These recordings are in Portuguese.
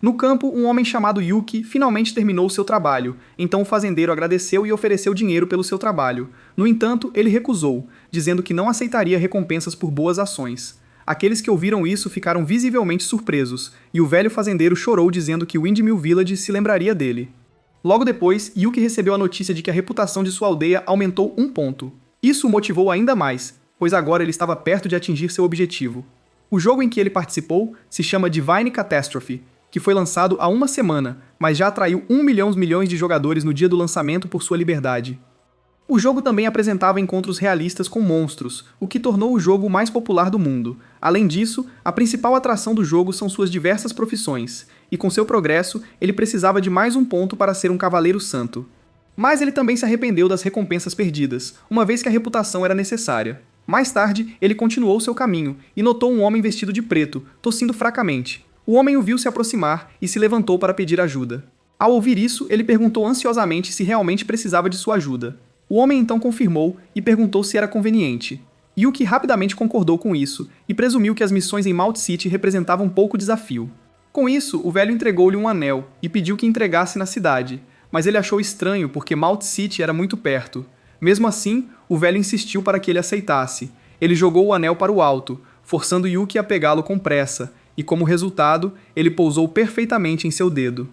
No campo, um homem chamado Yuki finalmente terminou seu trabalho, então o fazendeiro agradeceu e ofereceu dinheiro pelo seu trabalho. No entanto, ele recusou, dizendo que não aceitaria recompensas por boas ações. Aqueles que ouviram isso ficaram visivelmente surpresos, e o velho fazendeiro chorou dizendo que Windmill Village se lembraria dele. Logo depois, Yuki recebeu a notícia de que a reputação de sua aldeia aumentou 1 ponto. Isso o motivou ainda mais, pois agora ele estava perto de atingir seu objetivo. O jogo em que ele participou se chama Divine Catastrophe, que foi lançado há 1 semana, mas já atraiu 1 milhão de jogadores no dia do lançamento por sua liberdade. O jogo também apresentava encontros realistas com monstros, o que tornou o jogo o mais popular do mundo. Além disso, a principal atração do jogo são suas diversas profissões, e com seu progresso, ele precisava de mais 1 ponto para ser um Cavaleiro Santo. Mas ele também se arrependeu das recompensas perdidas, uma vez que a reputação era necessária. Mais tarde, ele continuou seu caminho, e notou um homem vestido de preto, tossindo fracamente. O homem o viu se aproximar e se levantou para pedir ajuda. Ao ouvir isso, ele perguntou ansiosamente se realmente precisava de sua ajuda. O homem então confirmou e perguntou se era conveniente. Yuki rapidamente concordou com isso e presumiu que as missões em Mount City representavam pouco desafio. Com isso, o velho entregou-lhe um anel e pediu que entregasse na cidade, mas ele achou estranho porque Mount City era muito perto. Mesmo assim, o velho insistiu para que ele aceitasse. Ele jogou o anel para o alto, forçando Yuki a pegá-lo com pressa, e como resultado, ele pousou perfeitamente em seu dedo.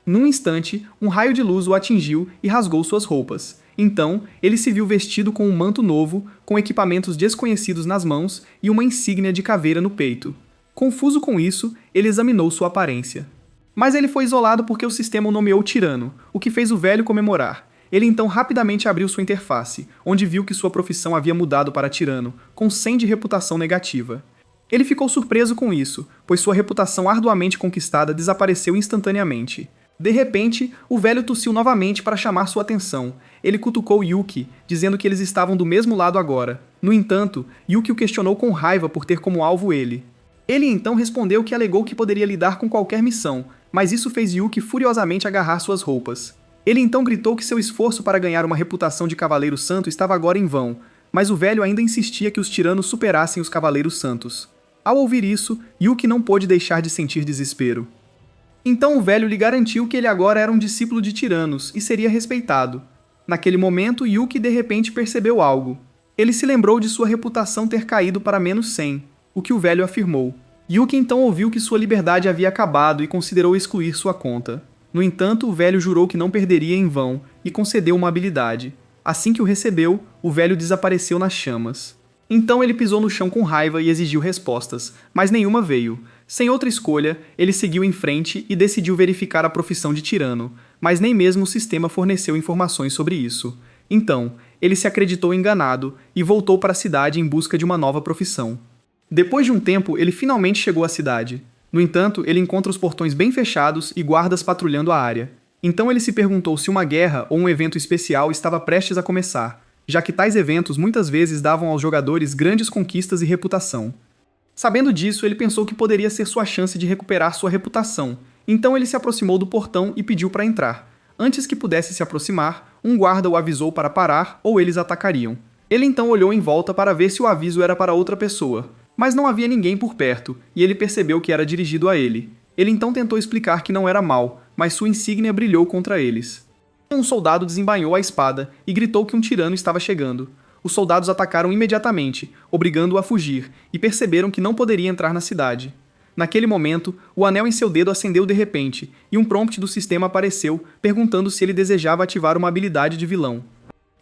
Num instante, um raio de luz o atingiu e rasgou suas roupas. Então, ele se viu vestido com um manto novo, com equipamentos desconhecidos nas mãos e uma insígnia de caveira no peito. Confuso com isso, ele examinou sua aparência. Mas ele foi isolado porque o sistema o nomeou tirano, o que fez o velho comemorar. Ele então rapidamente abriu sua interface, onde viu que sua profissão havia mudado para tirano, com 100 de reputação negativa. Ele ficou surpreso com isso, pois sua reputação arduamente conquistada desapareceu instantaneamente. De repente, o velho tossiu novamente para chamar sua atenção. Ele cutucou Yuki, dizendo que eles estavam do mesmo lado agora. No entanto, Yuki o questionou com raiva por ter como alvo ele. Ele então respondeu que alegou que poderia lidar com qualquer missão, mas isso fez Yuki furiosamente agarrar suas roupas. Ele então gritou que seu esforço para ganhar uma reputação de Cavaleiro Santo estava agora em vão, mas o velho ainda insistia que os tiranos superassem os Cavaleiros Santos. Ao ouvir isso, Yuki não pôde deixar de sentir desespero. Então o velho lhe garantiu que ele agora era um discípulo de tiranos e seria respeitado. Naquele momento, Yuki de repente percebeu algo. Ele se lembrou de sua reputação ter caído para menos 100, o que o velho afirmou. Yuki então ouviu que sua liberdade havia acabado e considerou excluir sua conta. No entanto, o velho jurou que não perderia em vão e concedeu uma habilidade. Assim que o recebeu, o velho desapareceu nas chamas. Então ele pisou no chão com raiva e exigiu respostas, mas nenhuma veio. Sem outra escolha, ele seguiu em frente e decidiu verificar a profissão de tirano, mas nem mesmo o sistema forneceu informações sobre isso. Então, ele se acreditou enganado e voltou para a cidade em busca de uma nova profissão. Depois de um tempo, ele finalmente chegou à cidade. No entanto, ele encontra os portões bem fechados e guardas patrulhando a área. Então ele se perguntou se uma guerra ou um evento especial estava prestes a começar, já que tais eventos muitas vezes davam aos jogadores grandes conquistas e reputação. Sabendo disso, ele pensou que poderia ser sua chance de recuperar sua reputação, então ele se aproximou do portão e pediu para entrar. Antes que pudesse se aproximar, um guarda o avisou para parar ou eles atacariam. Ele então olhou em volta para ver se o aviso era para outra pessoa, mas não havia ninguém por perto, e ele percebeu que era dirigido a ele. Ele então tentou explicar que não era mal, mas sua insígnia brilhou contra eles. Um soldado desembainhou a espada e gritou que um tirano estava chegando. Os soldados atacaram imediatamente, obrigando-o a fugir, e perceberam que não poderia entrar na cidade. Naquele momento, o anel em seu dedo acendeu de repente, e um prompt do sistema apareceu, perguntando se ele desejava ativar uma habilidade de vilão.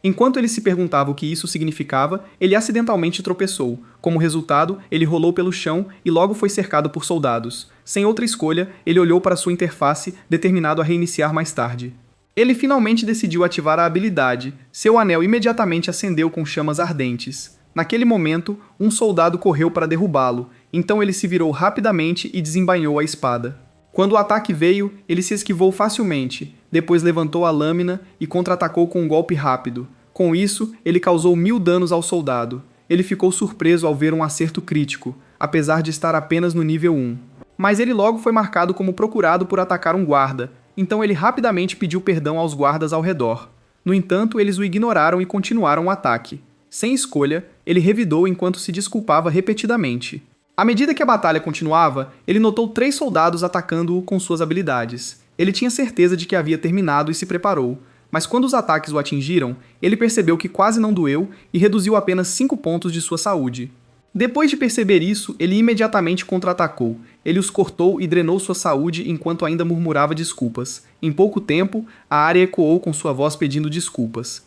Enquanto ele se perguntava o que isso significava, ele acidentalmente tropeçou. Como resultado, ele rolou pelo chão e logo foi cercado por soldados. Sem outra escolha, ele olhou para sua interface, determinado a reiniciar mais tarde. Ele finalmente decidiu ativar a habilidade. Seu anel imediatamente acendeu com chamas ardentes. Naquele momento, um soldado correu para derrubá-lo, então ele se virou rapidamente e desembainhou a espada. Quando o ataque veio, ele se esquivou facilmente, depois levantou a lâmina e contra-atacou com um golpe rápido. Com isso, ele causou 1000 danos ao soldado. Ele ficou surpreso ao ver um acerto crítico, apesar de estar apenas no nível 1. Mas ele logo foi marcado como procurado por atacar um guarda, então ele rapidamente pediu perdão aos guardas ao redor. No entanto, eles o ignoraram e continuaram o ataque. Sem escolha, ele revidou enquanto se desculpava repetidamente. À medida que a batalha continuava, ele notou 3 soldados atacando-o com suas habilidades. Ele tinha certeza de que havia terminado e se preparou, mas quando os ataques o atingiram, ele percebeu que quase não doeu e reduziu apenas 5 pontos de sua saúde. Depois de perceber isso, ele imediatamente contra-atacou. Ele os cortou e drenou sua saúde enquanto ainda murmurava desculpas. Em pouco tempo, a área ecoou com sua voz pedindo desculpas.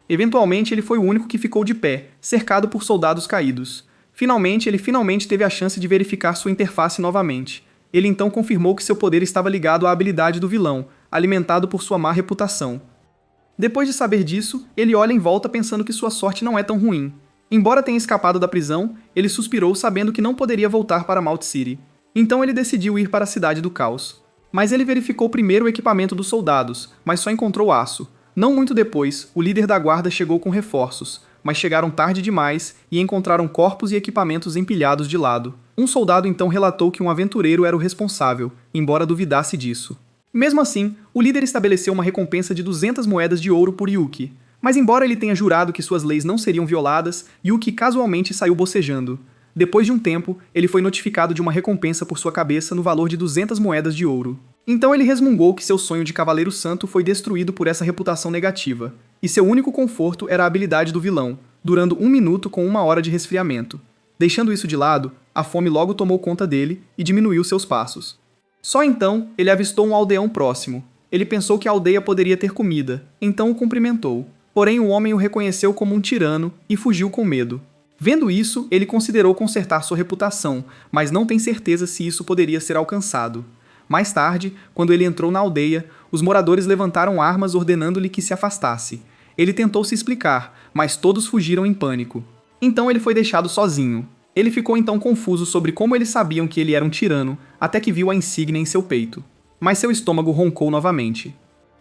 Eventualmente, ele foi o único que ficou de pé, cercado por soldados caídos. Ele finalmente teve a chance de verificar sua interface novamente. Ele então confirmou que seu poder estava ligado à habilidade do vilão, alimentado por sua má reputação. Depois de saber disso, ele olha em volta pensando que sua sorte não é tão ruim. Embora tenha escapado da prisão, ele suspirou sabendo que não poderia voltar para Mount City. Então ele decidiu ir para a Cidade do Caos. Mas ele verificou primeiro o equipamento dos soldados, mas só encontrou aço. Não muito depois, o líder da guarda chegou com reforços, mas chegaram tarde demais e encontraram corpos e equipamentos empilhados de lado. Um soldado então relatou que um aventureiro era o responsável, embora duvidasse disso. Mesmo assim, o líder estabeleceu uma recompensa de 200 moedas de ouro por Yuki. Mas embora ele tenha jurado que suas leis não seriam violadas, Yuki casualmente saiu bocejando. Depois de um tempo, ele foi notificado de uma recompensa por sua cabeça no valor de 200 moedas de ouro. Então ele resmungou que seu sonho de Cavaleiro Santo foi destruído por essa reputação negativa, e seu único conforto era a habilidade do vilão, durando 1 minuto com 1 hora de resfriamento. Deixando isso de lado, a fome logo tomou conta dele e diminuiu seus passos. Só então, ele avistou um aldeão próximo. Ele pensou que a aldeia poderia ter comida, então o cumprimentou. Porém, o homem o reconheceu como um tirano e fugiu com medo. Vendo isso, ele considerou consertar sua reputação, mas não tem certeza se isso poderia ser alcançado. Mais tarde, quando ele entrou na aldeia, os moradores levantaram armas ordenando-lhe que se afastasse. Ele tentou se explicar, mas todos fugiram em pânico. Então ele foi deixado sozinho. Ele ficou então confuso sobre como eles sabiam que ele era um tirano, até que viu a insígnia em seu peito. Mas seu estômago roncou novamente.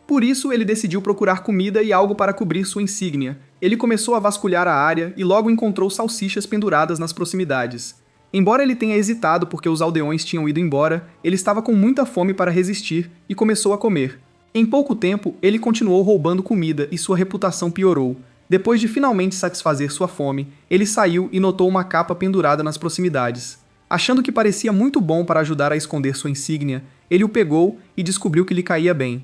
Por isso, ele decidiu procurar comida e algo para cobrir sua insígnia. Ele começou a vasculhar a área e logo encontrou salsichas penduradas nas proximidades. Embora ele tenha hesitado porque os aldeões tinham ido embora, ele estava com muita fome para resistir e começou a comer. Em pouco tempo, ele continuou roubando comida e sua reputação piorou. Depois de finalmente satisfazer sua fome, ele saiu e notou uma capa pendurada nas proximidades. Achando que parecia muito bom para ajudar a esconder sua insígnia, ele o pegou e descobriu que lhe caía bem.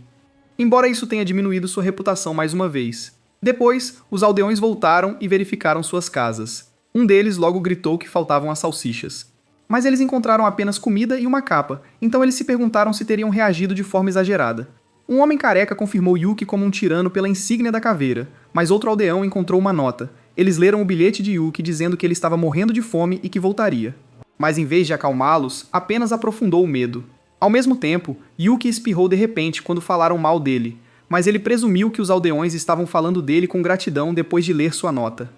Embora isso tenha diminuído sua reputação mais uma vez. Depois, os aldeões voltaram e verificaram suas casas. Um deles logo gritou que faltavam as salsichas. Mas eles encontraram apenas comida e uma capa, então eles se perguntaram se teriam reagido de forma exagerada. Um homem careca confirmou Yuki como um tirano pela insígnia da caveira, mas outro aldeão encontrou uma nota. Eles leram o bilhete de Yuki dizendo que ele estava morrendo de fome e que voltaria. Mas em vez de acalmá-los, apenas aprofundou o medo. Ao mesmo tempo, Yuki espirrou de repente quando falaram mal dele, mas ele presumiu que os aldeões estavam falando dele com gratidão depois de ler sua nota.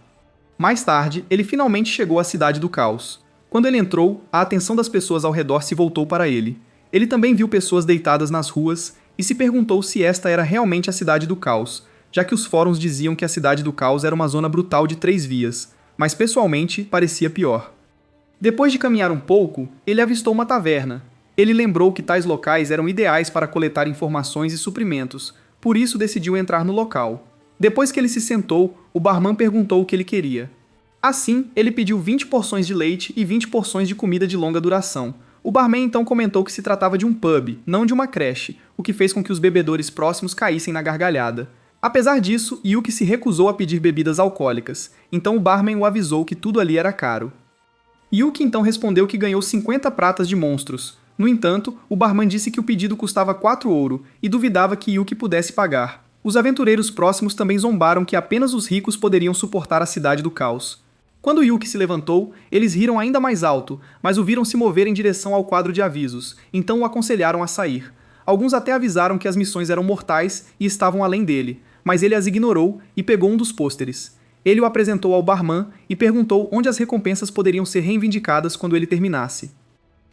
Mais tarde, ele finalmente chegou à Cidade do Caos. Quando ele entrou, a atenção das pessoas ao redor se voltou para ele. Ele também viu pessoas deitadas nas ruas e se perguntou se esta era realmente a Cidade do Caos, já que os fóruns diziam que a Cidade do Caos era uma zona brutal de 3 vias, mas pessoalmente parecia pior. Depois de caminhar um pouco, ele avistou uma taverna. Ele lembrou que tais locais eram ideais para coletar informações e suprimentos, por isso decidiu entrar no local. Depois que ele se sentou, o barman perguntou o que ele queria. Assim, ele pediu 20 porções de leite e 20 porções de comida de longa duração. O barman então comentou que se tratava de um pub, não de uma creche, o que fez com que os bebedores próximos caíssem na gargalhada. Apesar disso, Yuki se recusou a pedir bebidas alcoólicas, então o barman o avisou que tudo ali era caro. Yuki então respondeu que ganhou 50 pratas de monstros. No entanto, o barman disse que o pedido custava 4 ouro e duvidava que Yuki pudesse pagar. Os aventureiros próximos também zombaram que apenas os ricos poderiam suportar a Cidade do Caos. Quando Yuki se levantou, eles riram ainda mais alto, mas o viram se mover em direção ao quadro de avisos, então o aconselharam a sair. Alguns até avisaram que as missões eram mortais e estavam além dele, mas ele as ignorou e pegou um dos pôsteres. Ele o apresentou ao barman e perguntou onde as recompensas poderiam ser reivindicadas quando ele terminasse.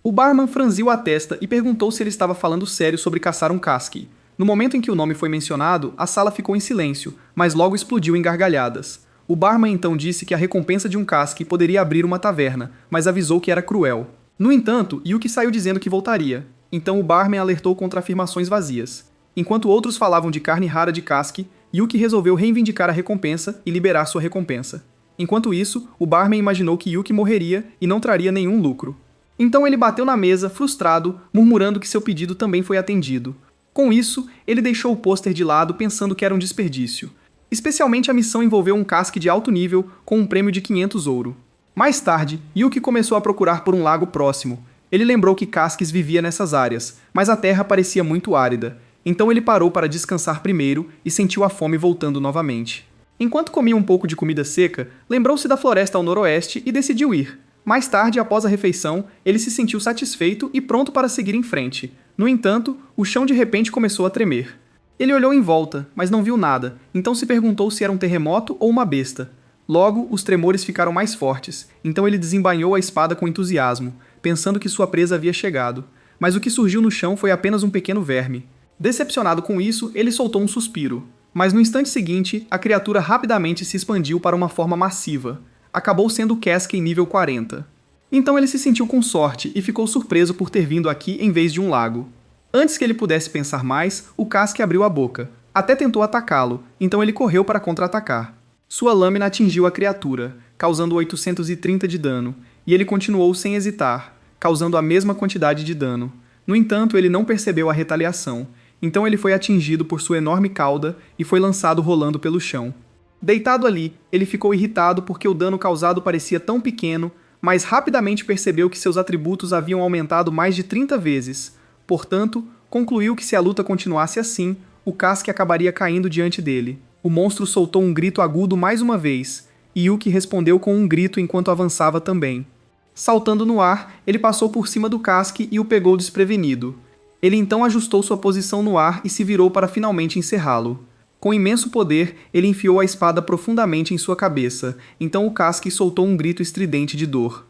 O barman franziu a testa e perguntou se ele estava falando sério sobre caçar um casque. No momento em que o nome foi mencionado, a sala ficou em silêncio, mas logo explodiu em gargalhadas. O barman então disse que a recompensa de um casque poderia abrir uma taverna, mas avisou que era cruel. No entanto, Yuki saiu dizendo que voltaria. Então o barman alertou contra afirmações vazias. Enquanto outros falavam de carne rara de casque, Yuki resolveu reivindicar a recompensa e liberar sua recompensa. Enquanto isso, o barman imaginou que Yuki morreria e não traria nenhum lucro. Então ele bateu na mesa, frustrado, murmurando que seu pedido também foi atendido. Com isso, ele deixou o pôster de lado pensando que era um desperdício. Especialmente a missão envolveu um casque de alto nível com um prêmio de 500 ouro. Mais tarde, Yuki começou a procurar por um lago próximo. Ele lembrou que Casques vivia nessas áreas, mas a terra parecia muito árida. Então ele parou para descansar primeiro e sentiu a fome voltando novamente. Enquanto comia um pouco de comida seca, lembrou-se da floresta ao noroeste e decidiu ir. Mais tarde, após a refeição, ele se sentiu satisfeito e pronto para seguir em frente. No entanto, o chão de repente começou a tremer. Ele olhou em volta, mas não viu nada, então se perguntou se era um terremoto ou uma besta. Logo, os tremores ficaram mais fortes, então ele desembainhou a espada com entusiasmo, pensando que sua presa havia chegado. Mas o que surgiu no chão foi apenas um pequeno verme. Decepcionado com isso, ele soltou um suspiro. Mas no instante seguinte, a criatura rapidamente se expandiu para uma forma massiva. Acabou sendo Casque em nível 40. Então ele se sentiu com sorte e ficou surpreso por ter vindo aqui em vez de um lago. Antes que ele pudesse pensar mais, o Casque abriu a boca. Até tentou atacá-lo, então ele correu para contra-atacar. Sua lâmina atingiu a criatura, causando 830 de dano, e ele continuou sem hesitar, causando a mesma quantidade de dano. No entanto, ele não percebeu a retaliação, então ele foi atingido por sua enorme cauda e foi lançado rolando pelo chão. Deitado ali, ele ficou irritado porque o dano causado parecia tão pequeno, mas rapidamente percebeu que seus atributos haviam aumentado mais de 30 vezes. Portanto, concluiu que se a luta continuasse assim, o Casque acabaria caindo diante dele. O monstro soltou um grito agudo mais uma vez, e Yuki respondeu com um grito enquanto avançava também. Saltando no ar, ele passou por cima do Casque e o pegou desprevenido. Ele então ajustou sua posição no ar e se virou para finalmente encerrá-lo. Com imenso poder, ele enfiou a espada profundamente em sua cabeça, então o Casque soltou um grito estridente de dor.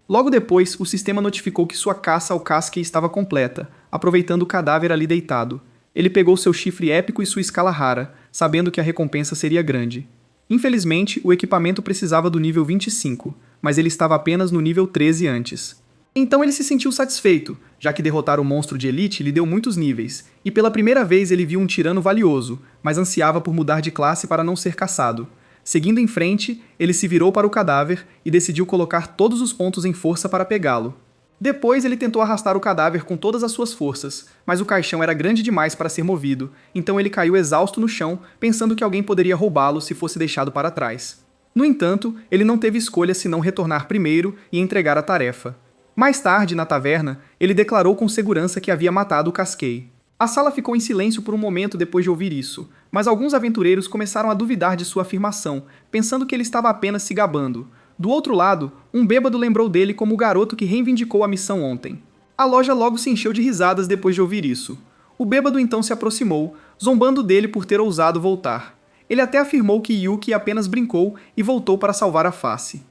Logo depois, o sistema notificou que sua caça ao Casque estava completa, aproveitando o cadáver ali deitado. Ele pegou seu chifre épico e sua escala rara, sabendo que a recompensa seria grande. Infelizmente, o equipamento precisava do nível 25, mas ele estava apenas no nível 13 antes. Então ele se sentiu satisfeito, já que derrotar o monstro de elite lhe deu muitos níveis, e pela primeira vez ele viu um tirano valioso, mas ansiava por mudar de classe para não ser caçado. Seguindo em frente, ele se virou para o cadáver e decidiu colocar todos os pontos em força para pegá-lo. Depois ele tentou arrastar o cadáver com todas as suas forças, mas o caixão era grande demais para ser movido, então ele caiu exausto no chão, pensando que alguém poderia roubá-lo se fosse deixado para trás. No entanto, ele não teve escolha senão retornar primeiro e entregar a tarefa. Mais tarde, na taverna, ele declarou com segurança que havia matado o Casquei. A sala ficou em silêncio por um momento depois de ouvir isso, mas alguns aventureiros começaram a duvidar de sua afirmação, pensando que ele estava apenas se gabando. Do outro lado, um bêbado lembrou dele como o garoto que reivindicou a missão ontem. A loja logo se encheu de risadas depois de ouvir isso. O bêbado então se aproximou, zombando dele por ter ousado voltar. Ele até afirmou que Yuki apenas brincou e voltou para salvar a face.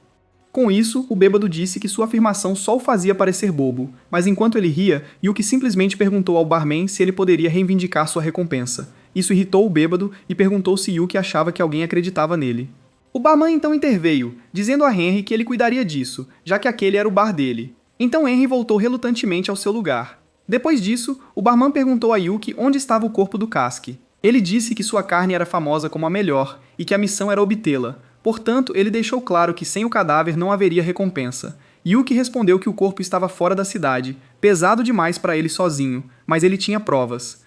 Com isso, o bêbado disse que sua afirmação só o fazia parecer bobo, mas enquanto ele ria, Yuki simplesmente perguntou ao barman se ele poderia reivindicar sua recompensa. Isso irritou o bêbado e perguntou se Yuki achava que alguém acreditava nele. O barman então interveio, dizendo a Henry que ele cuidaria disso, já que aquele era o bar dele. Então Henry voltou relutantemente ao seu lugar. Depois disso, o barman perguntou a Yuki onde estava o corpo do Casque. Ele disse que sua carne era famosa como a melhor e que a missão era obtê-la. Portanto, ele deixou claro que sem o cadáver não haveria recompensa. Yuki respondeu que o corpo estava fora da cidade, pesado demais para ele sozinho, mas ele tinha provas.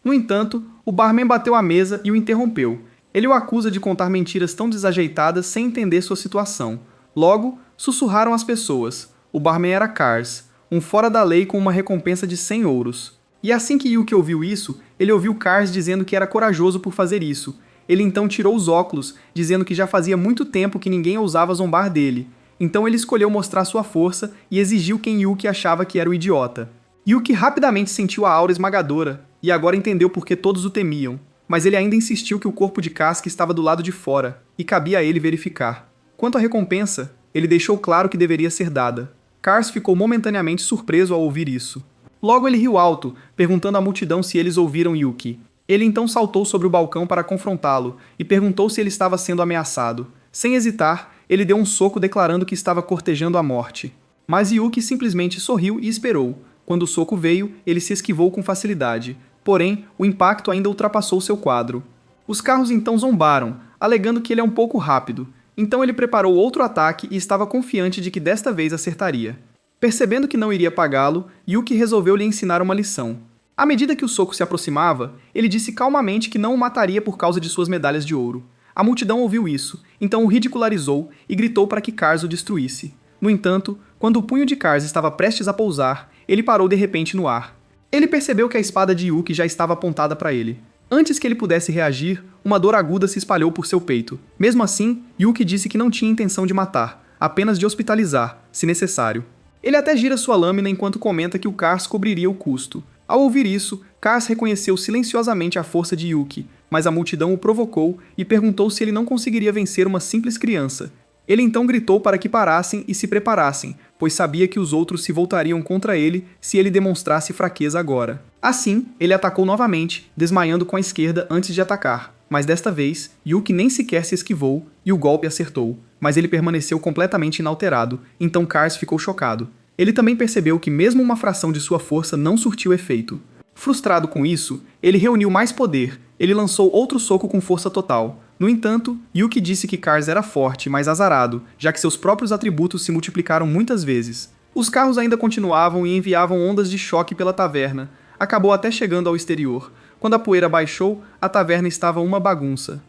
No entanto, o barman bateu à mesa e o interrompeu. Ele o acusa de contar mentiras tão desajeitadas sem entender sua situação. Logo, sussurraram as pessoas. O barman era Kars, um fora da lei com uma recompensa de 100 ouros. E assim que Yuki ouviu isso, ele ouviu Kars dizendo que era corajoso por fazer isso. Ele então tirou os óculos, dizendo que já fazia muito tempo que ninguém ousava zombar dele. Então ele escolheu mostrar sua força e exigiu quem Yuki achava que era o idiota. Yuki rapidamente sentiu a aura esmagadora, e agora entendeu por que todos o temiam. Mas ele ainda insistiu que o corpo de Casque estava do lado de fora, e cabia a ele verificar. Quanto à recompensa, ele deixou claro que deveria ser dada. Kars ficou momentaneamente surpreso ao ouvir isso. Logo ele riu alto, perguntando à multidão se eles ouviram Yuki. Ele então saltou sobre o balcão para confrontá-lo, e perguntou se ele estava sendo ameaçado. Sem hesitar, ele deu um soco declarando que estava cortejando a morte. Mas Yuki simplesmente sorriu e esperou. Quando o soco veio, ele se esquivou com facilidade. Porém, o impacto ainda ultrapassou seu quadro. Os carros então zombaram, alegando que ele é um pouco rápido. Então ele preparou outro ataque e estava confiante de que desta vez acertaria. Percebendo que não iria pagá-lo, Yuki resolveu lhe ensinar uma lição. À medida que o soco se aproximava, ele disse calmamente que não o mataria por causa de suas medalhas de ouro. A multidão ouviu isso, então o ridicularizou e gritou para que Kars o destruísse. No entanto, quando o punho de Kars estava prestes a pousar, ele parou de repente no ar. Ele percebeu que a espada de Yuki já estava apontada para ele. Antes que ele pudesse reagir, uma dor aguda se espalhou por seu peito. Mesmo assim, Yuki disse que não tinha intenção de matar, apenas de hospitalizar, se necessário. Ele até gira sua lâmina enquanto comenta que o Kars cobriria o custo. Ao ouvir isso, Kars reconheceu silenciosamente a força de Yuki, mas a multidão o provocou e perguntou se ele não conseguiria vencer uma simples criança. Ele então gritou para que parassem e se preparassem, pois sabia que os outros se voltariam contra ele se ele demonstrasse fraqueza agora. Assim, ele atacou novamente, desmaiando com a esquerda antes de atacar. Mas desta vez, Yuki nem sequer se esquivou e o golpe acertou, mas ele permaneceu completamente inalterado, então Kars ficou chocado. Ele também percebeu que mesmo uma fração de sua força não surtiu efeito. Frustrado com isso, ele reuniu mais poder. Ele lançou outro soco com força total. No entanto, Yuki disse que Kars era forte, mas azarado, já que seus próprios atributos se multiplicaram muitas vezes. Os carros ainda continuavam e enviavam ondas de choque pela taverna. Acabou até chegando ao exterior. Quando a poeira baixou, a taverna estava uma bagunça.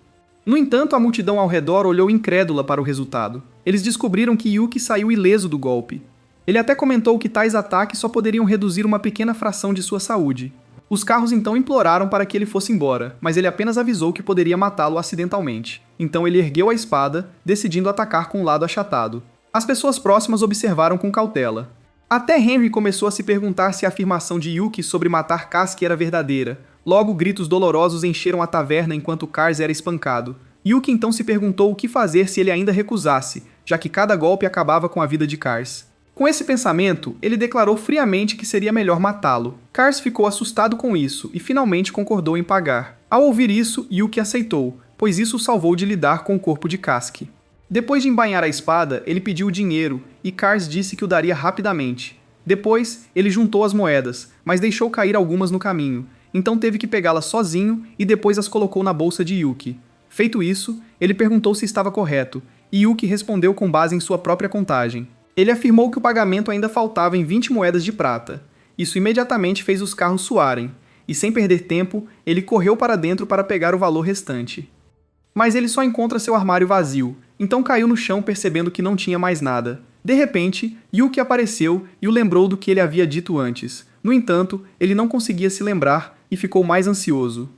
No entanto, a multidão ao redor olhou incrédula para o resultado. Eles descobriram que Yuki saiu ileso do golpe. Ele até comentou que tais ataques só poderiam reduzir uma pequena fração de sua saúde. Os carros então imploraram para que ele fosse embora, mas ele apenas avisou que poderia matá-lo acidentalmente. Então ele ergueu a espada, decidindo atacar com o lado achatado. As pessoas próximas observaram com cautela. Até Henry começou a se perguntar se a afirmação de Yuki sobre matar Kasuke era verdadeira. Logo, gritos dolorosos encheram a taverna enquanto Kars era espancado. Yuki então se perguntou o que fazer se ele ainda recusasse, já que cada golpe acabava com a vida de Kars. Com esse pensamento, ele declarou friamente que seria melhor matá-lo. Kars ficou assustado com isso e finalmente concordou em pagar. Ao ouvir isso, Yuki aceitou, pois isso o salvou de lidar com o corpo de Kasuke. Depois de embainhar a espada, ele pediu o dinheiro e Kars disse que o daria rapidamente. Depois, ele juntou as moedas, mas deixou cair algumas no caminho, então teve que pegá-las sozinho e depois as colocou na bolsa de Yuki. Feito isso, ele perguntou se estava correto, e Yuki respondeu com base em sua própria contagem. Ele afirmou que o pagamento ainda faltava em 20 moedas de prata. Isso imediatamente fez os carros suarem, e sem perder tempo, ele correu para dentro para pegar o valor restante. Mas ele só encontra seu armário vazio, então caiu no chão percebendo que não tinha mais nada. De repente, Yuki apareceu e o lembrou do que ele havia dito antes. No entanto, ele não conseguia se lembrar e ficou mais ansioso.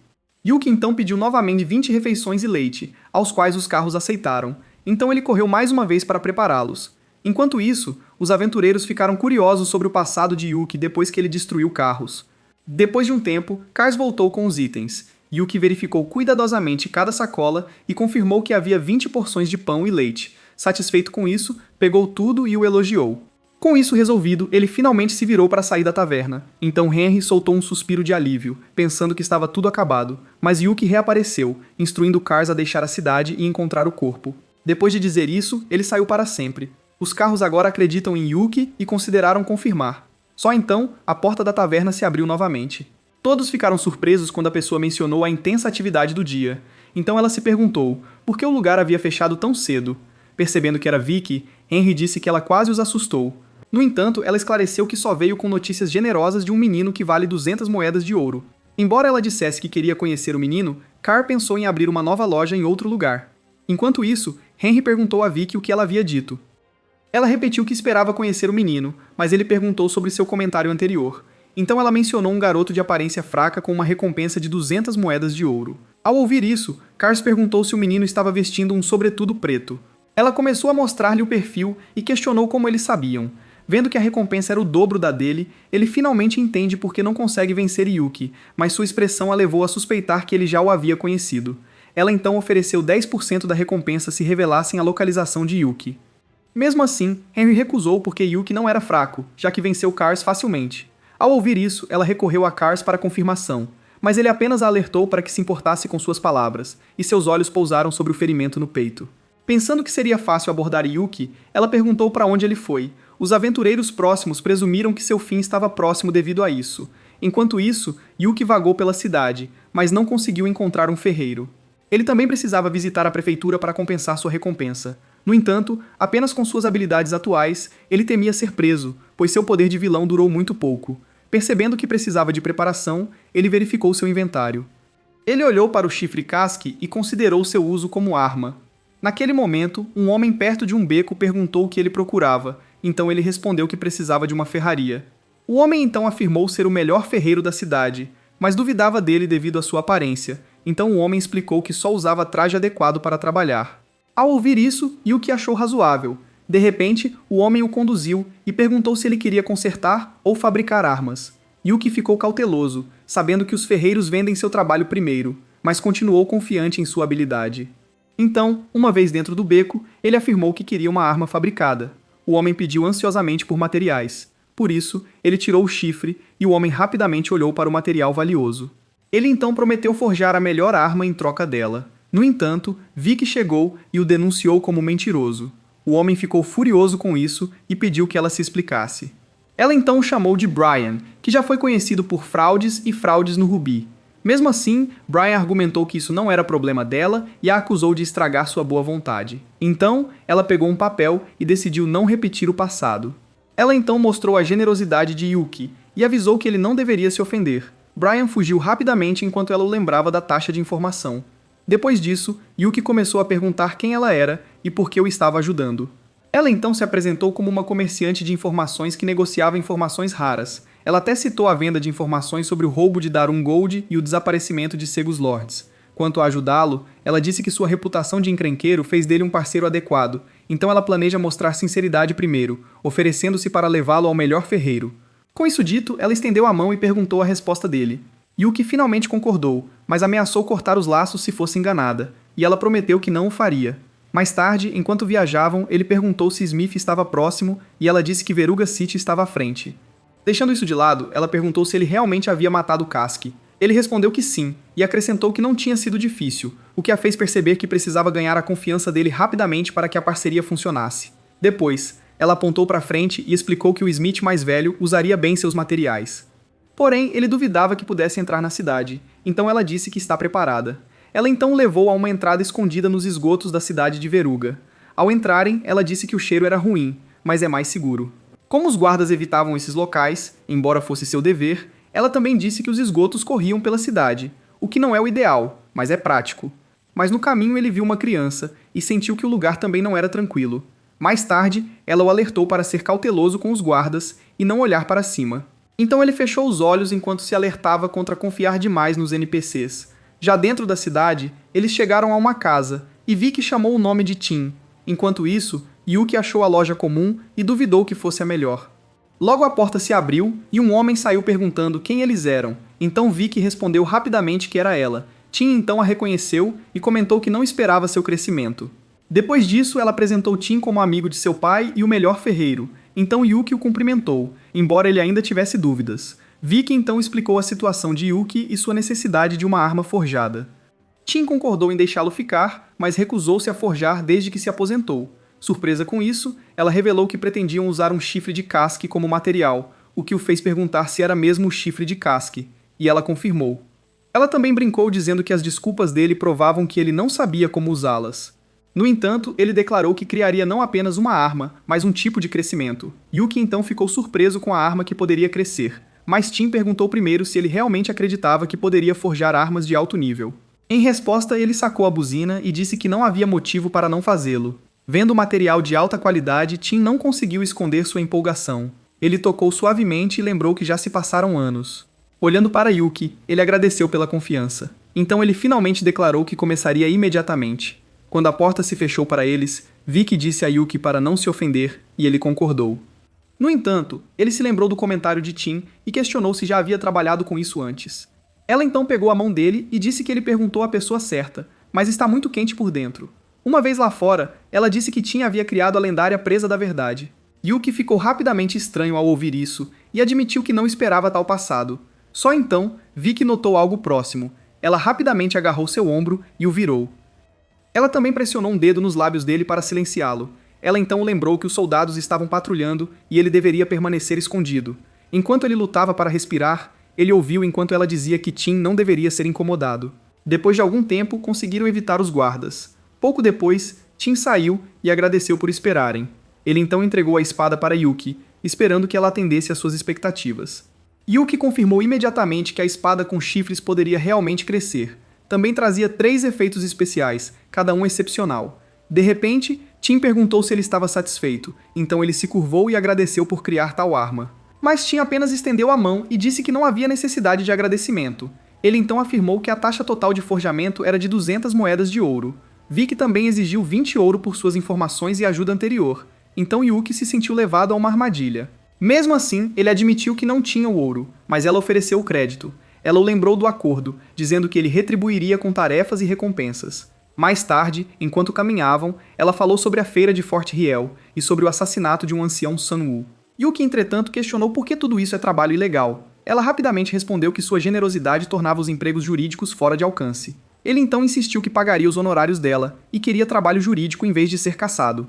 Yuki então pediu novamente 20 refeições e leite, aos quais os carros aceitaram. Então ele correu mais uma vez para prepará-los. Enquanto isso, os aventureiros ficaram curiosos sobre o passado de Yuki depois que ele destruiu carros. Depois de um tempo, Kars voltou com os itens. Yuki verificou cuidadosamente cada sacola e confirmou que havia 20 porções de pão e leite. Satisfeito com isso, pegou tudo e o elogiou. Com isso resolvido, ele finalmente se virou para sair da taverna. Então Henry soltou um suspiro de alívio, pensando que estava tudo acabado. Mas Yuki reapareceu, instruindo Kars a deixar a cidade e encontrar o corpo. Depois de dizer isso, ele saiu para sempre. Os carros agora acreditam em Yuki e consideraram confirmar. Só então, a porta da taverna se abriu novamente. Todos ficaram surpresos quando a pessoa mencionou a intensa atividade do dia. Então ela se perguntou por que o lugar havia fechado tão cedo. Percebendo que era Vicky, Henry disse que ela quase os assustou. No entanto, ela esclareceu que só veio com notícias generosas de um menino que vale 200 moedas de ouro. Embora ela dissesse que queria conhecer o menino, Carr pensou em abrir uma nova loja em outro lugar. Enquanto isso, Henry perguntou a Vicky o que ela havia dito. Ela repetiu que esperava conhecer o menino, mas ele perguntou sobre seu comentário anterior. Então ela mencionou um garoto de aparência fraca com uma recompensa de 200 moedas de ouro. Ao ouvir isso, Kars perguntou se o menino estava vestindo um sobretudo preto. Ela começou a mostrar-lhe o perfil e questionou como eles sabiam. Vendo que a recompensa era o dobro da dele, ele finalmente entende por que não consegue vencer Yuki, mas sua expressão a levou a suspeitar que ele já o havia conhecido. Ela então ofereceu 10% da recompensa se revelassem a localização de Yuki. Mesmo assim, Henry recusou porque Yuki não era fraco, já que venceu Kars facilmente. Ao ouvir isso, ela recorreu a Kars para confirmação, mas ele apenas a alertou para que se importasse com suas palavras, e seus olhos pousaram sobre o ferimento no peito. Pensando que seria fácil abordar Yuki, ela perguntou para onde ele foi. Os aventureiros próximos presumiram que seu fim estava próximo devido a isso. Enquanto isso, Yuki vagou pela cidade, mas não conseguiu encontrar um ferreiro. Ele também precisava visitar a prefeitura para compensar sua recompensa. No entanto, apenas com suas habilidades atuais, ele temia ser preso, pois seu poder de vilão durou muito pouco. Percebendo que precisava de preparação, ele verificou seu inventário. Ele olhou para o chifre casque e considerou seu uso como arma. Naquele momento, um homem perto de um beco perguntou o que ele procurava, então ele respondeu que precisava de uma ferraria. O homem então afirmou ser o melhor ferreiro da cidade, mas duvidava dele devido à sua aparência, então o homem explicou que só usava traje adequado para trabalhar. Ao ouvir isso, Yuki achou razoável. De repente, o homem o conduziu e perguntou se ele queria consertar ou fabricar armas. Yuki ficou cauteloso, sabendo que os ferreiros vendem seu trabalho primeiro, mas continuou confiante em sua habilidade. Então, uma vez dentro do beco, ele afirmou que queria uma arma fabricada. O homem pediu ansiosamente por materiais. Por isso, ele tirou o chifre e o homem rapidamente olhou para o material valioso. Ele então prometeu forjar a melhor arma em troca dela. No entanto, Vicky chegou e o denunciou como mentiroso. O homem ficou furioso com isso e pediu que ela se explicasse. Ela então o chamou de Brian, que já foi conhecido por fraudes e fraudes no Rubi. Mesmo assim, Brian argumentou que isso não era problema dela e a acusou de estragar sua boa vontade. Então, ela pegou um papel e decidiu não repetir o passado. Ela então mostrou a generosidade de Yuki e avisou que ele não deveria se ofender. Brian fugiu rapidamente enquanto ela o lembrava da taxa de informação. Depois disso, Yuki começou a perguntar quem ela era e por que o estava ajudando. Ela então se apresentou como uma comerciante de informações que negociava informações raras. Ela até citou a venda de informações sobre o roubo de Darun Gold e o desaparecimento de Segus Lords. Quanto a ajudá-lo, ela disse que sua reputação de encrenqueiro fez dele um parceiro adequado, então ela planeja mostrar sinceridade primeiro, oferecendo-se para levá-lo ao melhor ferreiro. Com isso dito, ela estendeu a mão e perguntou a resposta dele. Yuki finalmente concordou, mas ameaçou cortar os laços se fosse enganada, e ela prometeu que não o faria. Mais tarde, enquanto viajavam, ele perguntou se Smith estava próximo e ela disse que Veruga City estava à frente. Deixando isso de lado, ela perguntou se ele realmente havia matado Casque. Ele respondeu que sim, e acrescentou que não tinha sido difícil, o que a fez perceber que precisava ganhar a confiança dele rapidamente para que a parceria funcionasse. Depois, ela apontou para frente e explicou que o Smith mais velho usaria bem seus materiais. Porém, ele duvidava que pudesse entrar na cidade, então ela disse que está preparada. Ela então o levou a uma entrada escondida nos esgotos da cidade de Veruga. Ao entrarem, ela disse que o cheiro era ruim, mas é mais seguro. Como os guardas evitavam esses locais, embora fosse seu dever, ela também disse que os esgotos corriam pela cidade, o que não é o ideal, mas é prático. Mas no caminho ele viu uma criança e sentiu que o lugar também não era tranquilo. Mais tarde, ela o alertou para ser cauteloso com os guardas e não olhar para cima. Então ele fechou os olhos enquanto se alertava contra confiar demais nos NPCs. Já dentro da cidade, eles chegaram a uma casa e Vicky chamou o nome de Tim. Enquanto isso, Yuki achou a loja comum e duvidou que fosse a melhor. Logo a porta se abriu e um homem saiu perguntando quem eles eram. Então Vicky respondeu rapidamente que era ela. Tim então a reconheceu e comentou que não esperava seu crescimento. Depois disso, ela apresentou Tim como amigo de seu pai e o melhor ferreiro. Então Yuki o cumprimentou, embora ele ainda tivesse dúvidas. Vicky então explicou a situação de Yuki e sua necessidade de uma arma forjada. Tim concordou em deixá-lo ficar, mas recusou-se a forjar desde que se aposentou. Surpresa com isso, ela revelou que pretendiam usar um chifre de casque como material, o que o fez perguntar se era mesmo o chifre de casque, e ela confirmou. Ela também brincou dizendo que as desculpas dele provavam que ele não sabia como usá-las. No entanto, ele declarou que criaria não apenas uma arma, mas um tipo de crescimento. Yuki então ficou surpreso com a arma que poderia crescer, mas Tim perguntou primeiro se ele realmente acreditava que poderia forjar armas de alto nível. Em resposta, ele sacou a buzina e disse que não havia motivo para não fazê-lo. Vendo o material de alta qualidade, Tim não conseguiu esconder sua empolgação. Ele tocou suavemente e lembrou que já se passaram anos. Olhando para Yuki, ele agradeceu pela confiança. Então ele finalmente declarou que começaria imediatamente. Quando a porta se fechou para eles, Vicky disse a Yuki para não se ofender, e ele concordou. No entanto, ele se lembrou do comentário de Tim e questionou se já havia trabalhado com isso antes. Ela então pegou a mão dele e disse que ele perguntou à pessoa certa, mas está muito quente por dentro. Uma vez lá fora, ela disse que Tim havia criado a lendária Presa da Verdade. Yuki ficou rapidamente estranho ao ouvir isso e admitiu que não esperava tal passado. Só então, Vicky notou algo próximo. Ela rapidamente agarrou seu ombro e o virou. Ela também pressionou um dedo nos lábios dele para silenciá-lo. Ela então lembrou que os soldados estavam patrulhando e ele deveria permanecer escondido. Enquanto ele lutava para respirar, ele ouviu enquanto ela dizia que Tim não deveria ser incomodado. Depois de algum tempo, conseguiram evitar os guardas. Pouco depois, Tim saiu e agradeceu por esperarem. Ele então entregou a espada para Yuki, esperando que ela atendesse às suas expectativas. Yuki confirmou imediatamente que a espada com chifres poderia realmente crescer. Também trazia 3 efeitos especiais, cada um excepcional. De repente, Tim perguntou se ele estava satisfeito, então ele se curvou e agradeceu por criar tal arma. Mas Tim apenas estendeu a mão e disse que não havia necessidade de agradecimento. Ele então afirmou que a taxa total de forjamento era de 200 moedas de ouro. Vic também exigiu 20 ouro por suas informações e ajuda anterior, então Yuki se sentiu levado a uma armadilha. Mesmo assim, ele admitiu que não tinha o ouro, mas ela ofereceu o crédito. Ela o lembrou do acordo, dizendo que ele retribuiria com tarefas e recompensas. Mais tarde, enquanto caminhavam, ela falou sobre a feira de Fort Riel e sobre o assassinato de um ancião Sun-Woo. Yuki, entretanto, questionou por que tudo isso é trabalho ilegal. Ela rapidamente respondeu que sua generosidade tornava os empregos jurídicos fora de alcance. Ele então insistiu que pagaria os honorários dela e queria trabalho jurídico em vez de ser caçado.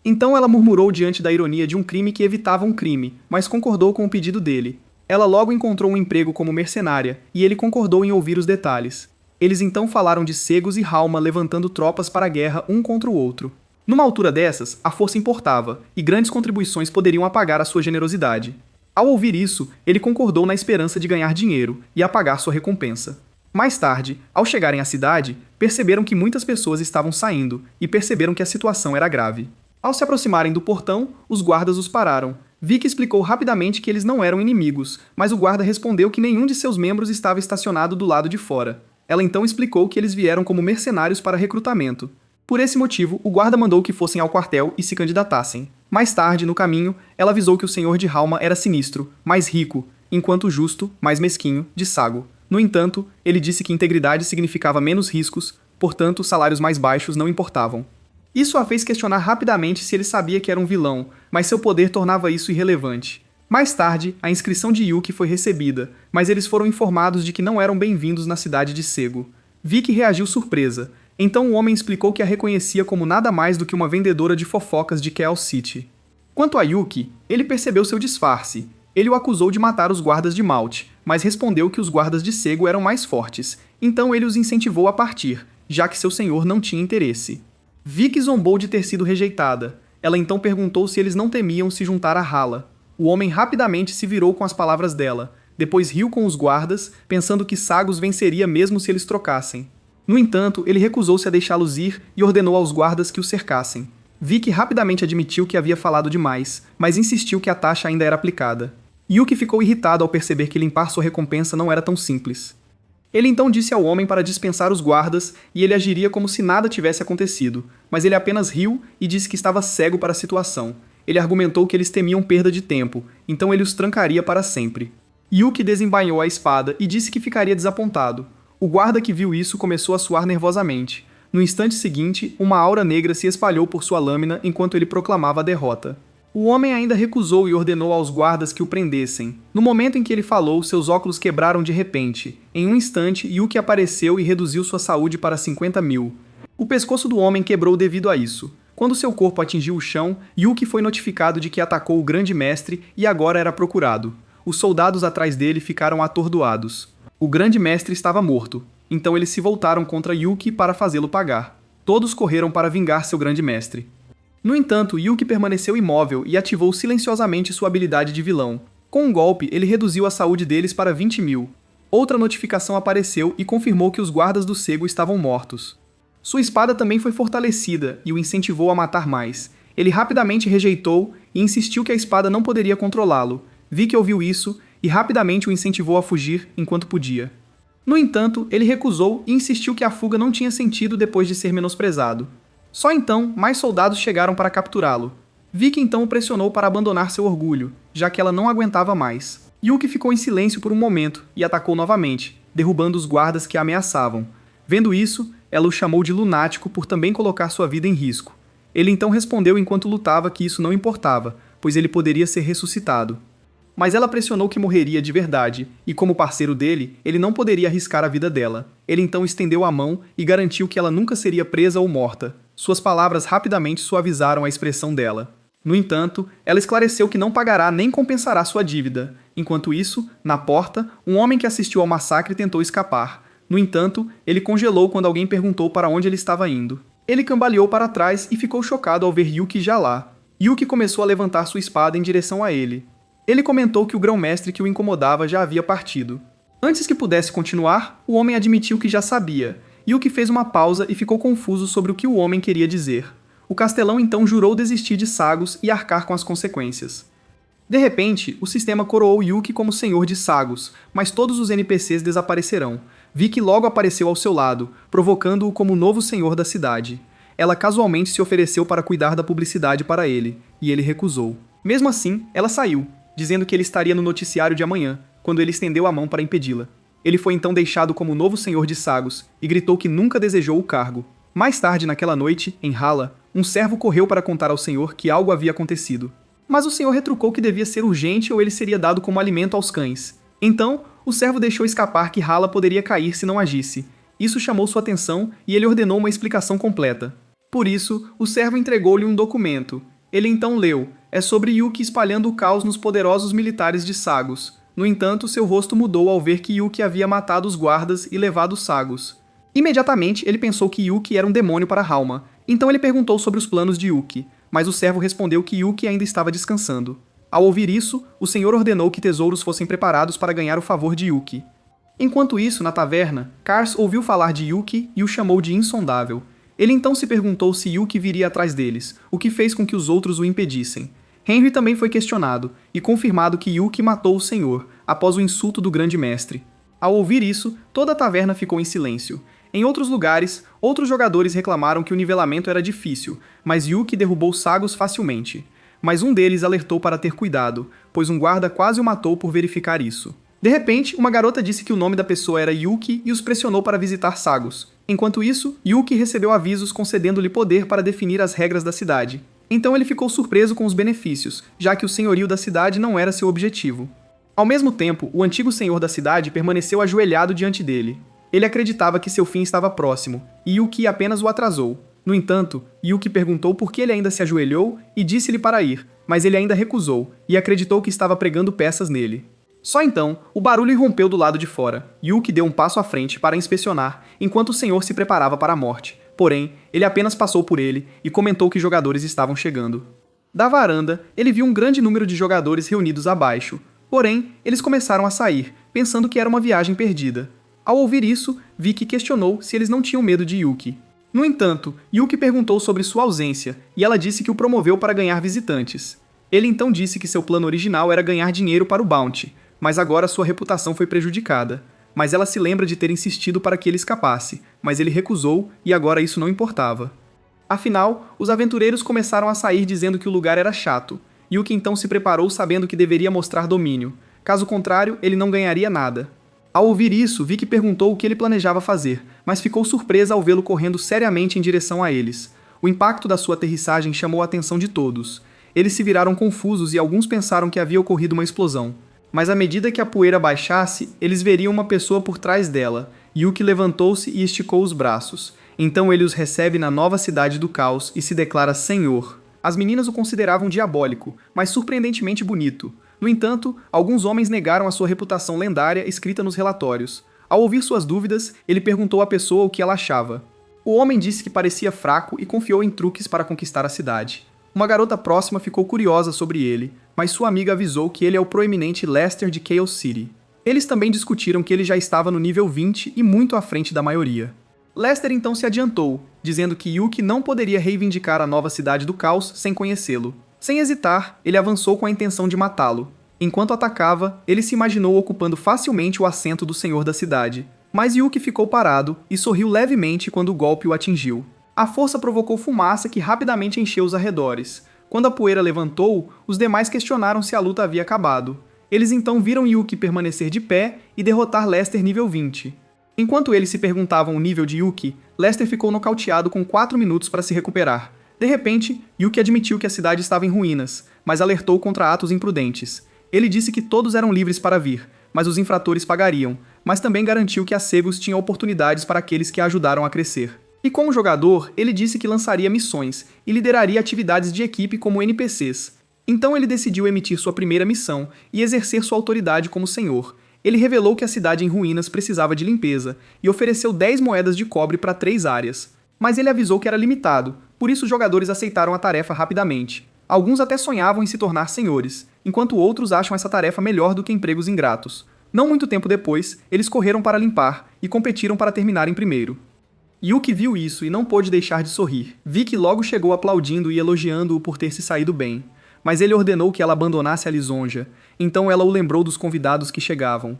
Então ela murmurou diante da ironia de um crime que evitava um crime, mas concordou com o pedido dele. Ela logo encontrou um emprego como mercenária, e ele concordou em ouvir os detalhes. Eles então falaram de Segos e Halma levantando tropas para a guerra um contra o outro. Numa altura dessas, a força importava, e grandes contribuições poderiam apagar a sua generosidade. Ao ouvir isso, ele concordou na esperança de ganhar dinheiro e apagar sua recompensa. Mais tarde, ao chegarem à cidade, perceberam que muitas pessoas estavam saindo, e perceberam que a situação era grave. Ao se aproximarem do portão, os guardas os pararam. Vic explicou rapidamente que eles não eram inimigos, mas o guarda respondeu que nenhum de seus membros estava estacionado do lado de fora. Ela então explicou que eles vieram como mercenários para recrutamento. Por esse motivo, o guarda mandou que fossem ao quartel e se candidatassem. Mais tarde, no caminho, ela avisou que o senhor de Halma era sinistro, mais rico, enquanto o justo, mais mesquinho, de Sago. No entanto, ele disse que integridade significava menos riscos, portanto, salários mais baixos não importavam. Isso a fez questionar rapidamente se ele sabia que era um vilão, mas seu poder tornava isso irrelevante. Mais tarde, a inscrição de Yuki foi recebida, mas eles foram informados de que não eram bem-vindos na cidade de Sego. Vic reagiu surpresa, então o homem explicou que a reconhecia como nada mais do que uma vendedora de fofocas de Keal City. Quanto a Yuki, ele percebeu seu disfarce. Ele o acusou de matar os guardas de Malt, mas respondeu que os guardas de Sego eram mais fortes, então ele os incentivou a partir, já que seu senhor não tinha interesse. Vic zombou de ter sido rejeitada. Ela então perguntou se eles não temiam se juntar a Hala. O homem rapidamente se virou com as palavras dela, depois riu com os guardas, pensando que Sagos venceria mesmo se eles trocassem. No entanto, ele recusou-se a deixá-los ir e ordenou aos guardas que os cercassem. Vic rapidamente admitiu que havia falado demais, mas insistiu que a taxa ainda era aplicada. Yuki ficou irritado ao perceber que limpar sua recompensa não era tão simples. Ele então disse ao homem para dispensar os guardas e ele agiria como se nada tivesse acontecido, mas ele apenas riu e disse que estava cego para a situação. Ele argumentou que eles temiam perda de tempo, então ele os trancaria para sempre. Yuki desembainhou a espada e disse que ficaria desapontado. O guarda que viu isso começou a suar nervosamente. No instante seguinte, uma aura negra se espalhou por sua lâmina enquanto ele proclamava a derrota. O homem ainda recusou e ordenou aos guardas que o prendessem. No momento em que ele falou, seus óculos quebraram de repente. Em um instante, Yuki apareceu e reduziu sua saúde para 50.000. O pescoço do homem quebrou devido a isso. Quando seu corpo atingiu o chão, Yuki foi notificado de que atacou o grande mestre e agora era procurado. Os soldados atrás dele ficaram atordoados. O grande mestre estava morto, então eles se voltaram contra Yuki para fazê-lo pagar. Todos correram para vingar seu grande mestre. No entanto, Yuki permaneceu imóvel e ativou silenciosamente sua habilidade de vilão. Com um golpe, ele reduziu a saúde deles para 20.000. Outra notificação apareceu e confirmou que os guardas do Sego estavam mortos. Sua espada também foi fortalecida e o incentivou a matar mais. Ele rapidamente rejeitou e insistiu que a espada não poderia controlá-lo. Vic ouviu isso e rapidamente o incentivou a fugir enquanto podia. No entanto, ele recusou e insistiu que a fuga não tinha sentido depois de ser menosprezado. Só então, mais soldados chegaram para capturá-lo. Vic então o pressionou para abandonar seu orgulho, já que ela não aguentava mais. Yuki ficou em silêncio por um momento e atacou novamente, derrubando os guardas que a ameaçavam. Vendo isso, ela o chamou de lunático por também colocar sua vida em risco. Ele então respondeu enquanto lutava que isso não importava, pois ele poderia ser ressuscitado. Mas ela pressionou que morreria de verdade, e como parceiro dele, ele não poderia arriscar a vida dela. Ele então estendeu a mão e garantiu que ela nunca seria presa ou morta. Suas palavras rapidamente suavizaram a expressão dela. No entanto, ela esclareceu que não pagará nem compensará sua dívida. Enquanto isso, na porta, um homem que assistiu ao massacre tentou escapar. No entanto, ele congelou quando alguém perguntou para onde ele estava indo. Ele cambaleou para trás e ficou chocado ao ver Yuki já lá. Yuki começou a levantar sua espada em direção a ele. Ele comentou que o grão-mestre que o incomodava já havia partido. Antes que pudesse continuar, o homem admitiu que já sabia. Yuki fez uma pausa e ficou confuso sobre o que o homem queria dizer. O castelão então jurou desistir de Sagos e arcar com as consequências. De repente, o sistema coroou Yuki como senhor de Sagos, mas todos os NPCs desaparecerão. Vicky logo apareceu ao seu lado, provocando-o como novo senhor da cidade. Ela casualmente se ofereceu para cuidar da publicidade para ele, e ele recusou. Mesmo assim, ela saiu, dizendo que ele estaria no noticiário de amanhã, quando ele estendeu a mão para impedi-la. Ele foi então deixado como novo senhor de Sagos, e gritou que nunca desejou o cargo. Mais tarde naquela noite, em Hala, um servo correu para contar ao senhor que algo havia acontecido. Mas o senhor retrucou que devia ser urgente ou ele seria dado como alimento aos cães. Então, o servo deixou escapar que Hala poderia cair se não agisse. Isso chamou sua atenção e ele ordenou uma explicação completa. Por isso, o servo entregou-lhe um documento. Ele então leu. É sobre Yuki espalhando o caos nos poderosos militares de Sagos. No entanto, seu rosto mudou ao ver que Yuki havia matado os guardas e levado Sagos. Imediatamente, ele pensou que Yuki era um demônio para Halma. Então ele perguntou sobre os planos de Yuki, mas o servo respondeu que Yuki ainda estava descansando. Ao ouvir isso, o senhor ordenou que tesouros fossem preparados para ganhar o favor de Yuki. Enquanto isso, na taverna, Kars ouviu falar de Yuki e o chamou de insondável. Ele então se perguntou se Yuki viria atrás deles, o que fez com que os outros o impedissem. Henry também foi questionado, e confirmado que Yuki matou o senhor, após o insulto do grande mestre. Ao ouvir isso, toda a taverna ficou em silêncio. Em outros lugares, outros jogadores reclamaram que o nivelamento era difícil, mas Yuki derrubou Sagos facilmente. Mas um deles alertou para ter cuidado, pois um guarda quase o matou por verificar isso. De repente, uma garota disse que o nome da pessoa era Yuki e os pressionou para visitar Sagos. Enquanto isso, Yuki recebeu avisos concedendo-lhe poder para definir as regras da cidade. Então ele ficou surpreso com os benefícios, já que o senhorio da cidade não era seu objetivo. Ao mesmo tempo, o antigo senhor da cidade permaneceu ajoelhado diante dele. Ele acreditava que seu fim estava próximo, e Yuki apenas o atrasou. No entanto, Yuki perguntou por que ele ainda se ajoelhou e disse-lhe para ir, mas ele ainda recusou, e acreditou que estava pregando peças nele. Só então, o barulho irrompeu do lado de fora. Yuki deu um passo à frente para inspecionar, enquanto o senhor se preparava para a morte. Porém, ele apenas passou por ele e comentou que jogadores estavam chegando. Da varanda, ele viu um grande número de jogadores reunidos abaixo. Porém, eles começaram a sair, pensando que era uma viagem perdida. Ao ouvir isso, Vicky questionou se eles não tinham medo de Yuki. No entanto, Yuki perguntou sobre sua ausência, e ela disse que o promoveu para ganhar visitantes. Ele então disse que seu plano original era ganhar dinheiro para o Bounty, mas agora sua reputação foi prejudicada. Mas ela se lembra de ter insistido para que ele escapasse, mas ele recusou e agora isso não importava. Afinal, os aventureiros começaram a sair dizendo que o lugar era chato. Yuki então se preparou sabendo que deveria mostrar domínio. Caso contrário, ele não ganharia nada. Ao ouvir isso, Vicky perguntou o que ele planejava fazer, mas ficou surpresa ao vê-lo correndo seriamente em direção a eles. O impacto da sua aterrissagem chamou a atenção de todos. Eles se viraram confusos e alguns pensaram que havia ocorrido uma explosão. Mas à medida que a poeira baixasse, eles veriam uma pessoa por trás dela. Yuki levantou-se e esticou os braços. Então ele os recebe na nova cidade do caos e se declara senhor. As meninas o consideravam diabólico, mas surpreendentemente bonito. No entanto, alguns homens negaram a sua reputação lendária escrita nos relatórios. Ao ouvir suas dúvidas, ele perguntou à pessoa o que ela achava. O homem disse que parecia fraco e confiou em truques para conquistar a cidade. Uma garota próxima ficou curiosa sobre ele, mas sua amiga avisou que ele é o proeminente Lester de Chaos City. Eles também discutiram que ele já estava no nível 20 e muito à frente da maioria. Lester então se adiantou, dizendo que Yuki não poderia reivindicar a nova cidade do caos sem conhecê-lo. Sem hesitar, ele avançou com a intenção de matá-lo. Enquanto atacava, ele se imaginou ocupando facilmente o assento do senhor da cidade. Mas Yuki ficou parado e sorriu levemente quando o golpe o atingiu. A força provocou fumaça que rapidamente encheu os arredores. Quando a poeira levantou, os demais questionaram se a luta havia acabado. Eles então viram Yuki permanecer de pé e derrotar Lester nível 20. Enquanto eles se perguntavam o nível de Yuki, Lester ficou nocauteado com 4 minutos para se recuperar. De repente, Yuki admitiu que a cidade estava em ruínas, mas alertou contra atos imprudentes. Ele disse que todos eram livres para vir, mas os infratores pagariam, mas também garantiu que a Segus tinha oportunidades para aqueles que a ajudaram a crescer. E como jogador, ele disse que lançaria missões e lideraria atividades de equipe como NPCs. Então ele decidiu emitir sua primeira missão e exercer sua autoridade como senhor. Ele revelou que a cidade em ruínas precisava de limpeza e ofereceu 10 moedas de cobre para 3 áreas. Mas ele avisou que era limitado, por isso os jogadores aceitaram a tarefa rapidamente. Alguns até sonhavam em se tornar senhores, enquanto outros acham essa tarefa melhor do que empregos ingratos. Não muito tempo depois, eles correram para limpar e competiram para terminar em primeiro. Yuki viu isso e não pôde deixar de sorrir. Vicky logo chegou aplaudindo e elogiando-o por ter se saído bem. Mas ele ordenou que ela abandonasse a lisonja, então ela o lembrou dos convidados que chegavam.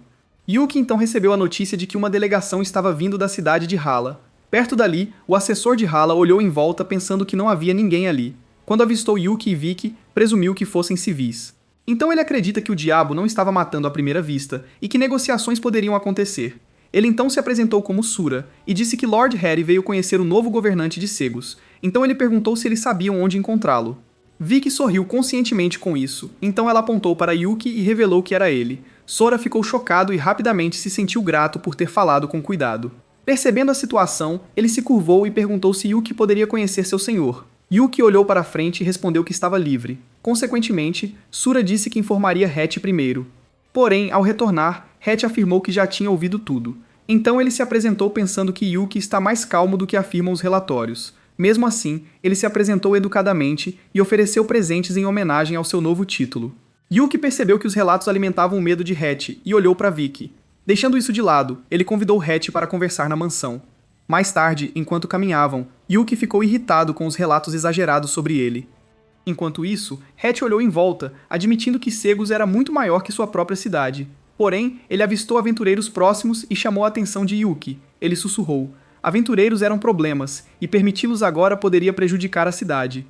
Yuki então recebeu a notícia de que uma delegação estava vindo da cidade de Hala. Perto dali, o assessor de Hala olhou em volta pensando que não havia ninguém ali. Quando avistou Yuki e Vicky, presumiu que fossem civis. Então ele acredita que o diabo não estava matando à primeira vista e que negociações poderiam acontecer. Ele então se apresentou como Sura e disse que Lord Harry veio conhecer o novo governante de Cegos. Então ele perguntou se eles sabiam onde encontrá-lo. Vicky sorriu conscientemente com isso, então ela apontou para Yuki e revelou que era ele. Sora ficou chocado e rapidamente se sentiu grato por ter falado com cuidado. Percebendo a situação, ele se curvou e perguntou se Yuki poderia conhecer seu senhor. Yuki olhou para frente e respondeu que estava livre. Consequentemente, Sura disse que informaria Hatch primeiro. Porém, ao retornar, Hatch afirmou que já tinha ouvido tudo. Então ele se apresentou pensando que Yuki está mais calmo do que afirmam os relatórios. Mesmo assim, ele se apresentou educadamente e ofereceu presentes em homenagem ao seu novo título. Yuki percebeu que os relatos alimentavam o medo de Hatch e olhou para Vicky. Deixando isso de lado, ele convidou Hatch para conversar na mansão. Mais tarde, enquanto caminhavam, Yuki ficou irritado com os relatos exagerados sobre ele. Enquanto isso, Hatch olhou em volta, admitindo que Cegos era muito maior que sua própria cidade. Porém, ele avistou aventureiros próximos e chamou a atenção de Yuki. Ele sussurrou. Aventureiros eram problemas, e permiti-los agora poderia prejudicar a cidade.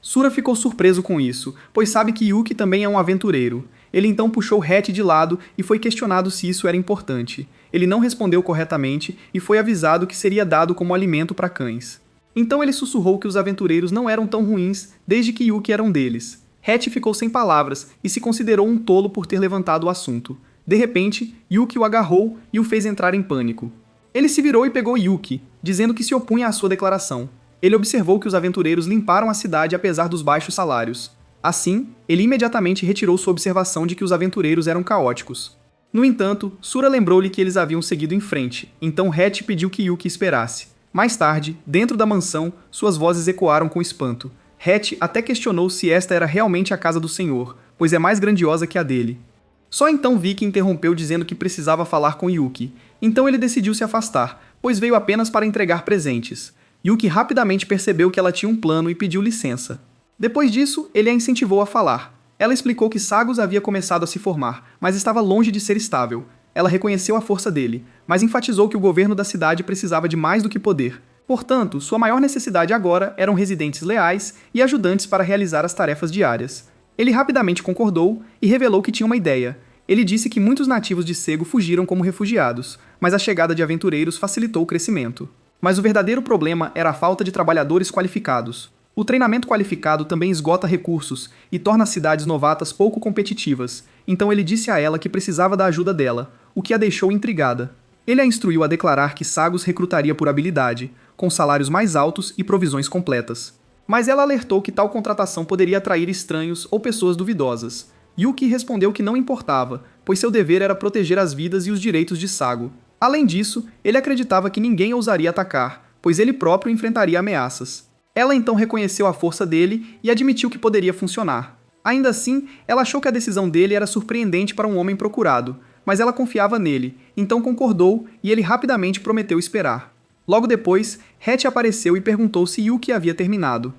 Sura ficou surpreso com isso, pois sabe que Yuki também é um aventureiro. Ele então puxou Hatch de lado e foi questionado se isso era importante. Ele não respondeu corretamente e foi avisado que seria dado como alimento para cães. Então ele sussurrou que os aventureiros não eram tão ruins desde que Yuki era um deles. Hatch ficou sem palavras e se considerou um tolo por ter levantado o assunto. De repente, Yuki o agarrou e o fez entrar em pânico. Ele se virou e pegou Yuki, dizendo que se opunha à sua declaração. Ele observou que os aventureiros limparam a cidade apesar dos baixos salários. Assim, ele imediatamente retirou sua observação de que os aventureiros eram caóticos. No entanto, Sura lembrou-lhe que eles haviam seguido em frente, então Hatch pediu que Yuki esperasse. Mais tarde, dentro da mansão, suas vozes ecoaram com espanto. Hatch até questionou se esta era realmente a casa do Senhor, pois é mais grandiosa que a dele. Só então Vicky interrompeu dizendo que precisava falar com Yuki. Então ele decidiu se afastar, pois veio apenas para entregar presentes. Yuki rapidamente percebeu que ela tinha um plano e pediu licença. Depois disso, ele a incentivou a falar. Ela explicou que Sagos havia começado a se formar, mas estava longe de ser estável. Ela reconheceu a força dele, mas enfatizou que o governo da cidade precisava de mais do que poder. Portanto, sua maior necessidade agora eram residentes leais e ajudantes para realizar as tarefas diárias. Ele rapidamente concordou e revelou que tinha uma ideia. Ele disse que muitos nativos de Cego fugiram como refugiados, mas a chegada de aventureiros facilitou o crescimento. Mas o verdadeiro problema era a falta de trabalhadores qualificados. O treinamento qualificado também esgota recursos e torna as cidades novatas pouco competitivas, então ele disse a ela que precisava da ajuda dela, o que a deixou intrigada. Ele a instruiu a declarar que Sagos recrutaria por habilidade, com salários mais altos e provisões completas. Mas ela alertou que tal contratação poderia atrair estranhos ou pessoas duvidosas. Yuki respondeu que não importava, pois seu dever era proteger as vidas e os direitos de Sago. Além disso, ele acreditava que ninguém ousaria atacar, pois ele próprio enfrentaria ameaças. Ela então reconheceu a força dele e admitiu que poderia funcionar. Ainda assim, ela achou que a decisão dele era surpreendente para um homem procurado, mas ela confiava nele, então concordou e ele rapidamente prometeu esperar. Logo depois, Hatch apareceu e perguntou se Yuki havia terminado.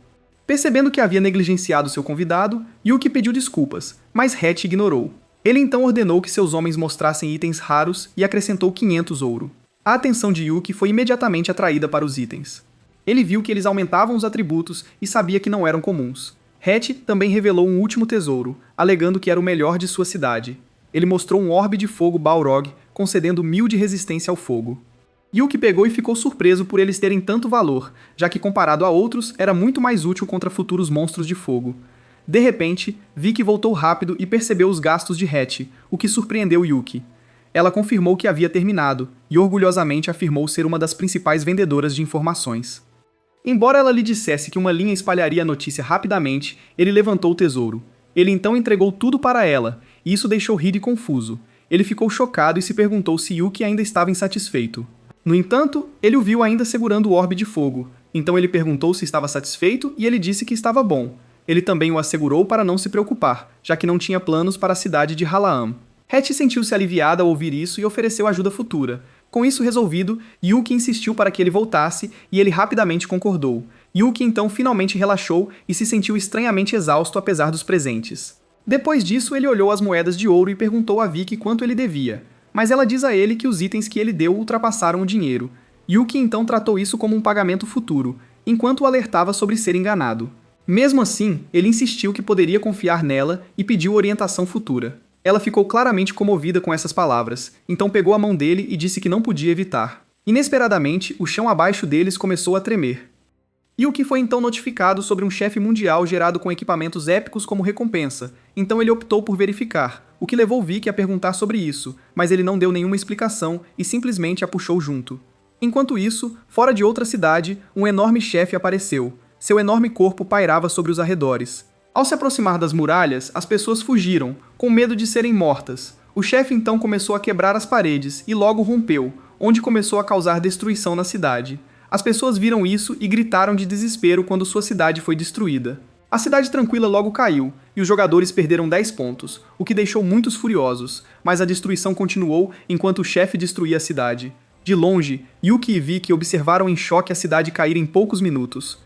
Percebendo que havia negligenciado seu convidado, Yuki pediu desculpas, mas Hatch ignorou. Ele então ordenou que seus homens mostrassem itens raros e acrescentou 500 ouro. A atenção de Yuki foi imediatamente atraída para os itens. Ele viu que eles aumentavam os atributos e sabia que não eram comuns. Hatch também revelou um último tesouro, alegando que era o melhor de sua cidade. Ele mostrou um orbe de fogo Balrog, concedendo 1000 de resistência ao fogo. Yuki pegou e ficou surpreso por eles terem tanto valor, já que comparado a outros, era muito mais útil contra futuros monstros de fogo. De repente, Vicky voltou rápido e percebeu os gastos de Hatch, o que surpreendeu Yuki. Ela confirmou que havia terminado, e orgulhosamente afirmou ser uma das principais vendedoras de informações. Embora ela lhe dissesse que uma linha espalharia a notícia rapidamente, ele levantou o tesouro. Ele então entregou tudo para ela, e isso deixou Hide confuso. Ele ficou chocado e se perguntou se Yuki ainda estava insatisfeito. No entanto, ele o viu ainda segurando o orbe de fogo, então ele perguntou se estava satisfeito e ele disse que estava bom. Ele também o assegurou para não se preocupar, já que não tinha planos para a cidade de Halaam. Hatch sentiu-se aliviada ao ouvir isso e ofereceu ajuda futura. Com isso resolvido, Yuki insistiu para que ele voltasse e ele rapidamente concordou. Yuki então finalmente relaxou e se sentiu estranhamente exausto apesar dos presentes. Depois disso, ele olhou as moedas de ouro e perguntou a Vicky quanto ele devia. Mas ela diz a ele que os itens que ele deu ultrapassaram o dinheiro. Yuki então tratou isso como um pagamento futuro, enquanto o alertava sobre ser enganado. Mesmo assim, ele insistiu que poderia confiar nela e pediu orientação futura. Ela ficou claramente comovida com essas palavras, então pegou a mão dele e disse que não podia evitar. Inesperadamente, o chão abaixo deles começou a tremer. Yuki foi então notificado sobre um chefe mundial gerado com equipamentos épicos como recompensa, então ele optou por verificar, o que levou Vicky a perguntar sobre isso, mas ele não deu nenhuma explicação e simplesmente a puxou junto. Enquanto isso, fora de outra cidade, um enorme chefe apareceu. Seu enorme corpo pairava sobre os arredores. Ao se aproximar das muralhas, as pessoas fugiram, com medo de serem mortas. O chefe então começou a quebrar as paredes e logo rompeu, onde começou a causar destruição na cidade. As pessoas viram isso e gritaram de desespero quando sua cidade foi destruída. A cidade tranquila logo caiu, e os jogadores perderam 10 pontos, o que deixou muitos furiosos, mas a destruição continuou enquanto o chefe destruía a cidade. De longe, Yuki e Vicky observaram em choque a cidade cair em poucos minutos.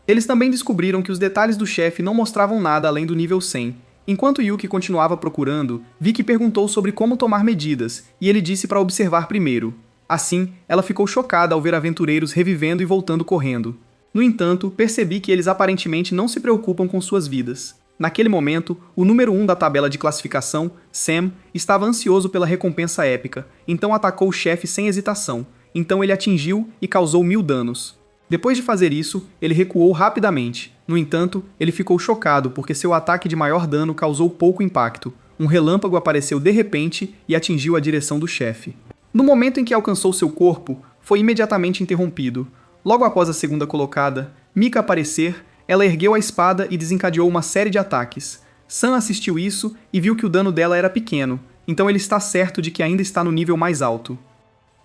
Eles também descobriram que os detalhes do chefe não mostravam nada além do nível 100. Enquanto Yuki continuava procurando, Vicky perguntou sobre como tomar medidas, e ele disse para observar primeiro. Assim, ela ficou chocada ao ver aventureiros revivendo e voltando correndo. No entanto, percebi que eles aparentemente não se preocupam com suas vidas. Naquele momento, o número 1 da tabela de classificação, Sam, estava ansioso pela recompensa épica, então atacou o chefe sem hesitação. Então ele atingiu e causou 1000 danos. Depois de fazer isso, ele recuou rapidamente. No entanto, ele ficou chocado porque seu ataque de maior dano causou pouco impacto. Um relâmpago apareceu de repente e atingiu a direção do chefe. No momento em que alcançou seu corpo, foi imediatamente interrompido. Logo após a segunda colocada, Mika aparecer, ela ergueu a espada e desencadeou uma série de ataques. Sam assistiu isso e viu que o dano dela era pequeno, então ele está certo de que ainda está no nível mais alto.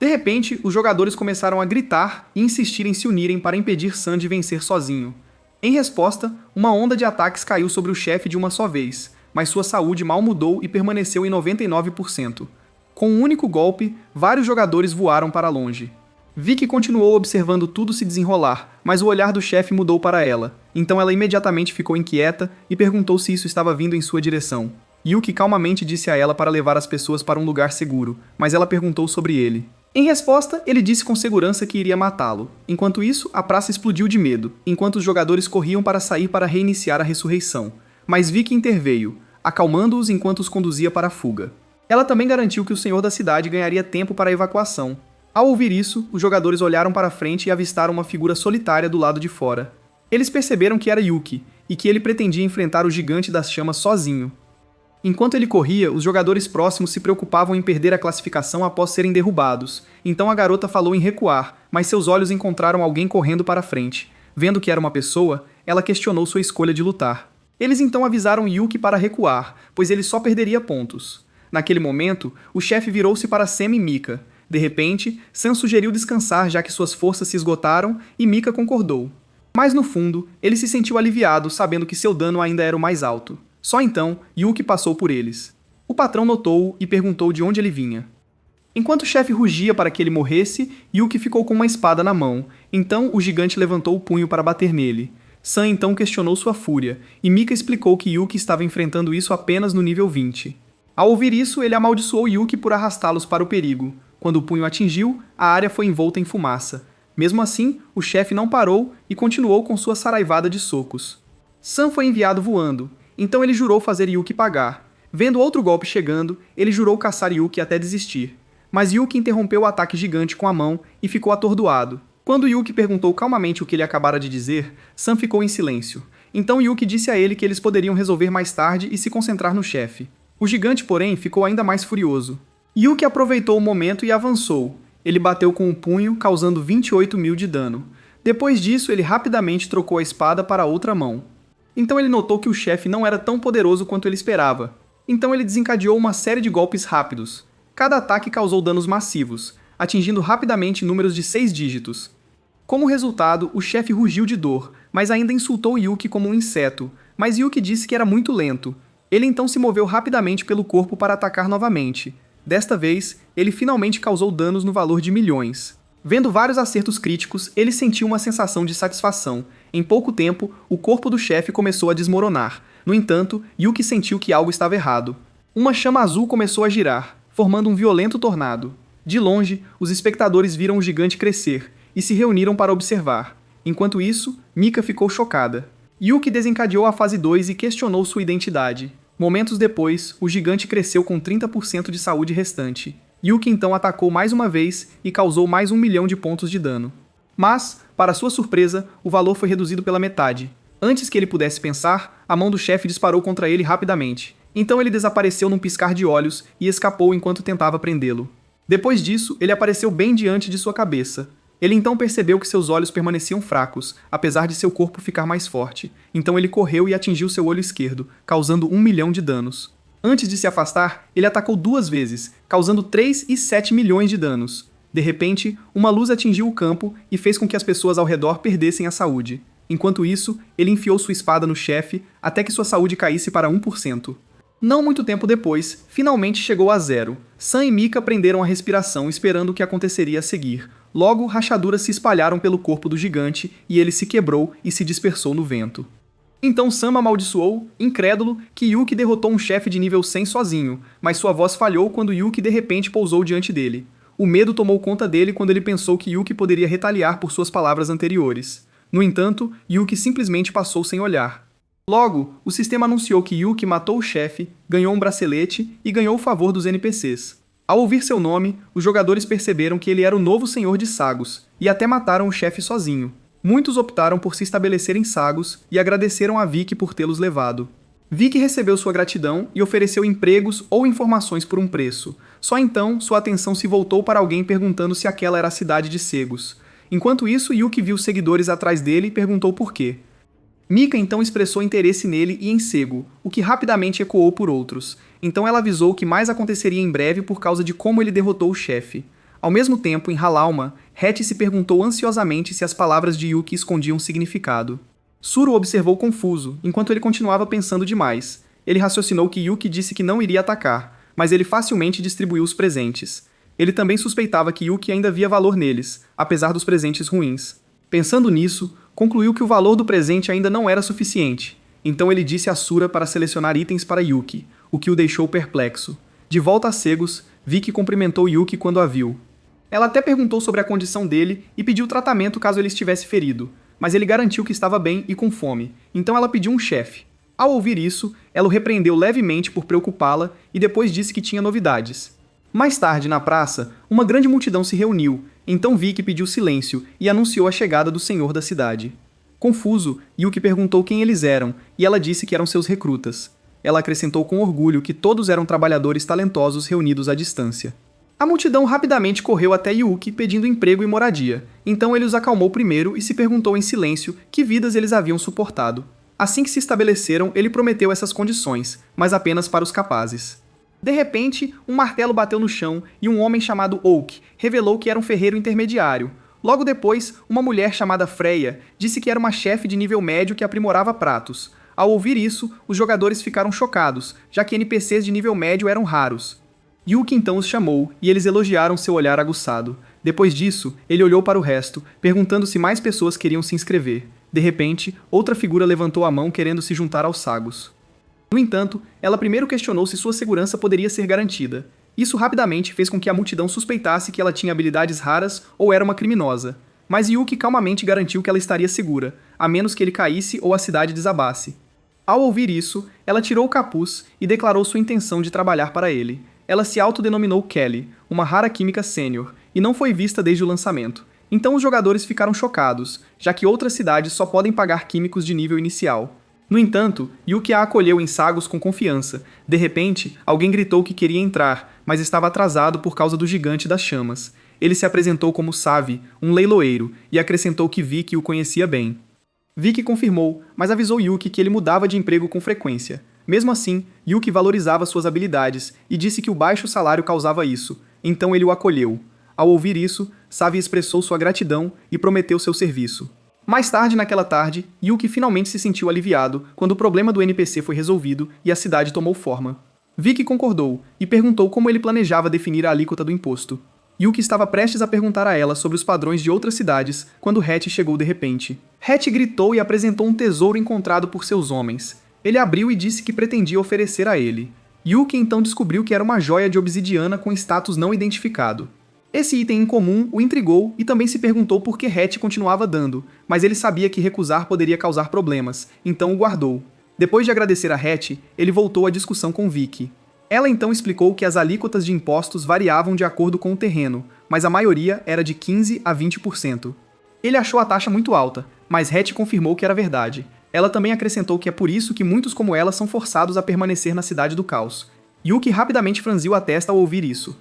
De repente, os jogadores começaram a gritar e insistir em se unirem para impedir Sam de vencer sozinho. Em resposta, uma onda de ataques caiu sobre o chefe de uma só vez, mas sua saúde mal mudou e permaneceu em 99%. Com um único golpe, vários jogadores voaram para longe. Vicky continuou observando tudo se desenrolar, mas o olhar do chefe mudou para ela. Então ela imediatamente ficou inquieta e perguntou se isso estava vindo em sua direção. Yuki calmamente disse a ela para levar as pessoas para um lugar seguro, mas ela perguntou sobre ele. Em resposta, ele disse com segurança que iria matá-lo. Enquanto isso, a praça explodiu de medo, enquanto os jogadores corriam para sair para reiniciar a ressurreição. Mas Vicky interveio, acalmando-os enquanto os conduzia para a fuga. Ela também garantiu que o senhor da cidade ganharia tempo para a evacuação. Ao ouvir isso, os jogadores olharam para frente e avistaram uma figura solitária do lado de fora. Eles perceberam que era Yuki, e que ele pretendia enfrentar o gigante das chamas sozinho. Enquanto ele corria, os jogadores próximos se preocupavam em perder a classificação após serem derrubados, então a garota falou em recuar, mas seus olhos encontraram alguém correndo para frente. Vendo que era uma pessoa, ela questionou sua escolha de lutar. Eles então avisaram Yuki para recuar, pois ele só perderia pontos. Naquele momento, o chefe virou-se para Sam e Mika. De repente, Sam sugeriu descansar já que suas forças se esgotaram e Mika concordou. Mas no fundo, ele se sentiu aliviado sabendo que seu dano ainda era o mais alto. Só então, Yuki passou por eles. O patrão notou-o e perguntou de onde ele vinha. Enquanto o chefe rugia para que ele morresse, Yuki ficou com uma espada na mão. Então, o gigante levantou o punho para bater nele. Sam então questionou sua fúria, e Mika explicou que Yuki estava enfrentando isso apenas no nível 20. Ao ouvir isso, ele amaldiçoou Yuki por arrastá-los para o perigo. Quando o punho atingiu, a área foi envolta em fumaça. Mesmo assim, o chefe não parou e continuou com sua saraivada de socos. Sam foi enviado voando, então ele jurou fazer Yuki pagar. Vendo outro golpe chegando, ele jurou caçar Yuki até desistir. Mas Yuki interrompeu o ataque gigante com a mão e ficou atordoado. Quando Yuki perguntou calmamente o que ele acabara de dizer, Sam ficou em silêncio. Então Yuki disse a ele que eles poderiam resolver mais tarde e se concentrar no chefe. O gigante, porém, ficou ainda mais furioso. Yuki aproveitou o momento e avançou. Ele bateu com o punho, causando 28.000 de dano. Depois disso, ele rapidamente trocou a espada para a outra mão. Então ele notou que o chefe não era tão poderoso quanto ele esperava. Então ele desencadeou uma série de golpes rápidos. Cada ataque causou danos massivos. atingindo rapidamente números de 6 dígitos. Como resultado, o chefe rugiu de dor, mas ainda insultou Yuki como um inseto, mas Yuki disse que era muito lento. Ele então se moveu rapidamente pelo corpo para atacar novamente. Desta vez, ele finalmente causou danos no valor de milhões. Vendo vários acertos críticos, ele sentiu uma sensação de satisfação. Em pouco tempo, o corpo do chefe começou a desmoronar. No entanto, Yuki sentiu que algo estava errado. Uma chama azul começou a girar, formando um violento tornado. De longe, os espectadores viram o gigante crescer e se reuniram para observar. Enquanto isso, Mika ficou chocada. Yuki desencadeou a fase 2 e questionou sua identidade. Momentos depois, o gigante cresceu com 30% de saúde restante. Yuki então atacou mais uma vez e causou mais 1 milhão de pontos de dano. Mas, para sua surpresa, o valor foi reduzido pela metade. Antes que ele pudesse pensar, a mão do chefe disparou contra ele rapidamente. Então ele desapareceu num piscar de olhos e escapou enquanto tentava prendê-lo. Depois disso, ele apareceu bem diante de sua cabeça. Ele então percebeu que seus olhos permaneciam fracos, apesar de seu corpo ficar mais forte. Então ele correu e atingiu seu olho esquerdo, causando 1 milhão de danos. Antes de se afastar, ele atacou 2 vezes, causando 3 e 7 milhões de danos. De repente, uma luz atingiu o campo e fez com que as pessoas ao redor perdessem a saúde. Enquanto isso, ele enfiou sua espada no chefe até que sua saúde caísse para 1%. Não muito tempo depois, finalmente chegou a 0. Sam e Mika prenderam a respiração esperando o que aconteceria a seguir. Logo, rachaduras se espalharam pelo corpo do gigante e ele se quebrou e se dispersou no vento. Então Sam amaldiçoou, incrédulo, que Yuki derrotou um chefe de nível 100 sozinho, mas sua voz falhou quando Yuki de repente pousou diante dele. O medo tomou conta dele quando ele pensou que Yuki poderia retaliar por suas palavras anteriores. No entanto, Yuki simplesmente passou sem olhar. Logo, o sistema anunciou que Yuki matou o chefe, ganhou um bracelete e ganhou o favor dos NPCs. Ao ouvir seu nome, os jogadores perceberam que ele era o novo senhor de Sagos, e até mataram o chefe sozinho. Muitos optaram por se estabelecer em Sagos e agradeceram a Vicky por tê-los levado. Vicky recebeu sua gratidão e ofereceu empregos ou informações por um preço. Só então, sua atenção se voltou para alguém perguntando se aquela era a cidade de Segos. Enquanto isso, Yuki viu seguidores atrás dele e perguntou por quê. Mika então expressou interesse nele e em Sego, o que rapidamente ecoou por outros. Então ela avisou que mais aconteceria em breve por causa de como ele derrotou o chefe. Ao mesmo tempo, em Halauma, Hattie se perguntou ansiosamente se as palavras de Yuki escondiam significado. Suro observou confuso, enquanto ele continuava pensando demais. Ele raciocinou que Yuki disse que não iria atacar, mas ele facilmente distribuiu os presentes. Ele também suspeitava que Yuki ainda via valor neles, apesar dos presentes ruins. Pensando nisso, concluiu que o valor do presente ainda não era suficiente. Então ele disse a Sura para selecionar itens para Yuki, o que o deixou perplexo. De volta a Segos, Vicky cumprimentou Yuki quando a viu. Ela até perguntou sobre a condição dele e pediu tratamento caso ele estivesse ferido, mas ele garantiu que estava bem e com fome, então ela pediu um chefe. Ao ouvir isso, ela o repreendeu levemente por preocupá-la e depois disse que tinha novidades. Mais tarde, na praça, uma grande multidão se reuniu, então Vicky pediu silêncio e anunciou a chegada do senhor da cidade. Confuso, Yuki perguntou quem eles eram e ela disse que eram seus recrutas. Ela acrescentou com orgulho que todos eram trabalhadores talentosos reunidos à distância. A multidão rapidamente correu até Yuki pedindo emprego e moradia, então ele os acalmou primeiro e se perguntou em silêncio que vidas eles haviam suportado. Assim que se estabeleceram, ele prometeu essas condições, mas apenas para os capazes. De repente, um martelo bateu no chão e um homem chamado Oak revelou que era um ferreiro intermediário. Logo depois, uma mulher chamada Freya disse que era uma chefe de nível médio que aprimorava pratos. Ao ouvir isso, os jogadores ficaram chocados, já que NPCs de nível médio eram raros. Yuki então os chamou, e eles elogiaram seu olhar aguçado. Depois disso, ele olhou para o resto, perguntando se mais pessoas queriam se inscrever. De repente, outra figura levantou a mão querendo se juntar aos Sagos. No entanto, ela primeiro questionou se sua segurança poderia ser garantida. Isso rapidamente fez com que a multidão suspeitasse que ela tinha habilidades raras ou era uma criminosa. Mas Yuki calmamente garantiu que ela estaria segura, a menos que ele caísse ou a cidade desabasse. Ao ouvir isso, ela tirou o capuz e declarou sua intenção de trabalhar para ele. Ela se autodenominou Kelly, uma rara química sênior, e não foi vista desde o lançamento. Então os jogadores ficaram chocados, já que outras cidades só podem pagar químicos de nível inicial. No entanto, Yuki a acolheu em Sagos com confiança. De repente, alguém gritou que queria entrar, mas estava atrasado por causa do gigante das chamas. Ele se apresentou como Savi, um leiloeiro, e acrescentou que Vicky o conhecia bem. Vicky confirmou, mas avisou Yuki que ele mudava de emprego com frequência. Mesmo assim, Yuki valorizava suas habilidades e disse que o baixo salário causava isso, então ele o acolheu. Ao ouvir isso, Savi expressou sua gratidão e prometeu seu serviço. Mais tarde naquela tarde, Yuki finalmente se sentiu aliviado quando o problema do NPC foi resolvido e a cidade tomou forma. Vicky concordou e perguntou como ele planejava definir a alíquota do imposto. Yuki estava prestes a perguntar a ela sobre os padrões de outras cidades quando Hatch chegou de repente. Hatch gritou e apresentou um tesouro encontrado por seus homens. Ele abriu e disse que pretendia oferecer a ele. Yuki então descobriu que era uma joia de obsidiana com status não identificado. Esse item incomum o intrigou e também se perguntou por que Hatch continuava dando, mas ele sabia que recusar poderia causar problemas, então o guardou. Depois de agradecer a Hatch, ele voltou à discussão com Vicky. Ela então explicou que as alíquotas de impostos variavam de acordo com o terreno, mas a maioria era de 15% a 20%. Ele achou a taxa muito alta, mas Hatch confirmou que era verdade. Ela também acrescentou que é por isso que muitos como ela são forçados a permanecer na Cidade do Caos. Yuki rapidamente franziu a testa ao ouvir isso.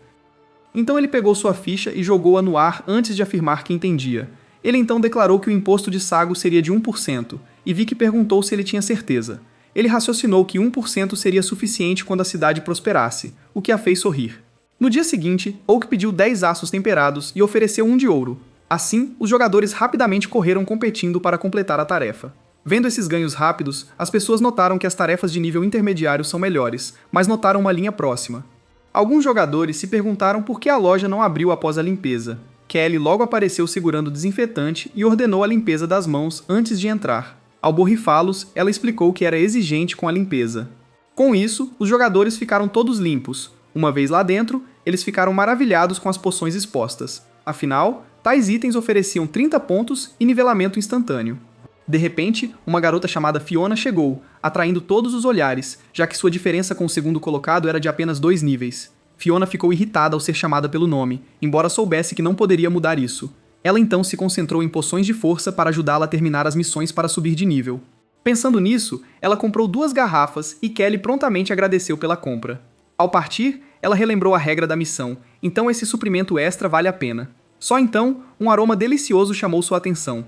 Então ele pegou sua ficha e jogou-a no ar antes de afirmar que entendia. Ele então declarou que o imposto de Sago seria de 1%, e Vicky perguntou se ele tinha certeza. Ele raciocinou que 1% seria suficiente quando a cidade prosperasse, o que a fez sorrir. No dia seguinte, Oak pediu 10 aços temperados e ofereceu 1 de ouro. Assim, os jogadores rapidamente correram competindo para completar a tarefa. Vendo esses ganhos rápidos, as pessoas notaram que as tarefas de nível intermediário são melhores, mas notaram uma linha próxima. Alguns jogadores se perguntaram por que a loja não abriu após a limpeza. Kelly logo apareceu segurando desinfetante e ordenou a limpeza das mãos antes de entrar. Ao borrifá-los, ela explicou que era exigente com a limpeza. Com isso, os jogadores ficaram todos limpos. Uma vez lá dentro, eles ficaram maravilhados com as poções expostas. Afinal, tais itens ofereciam 30 pontos e nivelamento instantâneo. De repente, uma garota chamada Fiona chegou, atraindo todos os olhares, já que sua diferença com o segundo colocado era de apenas 2 níveis. Fiona ficou irritada ao ser chamada pelo nome, embora soubesse que não poderia mudar isso. Ela então se concentrou em poções de força para ajudá-la a terminar as missões para subir de nível. Pensando nisso, ela comprou 2 garrafas e Kelly prontamente agradeceu pela compra. Ao partir, ela relembrou a regra da missão, então esse suprimento extra vale a pena. Só então, um aroma delicioso chamou sua atenção.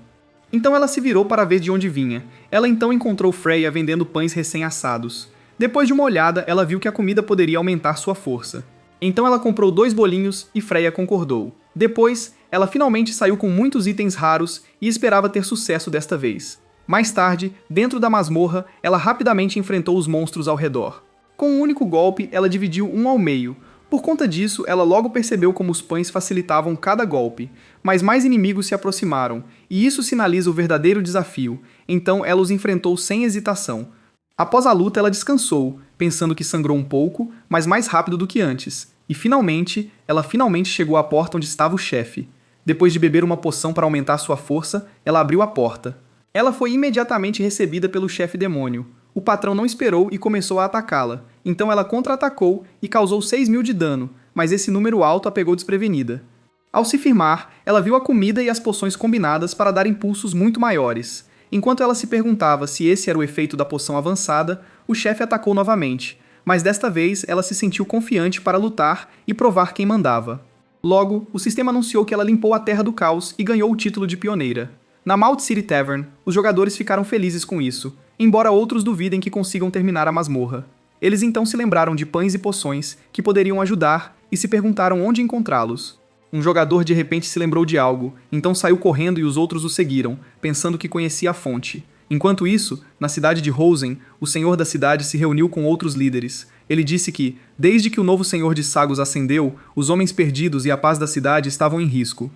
Então ela se virou para ver de onde vinha. Ela então encontrou Freya vendendo pães recém-assados. Depois de uma olhada, ela viu que a comida poderia aumentar sua força. Então ela comprou 2 bolinhos e Freya concordou. Depois, ela finalmente saiu com muitos itens raros e esperava ter sucesso desta vez. Mais tarde, dentro da masmorra, ela rapidamente enfrentou os monstros ao redor. Com um único golpe, ela dividiu um ao meio. Por conta disso, ela logo percebeu como os pães facilitavam cada golpe, mas mais inimigos se aproximaram, e isso sinaliza o verdadeiro desafio, então ela os enfrentou sem hesitação. Após a luta, ela descansou, pensando que sangrou um pouco, mas mais rápido do que antes, e ela finalmente chegou à porta onde estava o chefe. Depois de beber uma poção para aumentar sua força, ela abriu a porta. Ela foi imediatamente recebida pelo chefe demônio. O patrão não esperou e começou a atacá-la, então ela contra-atacou e causou 6.000 de dano, mas esse número alto a pegou desprevenida. Ao se firmar, ela viu a comida e as poções combinadas para dar impulsos muito maiores. Enquanto ela se perguntava se esse era o efeito da poção avançada, o chefe atacou novamente, mas desta vez ela se sentiu confiante para lutar e provar quem mandava. Logo, o sistema anunciou que ela limpou a Terra do Caos e ganhou o título de pioneira. Na Mount City Tavern, os jogadores ficaram felizes com isso, embora outros duvidem que consigam terminar a masmorra. Eles então se lembraram de pães e poções que poderiam ajudar e se perguntaram onde encontrá-los. Um jogador de repente se lembrou de algo, então saiu correndo e os outros o seguiram, pensando que conhecia a fonte. Enquanto isso, na cidade de Rosen, o senhor da cidade se reuniu com outros líderes. Ele disse que, desde que o novo senhor de Sagos ascendeu, os homens perdidos e a paz da cidade estavam em risco.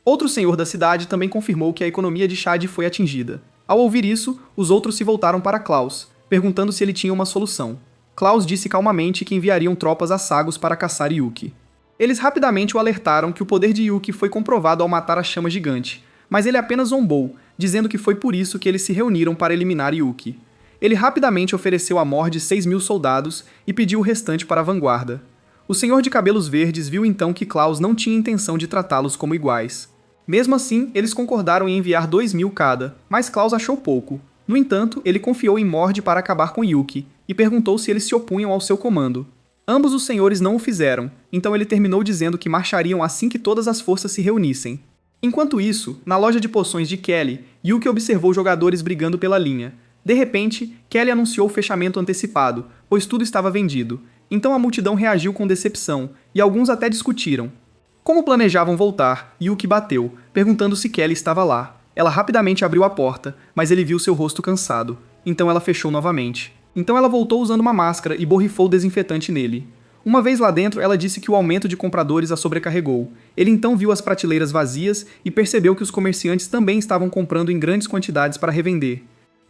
Outro senhor da cidade também confirmou que a economia de Shad foi atingida. Ao ouvir isso, os outros se voltaram para Klaus, perguntando se ele tinha uma solução. Klaus disse calmamente que enviariam tropas a Sagos para caçar Yuki. Eles rapidamente o alertaram que o poder de Yuki foi comprovado ao matar a chama gigante, mas ele apenas zombou, dizendo que foi por isso que eles se reuniram para eliminar Yuki. Ele rapidamente ofereceu a Mord 6.000 soldados e pediu o restante para a vanguarda. O senhor de cabelos verdes viu então que Klaus não tinha intenção de tratá-los como iguais. Mesmo assim, eles concordaram em enviar 2.000 cada, mas Klaus achou pouco. No entanto, ele confiou em Mord para acabar com Yuki, e perguntou se eles se opunham ao seu comando. Ambos os senhores não o fizeram, então ele terminou dizendo que marchariam assim que todas as forças se reunissem. Enquanto isso, na loja de poções de Kelly, Yuki observou jogadores brigando pela linha. De repente, Kelly anunciou o fechamento antecipado, pois tudo estava vendido. Então a multidão reagiu com decepção, e alguns até discutiram. Como planejavam voltar, Yuki bateu, perguntando se Kelly estava lá. Ela rapidamente abriu a porta, mas ele viu seu rosto cansado. Então ela fechou novamente. Então ela voltou usando uma máscara e borrifou desinfetante nele. Uma vez lá dentro, ela disse que o aumento de compradores a sobrecarregou. Ele então viu as prateleiras vazias e percebeu que os comerciantes também estavam comprando em grandes quantidades para revender.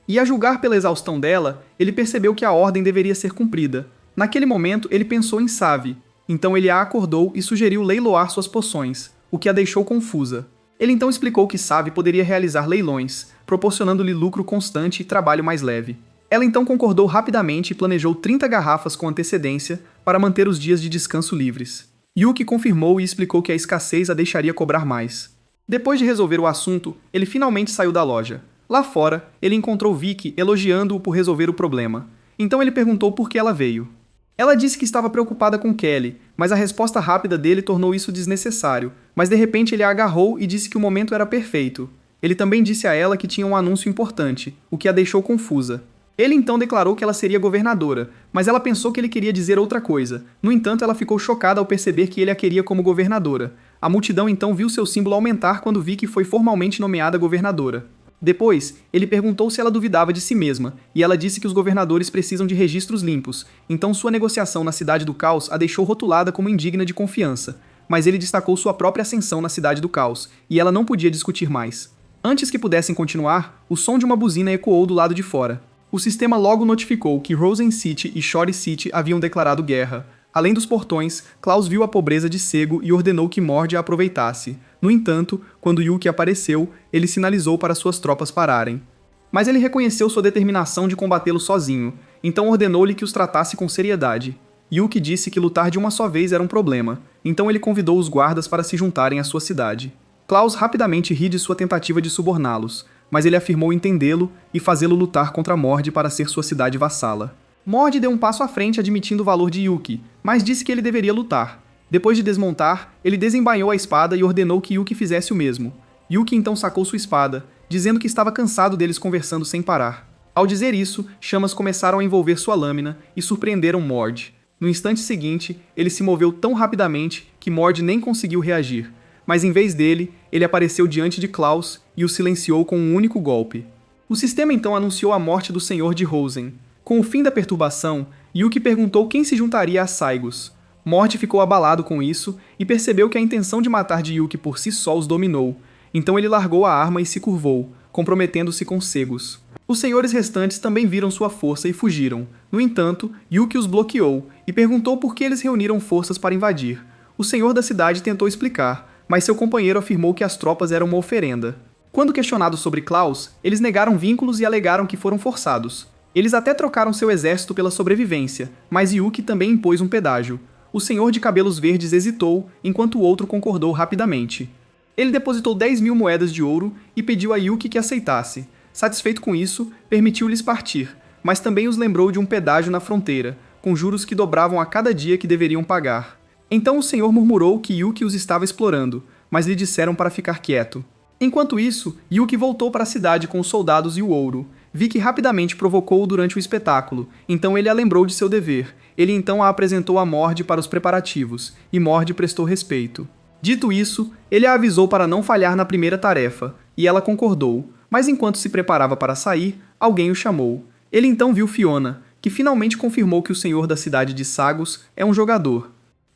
E a julgar pela exaustão dela, ele percebeu que a ordem deveria ser cumprida. Naquele momento, ele pensou em Savi. Então ele a acordou e sugeriu leiloar suas poções, o que a deixou confusa. Ele então explicou que Savi poderia realizar leilões, proporcionando-lhe lucro constante e trabalho mais leve. Ela então concordou rapidamente e planejou 30 garrafas com antecedência para manter os dias de descanso livres. Yuki confirmou e explicou que a escassez a deixaria cobrar mais. Depois de resolver o assunto, ele finalmente saiu da loja. Lá fora, ele encontrou Vicky elogiando-o por resolver o problema. Então ele perguntou por que ela veio. Ela disse que estava preocupada com Kelly, mas a resposta rápida dele tornou isso desnecessário. Mas de repente ele a agarrou e disse que o momento era perfeito. Ele também disse a ela que tinha um anúncio importante, o que a deixou confusa. Ele então declarou que ela seria governadora, mas ela pensou que ele queria dizer outra coisa. No entanto, ela ficou chocada ao perceber que ele a queria como governadora. A multidão então viu seu símbolo aumentar quando Vicky foi formalmente nomeada governadora. Depois, ele perguntou se ela duvidava de si mesma, e ela disse que os governadores precisam de registros limpos, então sua negociação na Cidade do Caos a deixou rotulada como indigna de confiança. Mas ele destacou sua própria ascensão na Cidade do Caos, e ela não podia discutir mais. Antes que pudessem continuar, o som de uma buzina ecoou do lado de fora. O sistema logo notificou que Rosen City e Shore City haviam declarado guerra. Além dos portões, Klaus viu a pobreza de Sego e ordenou que Mord a aproveitasse. No entanto, quando Yuki apareceu, ele sinalizou para suas tropas pararem. Mas ele reconheceu sua determinação de combatê-lo sozinho, então ordenou-lhe que os tratasse com seriedade. Yuki disse que lutar de uma só vez era um problema, então ele convidou os guardas para se juntarem à sua cidade. Klaus rapidamente ri de sua tentativa de suborná-los, mas ele afirmou entendê-lo e fazê-lo lutar contra Mord para ser sua cidade vassala. Mord deu um passo à frente admitindo o valor de Yuki, mas disse que ele deveria lutar. Depois de desmontar, ele desembainhou a espada e ordenou que Yuki fizesse o mesmo. Yuki então sacou sua espada, dizendo que estava cansado deles conversando sem parar. Ao dizer isso, chamas começaram a envolver sua lâmina e surpreenderam Mord. No instante seguinte, ele se moveu tão rapidamente que Mord nem conseguiu reagir, mas em vez dele, ele apareceu diante de Klaus e o silenciou com um único golpe. O sistema então anunciou a morte do Senhor de Rosen. Com o fim da perturbação, Yuki perguntou quem se juntaria a Saigus. Mord ficou abalado com isso e percebeu que a intenção de matar de Yuki por si só os dominou. Então ele largou a arma e se curvou, comprometendo-se com Segus. Os senhores restantes também viram sua força e fugiram. No entanto, Yuki os bloqueou e perguntou por que eles reuniram forças para invadir. O senhor da cidade tentou explicar, mas seu companheiro afirmou que as tropas eram uma oferenda. Quando questionados sobre Klaus, eles negaram vínculos e alegaram que foram forçados. Eles até trocaram seu exército pela sobrevivência, mas Yuki também impôs um pedágio. O senhor de cabelos verdes hesitou, enquanto o outro concordou rapidamente. Ele depositou 10.000 moedas de ouro e pediu a Yuki que aceitasse. Satisfeito com isso, permitiu-lhes partir, mas também os lembrou de um pedágio na fronteira, com juros que dobravam a cada dia que deveriam pagar. Então o senhor murmurou que Yuki os estava explorando, mas lhe disseram para ficar quieto. Enquanto isso, Yuki voltou para a cidade com os soldados e o ouro. Vicky rapidamente provocou-o durante o espetáculo, então ele a lembrou de seu dever. Ele então a apresentou a Mord para os preparativos, e Mord prestou respeito. Dito isso, ele a avisou para não falhar na primeira tarefa, e ela concordou, mas enquanto se preparava para sair, alguém o chamou. Ele então viu Fiona, que finalmente confirmou que o senhor da cidade de Sagus é um jogador.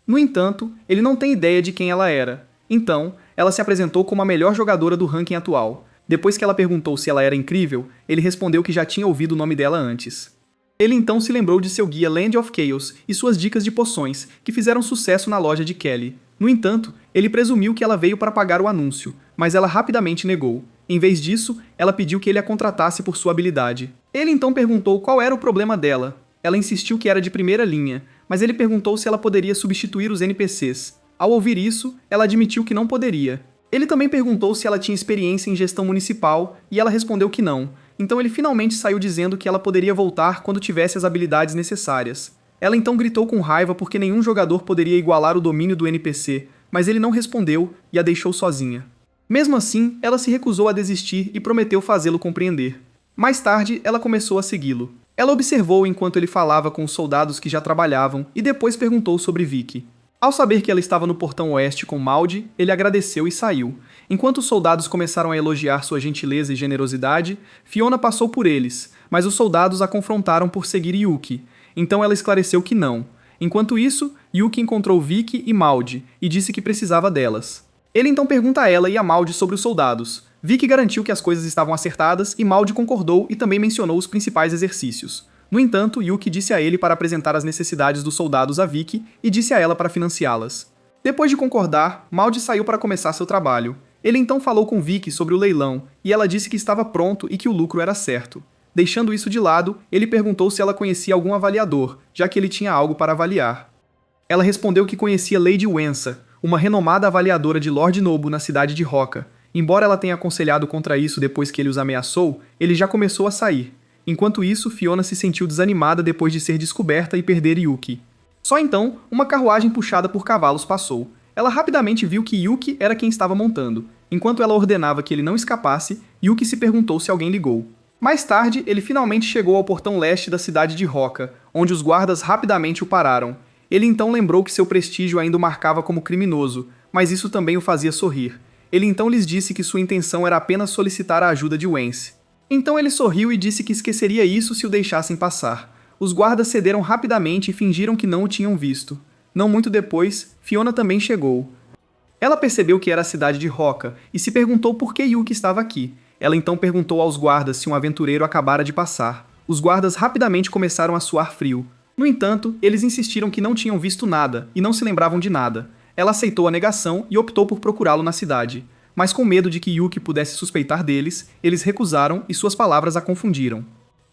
No entanto, ele não tem ideia de quem ela era. Então, ela se apresentou como a melhor jogadora do ranking atual. Depois que ela perguntou se ela era incrível, ele respondeu que já tinha ouvido o nome dela antes. Ele então se lembrou de seu guia Land of Chaos e suas dicas de poções, que fizeram sucesso na loja de Kelly. No entanto, ele presumiu que ela veio para pagar o anúncio, mas ela rapidamente negou. Em vez disso, ela pediu que ele a contratasse por sua habilidade. Ele então perguntou qual era o problema dela. Ela insistiu que era de primeira linha, mas ele perguntou se ela poderia substituir os NPCs. Ao ouvir isso, ela admitiu que não poderia. Ele também perguntou se ela tinha experiência em gestão municipal, e ela respondeu que não. Então ele finalmente saiu dizendo que ela poderia voltar quando tivesse as habilidades necessárias. Ela então gritou com raiva porque nenhum jogador poderia igualar o domínio do NPC, mas ele não respondeu e a deixou sozinha. Mesmo assim, ela se recusou a desistir e prometeu fazê-lo compreender. Mais tarde, ela começou a segui-lo. Ela observou enquanto ele falava com os soldados que já trabalhavam e depois perguntou sobre Vicky. Ao saber que ela estava no portão oeste com Maldi, ele agradeceu e saiu. Enquanto os soldados começaram a elogiar sua gentileza e generosidade, Fiona passou por eles, mas os soldados a confrontaram por seguir Yuki. Então ela esclareceu que não. Enquanto isso, Yuki encontrou Vicky e Maldi e disse que precisava delas. Ele então pergunta a ela e a Maldi sobre os soldados. Vicky garantiu que as coisas estavam acertadas e Maldi concordou e também mencionou os principais exercícios. No entanto, Yuki disse a ele para apresentar as necessidades dos soldados a Vicky e disse a ela para financiá-las. Depois de concordar, Maldi saiu para começar seu trabalho. Ele então falou com Vicky sobre o leilão e ela disse que estava pronto e que o lucro era certo. Deixando isso de lado, ele perguntou se ela conhecia algum avaliador, já que ele tinha algo para avaliar. Ela respondeu que conhecia Lady Wensa, uma renomada avaliadora de Lord Nobu na cidade de Roca. Embora ela tenha aconselhado contra isso depois que ele os ameaçou, ele já começou a sair. Enquanto isso, Fiona se sentiu desanimada depois de ser descoberta e perder Yuki. Só então, uma carruagem puxada por cavalos passou. Ela rapidamente viu que Yuki era quem estava montando. Enquanto ela ordenava que ele não escapasse, Yuki se perguntou se alguém ligou. Mais tarde, ele finalmente chegou ao portão leste da cidade de Roca, onde os guardas rapidamente o pararam. Ele então lembrou que seu prestígio ainda o marcava como criminoso, mas isso também o fazia sorrir. Ele então lhes disse que sua intenção era apenas solicitar a ajuda de Wence. Então ele sorriu e disse que esqueceria isso se o deixassem passar. Os guardas cederam rapidamente e fingiram que não o tinham visto. Não muito depois, Fiona também chegou. Ela percebeu que era a cidade de Roca e se perguntou por que Yuki estava aqui. Ela então perguntou aos guardas se um aventureiro acabara de passar. Os guardas rapidamente começaram a suar frio. No entanto, eles insistiram que não tinham visto nada e não se lembravam de nada. Ela aceitou a negação e optou por procurá-lo na cidade. Mas com medo de que Yuki pudesse suspeitar deles, eles recusaram e suas palavras a confundiram.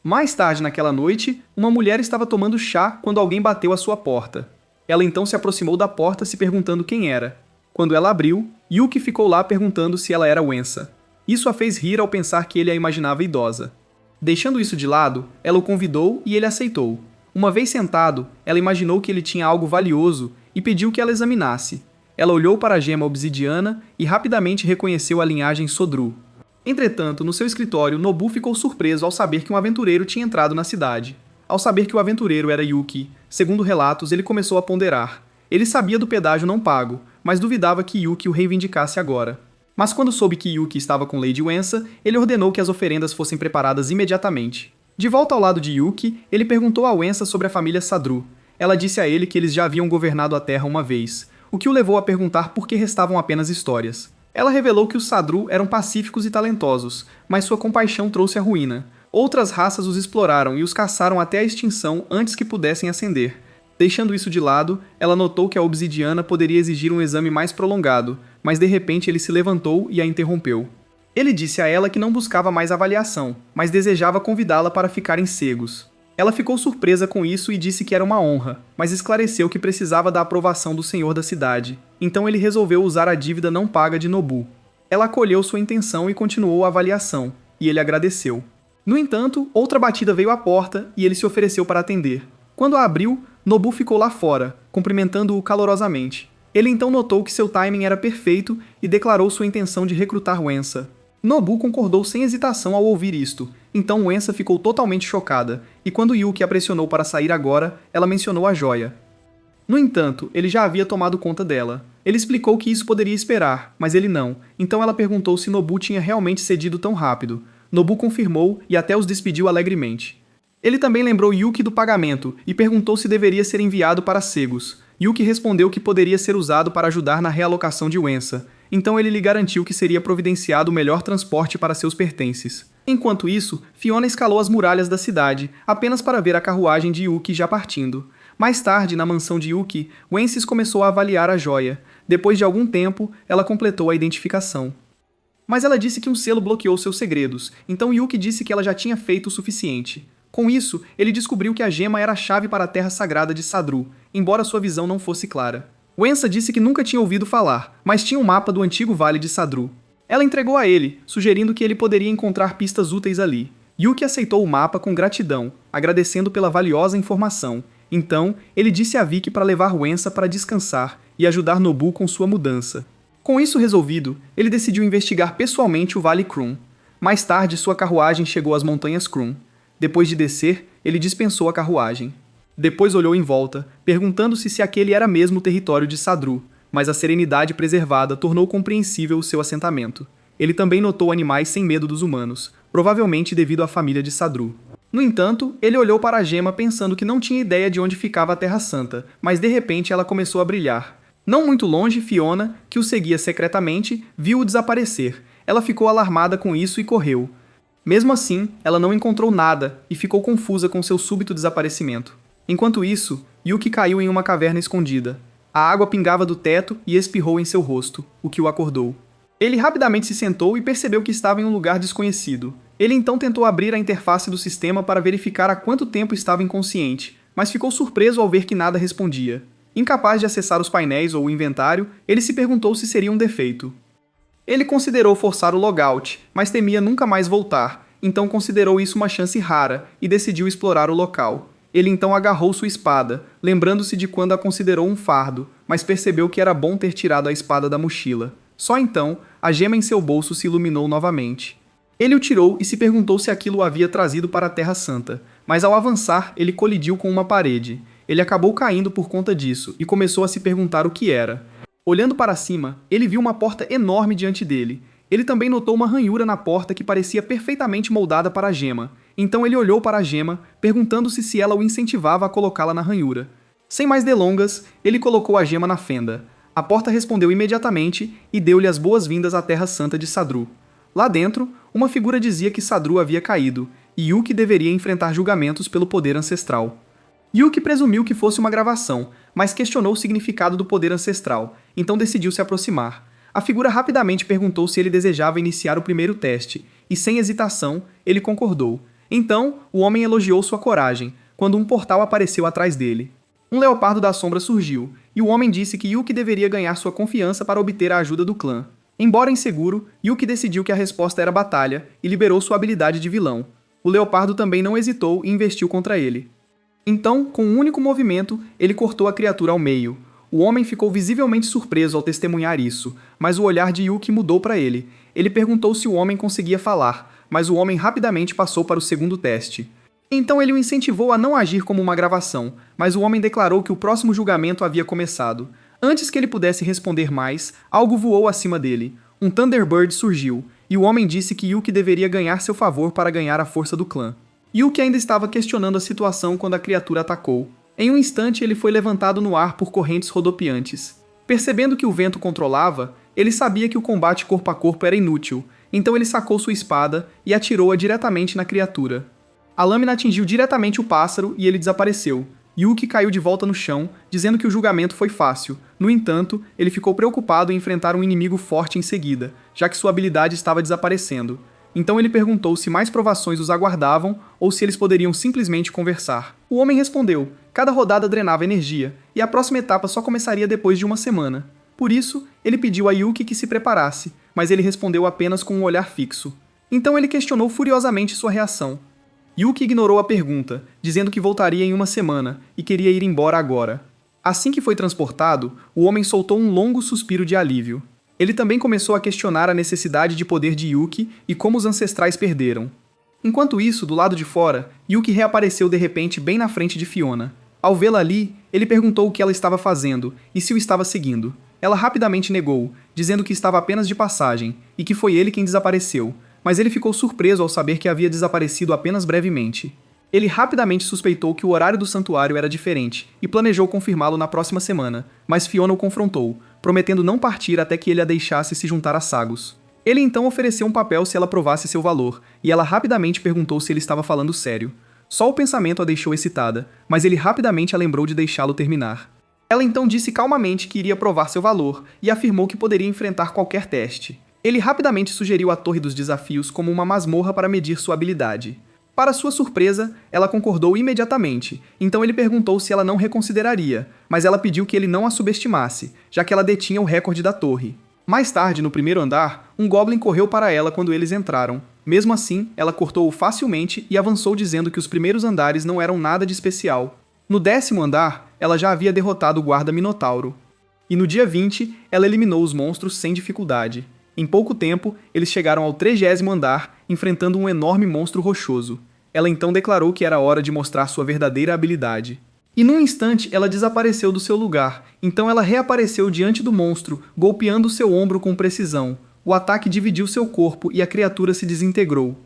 Mais tarde naquela noite, uma mulher estava tomando chá quando alguém bateu à sua porta. Ela então se aproximou da porta se perguntando quem era. Quando ela abriu, Yuki ficou lá perguntando se ela era Wensa. Isso a fez rir ao pensar que ele a imaginava idosa. Deixando isso de lado, ela o convidou e ele aceitou. Uma vez sentado, ela imaginou que ele tinha algo valioso e pediu que ela examinasse. Ela olhou para a gema obsidiana e rapidamente reconheceu a linhagem Sodru. Entretanto, no seu escritório, Nobu ficou surpreso ao saber que um aventureiro tinha entrado na cidade. Ao saber que o aventureiro era Yuki, segundo relatos, ele começou a ponderar. Ele sabia do pedágio não pago, mas duvidava que Yuki o reivindicasse agora. Mas quando soube que Yuki estava com Lady Wensa, ele ordenou que as oferendas fossem preparadas imediatamente. De volta ao lado de Yuki, ele perguntou a Wensa sobre a família Sadru. Ela disse a ele que eles já haviam governado a Terra uma vez, o que o levou a perguntar por que restavam apenas histórias. Ela revelou que os Sadru eram pacíficos e talentosos, mas sua compaixão trouxe a ruína. Outras raças os exploraram e os caçaram até a extinção antes que pudessem ascender. Deixando isso de lado, ela notou que a obsidiana poderia exigir um exame mais prolongado, mas de repente ele se levantou e a interrompeu. Ele disse a ela que não buscava mais avaliação, mas desejava convidá-la para ficarem cegos. Ela ficou surpresa com isso e disse que era uma honra, mas esclareceu que precisava da aprovação do senhor da cidade. Então ele resolveu usar a dívida não paga de Nobu. Ela acolheu sua intenção e continuou a avaliação, e ele agradeceu. No entanto, outra batida veio à porta e ele se ofereceu para atender. Quando a abriu, Nobu ficou lá fora, cumprimentando-o calorosamente. Ele então notou que seu timing era perfeito e declarou sua intenção de recrutar Wensa. Nobu concordou sem hesitação ao ouvir isto, então Wensa ficou totalmente chocada, e quando Yuki a pressionou para sair agora, ela mencionou a joia. No entanto, ele já havia tomado conta dela. Ele explicou que isso poderia esperar, mas ele não, então ela perguntou se Nobu tinha realmente cedido tão rápido. Nobu confirmou e até os despediu alegremente. Ele também lembrou Yuki do pagamento e perguntou se deveria ser enviado para cegos. Yuki respondeu que poderia ser usado para ajudar na realocação de Wensa, então ele lhe garantiu que seria providenciado o melhor transporte para seus pertences. Enquanto isso, Fiona escalou as muralhas da cidade, apenas para ver a carruagem de Yuki já partindo. Mais tarde, na mansão de Yuki, Wences começou a avaliar a joia. Depois de algum tempo, ela completou a identificação. Mas ela disse que um selo bloqueou seus segredos, então Yuki disse que ela já tinha feito o suficiente. Com isso, ele descobriu que a gema era a chave para a terra sagrada de Sadru, embora sua visão não fosse clara. Wensa disse que nunca tinha ouvido falar, mas tinha um mapa do antigo vale de Sadru. Ela entregou a ele, sugerindo que ele poderia encontrar pistas úteis ali. Yuki aceitou o mapa com gratidão, agradecendo pela valiosa informação. Então, ele disse a Vicky para levar Wensa para descansar e ajudar Nobu com sua mudança. Com isso resolvido, ele decidiu investigar pessoalmente o Vale Krum. Mais tarde, sua carruagem chegou às montanhas Krum. Depois de descer, ele dispensou a carruagem. Depois olhou em volta, perguntando-se se aquele era mesmo o território de Sadru, mas a serenidade preservada tornou compreensível o seu assentamento. Ele também notou animais sem medo dos humanos, provavelmente devido à família de Sadru. No entanto, ele olhou para a gema pensando que não tinha ideia de onde ficava a Terra Santa, mas de repente ela começou a brilhar. Não muito longe, Fiona, que o seguia secretamente, viu-o desaparecer. Ela ficou alarmada com isso e correu. Mesmo assim, ela não encontrou nada e ficou confusa com seu súbito desaparecimento. Enquanto isso, Yuki caiu em uma caverna escondida. A água pingava do teto e espirrou em seu rosto, o que o acordou. Ele rapidamente se sentou e percebeu que estava em um lugar desconhecido. Ele então tentou abrir a interface do sistema para verificar há quanto tempo estava inconsciente, mas ficou surpreso ao ver que nada respondia. Incapaz de acessar os painéis ou o inventário, ele se perguntou se seria um defeito. Ele considerou forçar o logout, mas temia nunca mais voltar, então considerou isso uma chance rara e decidiu explorar o local. Ele então agarrou sua espada, lembrando-se de quando a considerou um fardo, mas percebeu que era bom ter tirado a espada da mochila. Só então, a gema em seu bolso se iluminou novamente. Ele o tirou e se perguntou se aquilo o havia trazido para a Terra Santa, mas ao avançar, ele colidiu com uma parede. Ele acabou caindo por conta disso e começou a se perguntar o que era. Olhando para cima, ele viu uma porta enorme diante dele. Ele também notou uma ranhura na porta que parecia perfeitamente moldada para a gema. Então ele olhou para a gema, perguntando-se se ela o incentivava a colocá-la na ranhura. Sem mais delongas, ele colocou a gema na fenda. A porta respondeu imediatamente e deu-lhe as boas-vindas à Terra Santa de Sadru. Lá dentro, uma figura dizia que Sadru havia caído, e Yuki deveria enfrentar julgamentos pelo poder ancestral. Yuki presumiu que fosse uma gravação, mas questionou o significado do poder ancestral, então decidiu se aproximar. A figura rapidamente perguntou se ele desejava iniciar o primeiro teste, e sem hesitação, ele concordou. Então, o homem elogiou sua coragem, quando um portal apareceu atrás dele. Um leopardo da sombra surgiu, e o homem disse que Yuki deveria ganhar sua confiança para obter a ajuda do clã. Embora inseguro, Yuki decidiu que a resposta era batalha e liberou sua habilidade de vilão. O leopardo também não hesitou e investiu contra ele. Então, com um único movimento, ele cortou a criatura ao meio. O homem ficou visivelmente surpreso ao testemunhar isso, mas o olhar de Yuki mudou para ele. Ele perguntou se o homem conseguia falar, mas o homem rapidamente passou para o segundo teste. Então ele o incentivou a não agir como uma gravação, mas o homem declarou que o próximo julgamento havia começado. Antes que ele pudesse responder mais, algo voou acima dele. Um Thunderbird surgiu, e o homem disse que Yuki deveria ganhar seu favor para ganhar a força do clã. Yuki ainda estava questionando a situação quando a criatura atacou. Em um instante ele foi levantado no ar por correntes rodopiantes. Percebendo que o vento controlava, ele sabia que o combate corpo a corpo era inútil, então ele sacou sua espada e atirou-a diretamente na criatura. A lâmina atingiu diretamente o pássaro e ele desapareceu. Yuki caiu de volta no chão, dizendo que o julgamento foi fácil. No entanto, ele ficou preocupado em enfrentar um inimigo forte em seguida, já que sua habilidade estava desaparecendo. Então ele perguntou se mais provações os aguardavam ou se eles poderiam simplesmente conversar. O homem respondeu: cada rodada drenava energia, e a próxima etapa só começaria depois de uma semana. Por isso, ele pediu a Yuki que se preparasse, mas ele respondeu apenas com um olhar fixo. Então ele questionou furiosamente sua reação. Yuki ignorou a pergunta, dizendo que voltaria em uma semana e queria ir embora agora. Assim que foi transportado, o homem soltou um longo suspiro de alívio. Ele também começou a questionar a necessidade de poder de Yuki e como os ancestrais perderam. Enquanto isso, do lado de fora, Yuki reapareceu de repente bem na frente de Fiona. Ao vê-la ali, ele perguntou o que ela estava fazendo e se o estava seguindo. Ela rapidamente negou, dizendo que estava apenas de passagem e que foi ele quem desapareceu, mas ele ficou surpreso ao saber que havia desaparecido apenas brevemente. Ele rapidamente suspeitou que o horário do santuário era diferente e planejou confirmá-lo na próxima semana, mas Fiona o confrontou, prometendo não partir até que ele a deixasse se juntar a Sagus. Ele então ofereceu um papel se ela provasse seu valor, e ela rapidamente perguntou se ele estava falando sério. Só o pensamento a deixou excitada, mas ele rapidamente a lembrou de deixá-lo terminar. Ela então disse calmamente que iria provar seu valor e afirmou que poderia enfrentar qualquer teste. Ele rapidamente sugeriu a Torre dos Desafios como uma masmorra para medir sua habilidade. Para sua surpresa, ela concordou imediatamente, então ele perguntou se ela não reconsideraria, mas ela pediu que ele não a subestimasse, já que ela detinha o recorde da torre. Mais tarde, no primeiro andar, um Goblin correu para ela quando eles entraram. Mesmo assim, ela cortou-o facilmente e avançou dizendo que os primeiros andares não eram nada de especial. No 10º andar, ela já havia derrotado o guarda Minotauro. E no dia 20, ela eliminou os monstros sem dificuldade. Em pouco tempo, eles chegaram ao 30º andar, enfrentando um enorme monstro rochoso. Ela então declarou que era hora de mostrar sua verdadeira habilidade. E num instante ela desapareceu do seu lugar, então ela reapareceu diante do monstro, golpeando seu ombro com precisão. O ataque dividiu seu corpo e a criatura se desintegrou.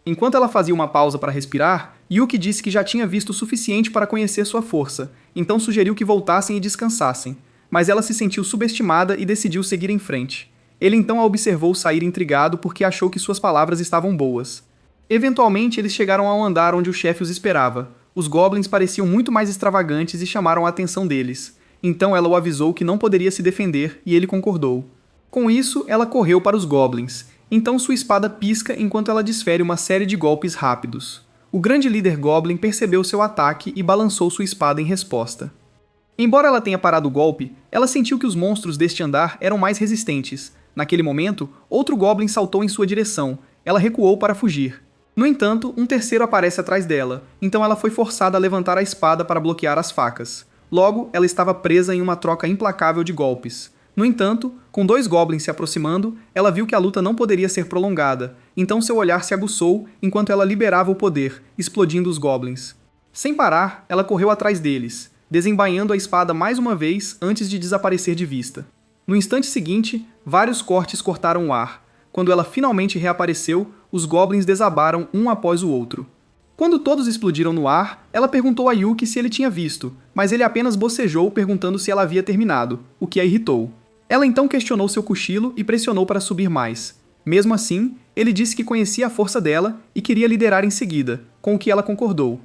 Enquanto ela fazia uma pausa para respirar, Yuki disse que já tinha visto o suficiente para conhecer sua força, então sugeriu que voltassem e descansassem. Mas ela se sentiu subestimada e decidiu seguir em frente. Ele então a observou sair intrigado porque achou que suas palavras estavam boas. Eventualmente eles chegaram ao andar onde o chefe os esperava. Os goblins pareciam muito mais extravagantes e chamaram a atenção deles. Então ela o avisou que não poderia se defender e ele concordou. Com isso, ela correu para os goblins. Então sua espada pisca enquanto ela desfere uma série de golpes rápidos. O grande líder goblin percebeu seu ataque e balançou sua espada em resposta. Embora ela tenha parado o golpe, ela sentiu que os monstros deste andar eram mais resistentes. Naquele momento, outro goblin saltou em sua direção. Ela recuou para fugir. No entanto, um terceiro aparece atrás dela, então ela foi forçada a levantar a espada para bloquear as facas. Logo, ela estava presa em uma troca implacável de golpes. No entanto, com dois goblins se aproximando, ela viu que a luta não poderia ser prolongada, então seu olhar se aguçou enquanto ela liberava o poder, explodindo os goblins. Sem parar, ela correu atrás deles, desembainhando a espada mais uma vez antes de desaparecer de vista. No instante seguinte, vários cortes cortaram o ar. Quando ela finalmente reapareceu, os goblins desabaram um após o outro. Quando todos explodiram no ar, ela perguntou a Yuki se ele tinha visto, mas ele apenas bocejou perguntando se ela havia terminado, o que a irritou. Ela então questionou seu cochilo e pressionou para subir mais. Mesmo assim, ele disse que conhecia a força dela e queria liderar em seguida, com o que ela concordou.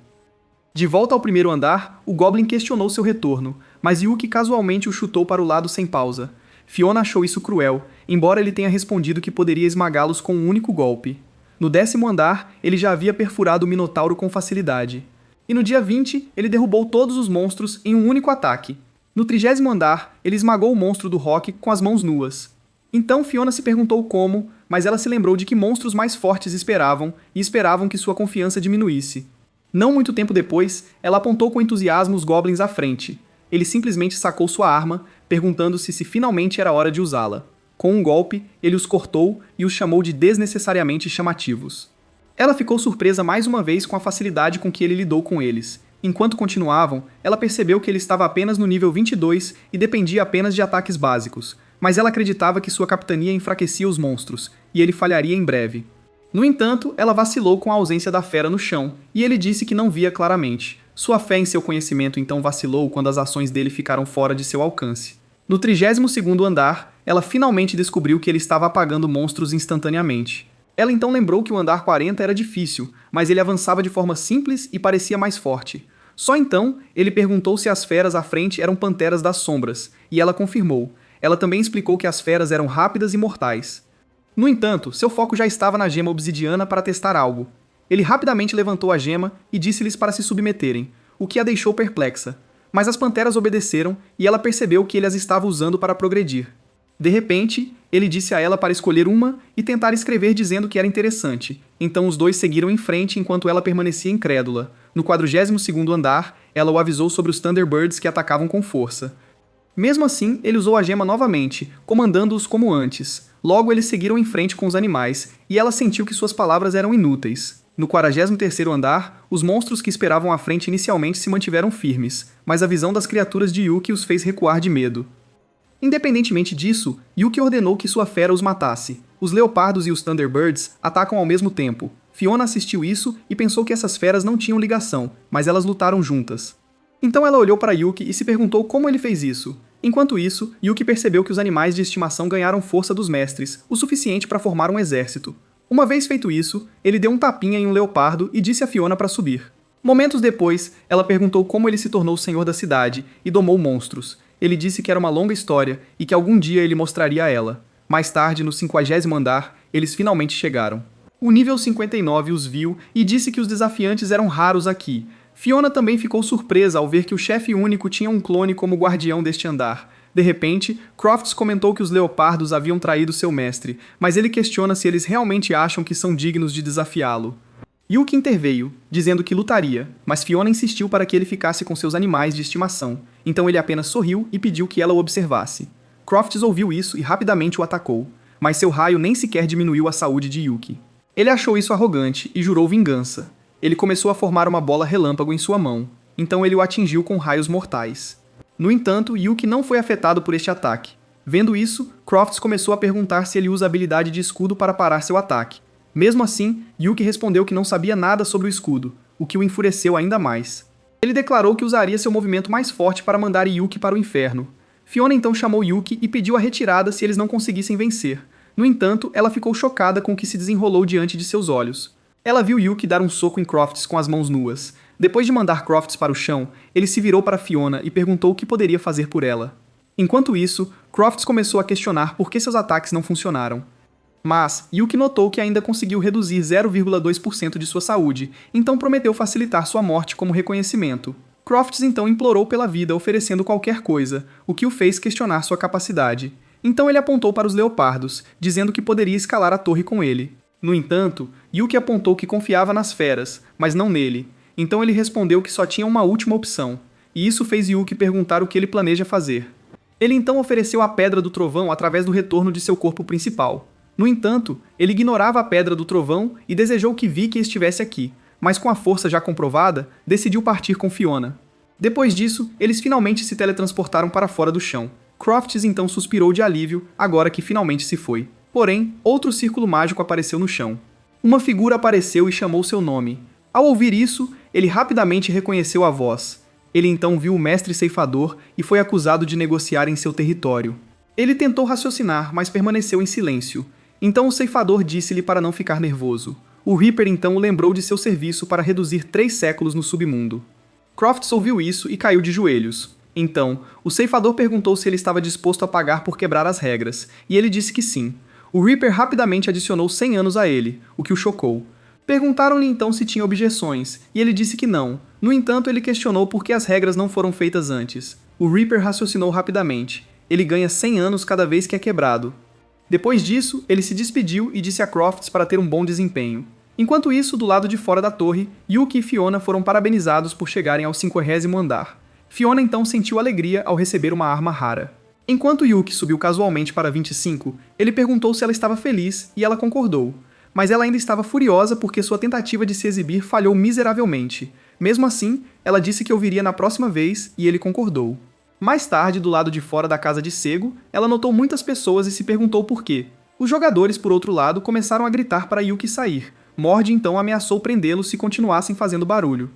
De volta ao primeiro andar, o Goblin questionou seu retorno, mas Yuki casualmente o chutou para o lado sem pausa. Fiona achou isso cruel, embora ele tenha respondido que poderia esmagá-los com um único golpe. No 10º andar, ele já havia perfurado o Minotauro com facilidade. E no dia 20, ele derrubou todos os monstros em um único ataque. No 30º andar, ele esmagou o monstro do Rock com as mãos nuas. Então Fiona se perguntou como, mas ela se lembrou de que monstros mais fortes esperavam e esperavam que sua confiança diminuísse. Não muito tempo depois, ela apontou com entusiasmo os goblins à frente. Ele simplesmente sacou sua arma, perguntando-se se finalmente era hora de usá-la. Com um golpe, ele os cortou e os chamou de desnecessariamente chamativos. Ela ficou surpresa mais uma vez com a facilidade com que ele lidou com eles. Enquanto continuavam, ela percebeu que ele estava apenas no nível 22 e dependia apenas de ataques básicos, mas ela acreditava que sua capitania enfraquecia os monstros, e ele falharia em breve. No entanto, ela vacilou com a ausência da fera no chão, e ele disse que não via claramente. Sua fé em seu conhecimento então vacilou quando as ações dele ficaram fora de seu alcance. No 32º andar, ela finalmente descobriu que ele estava apagando monstros instantaneamente. Ela então lembrou que o andar 40 era difícil, mas ele avançava de forma simples e parecia mais forte. Só então, ele perguntou se as feras à frente eram panteras das sombras, e ela confirmou. Ela também explicou que as feras eram rápidas e mortais. No entanto, seu foco já estava na gema obsidiana para testar algo. Ele rapidamente levantou a gema e disse-lhes para se submeterem, o que a deixou perplexa. Mas as panteras obedeceram e ela percebeu que ele as estava usando para progredir. De repente, ele disse a ela para escolher uma e tentar escrever dizendo que era interessante. Então os dois seguiram em frente enquanto ela permanecia incrédula. No 42º andar, ela o avisou sobre os Thunderbirds que atacavam com força. Mesmo assim, ele usou a gema novamente, comandando-os como antes. Logo eles seguiram em frente com os animais, e ela sentiu que suas palavras eram inúteis. No 43º andar, os monstros que esperavam à frente inicialmente se mantiveram firmes, mas a visão das criaturas de Yuki os fez recuar de medo. Independentemente disso, Yuki ordenou que sua fera os matasse. Os leopardos e os Thunderbirds atacam ao mesmo tempo. Fiona assistiu isso e pensou que essas feras não tinham ligação, mas elas lutaram juntas. Então ela olhou para Yuki e se perguntou como ele fez isso. Enquanto isso, Yuki percebeu que os animais de estimação ganharam força dos mestres, o suficiente para formar um exército. Uma vez feito isso, ele deu um tapinha em um leopardo e disse a Fiona para subir. Momentos depois, ela perguntou como ele se tornou o senhor da cidade e domou monstros. Ele disse que era uma longa história e que algum dia ele mostraria a ela. Mais tarde, no 50º andar, eles finalmente chegaram. O nível 59 os viu e disse que os desafiantes eram raros aqui. Fiona também ficou surpresa ao ver que o chefe único tinha um clone como guardião deste andar. De repente, Crofts comentou que os leopardos haviam traído seu mestre, mas ele questiona se eles realmente acham que são dignos de desafiá-lo. Yuki interveio, dizendo que lutaria, mas Fiona insistiu para que ele ficasse com seus animais de estimação, então ele apenas sorriu e pediu que ela o observasse. Crofts ouviu isso e rapidamente o atacou, mas seu raio nem sequer diminuiu a saúde de Yuki. Ele achou isso arrogante e jurou vingança. Ele começou a formar uma bola relâmpago em sua mão. então ele o atingiu com raios mortais. No entanto, Yuki não foi afetado por este ataque. Vendo isso, Crofts começou a perguntar se ele usa a habilidade de escudo para parar seu ataque. Mesmo assim, Yuki respondeu que não sabia nada sobre o escudo, o que o enfureceu ainda mais. Ele declarou que usaria seu movimento mais forte para mandar Yuki para o inferno. Fiona então chamou Yuki e pediu a retirada se eles não conseguissem vencer. No entanto, ela ficou chocada com o que se desenrolou diante de seus olhos. Ela viu Yuki dar um soco em Crofts com as mãos nuas. Depois de mandar Crofts para o chão, ele se virou para Fiona e perguntou o que poderia fazer por ela. Enquanto isso, Crofts começou a questionar por que seus ataques não funcionaram. Mas Yuki notou que ainda conseguiu reduzir 0,2% de sua saúde, então prometeu facilitar sua morte como reconhecimento. Crofts então implorou pela vida oferecendo qualquer coisa, o que o fez questionar sua capacidade. Então ele apontou para os leopardos, dizendo que poderia escalar a torre com ele. No entanto, Yuki apontou que confiava nas feras, mas não nele. Então ele respondeu que só tinha uma última opção, e isso fez Yuki perguntar o que ele planeja fazer. Ele então ofereceu a Pedra do Trovão através do retorno de seu corpo principal. No entanto, ele ignorava a Pedra do Trovão e desejou que Vicky estivesse aqui, mas com a força já comprovada, decidiu partir com Fiona. Depois disso, eles finalmente se teletransportaram para fora do chão. Crofts então suspirou de alívio, agora que finalmente se foi. Porém, outro círculo mágico apareceu no chão. Uma figura apareceu e chamou seu nome. Ao ouvir isso, ele rapidamente reconheceu a voz. Ele então viu o mestre ceifador e foi acusado de negociar em seu território. Ele tentou raciocinar, mas permaneceu em silêncio. Então o ceifador disse-lhe para não ficar nervoso. O Reaper então o lembrou de seu serviço para reduzir 3 séculos no submundo. Crofts ouviu isso e caiu de joelhos. Então, o ceifador perguntou se ele estava disposto a pagar por quebrar as regras, e ele disse que sim. O Reaper rapidamente adicionou 100 anos a ele, o que o chocou. Perguntaram-lhe então se tinha objeções, e ele disse que não. No entanto, ele questionou por que as regras não foram feitas antes. O Reaper raciocinou rapidamente. Ele ganha 100 anos cada vez que é quebrado. Depois disso, ele se despediu e disse a Crofts para ter um bom desempenho. Enquanto isso, do lado de fora da torre, Yuki e Fiona foram parabenizados por chegarem ao 50º andar. Fiona então sentiu alegria ao receber uma arma rara. Enquanto Yuki subiu casualmente para 25, ele perguntou se ela estava feliz e ela concordou. Mas ela ainda estava furiosa porque sua tentativa de se exibir falhou miseravelmente. Mesmo assim, ela disse que ouviria na próxima vez e ele concordou. Mais tarde, do lado de fora da casa de Sego, ela notou muitas pessoas e se perguntou por quê. Os jogadores, por outro lado, começaram a gritar para Yuki sair. Mord então ameaçou prendê-los se continuassem fazendo barulho.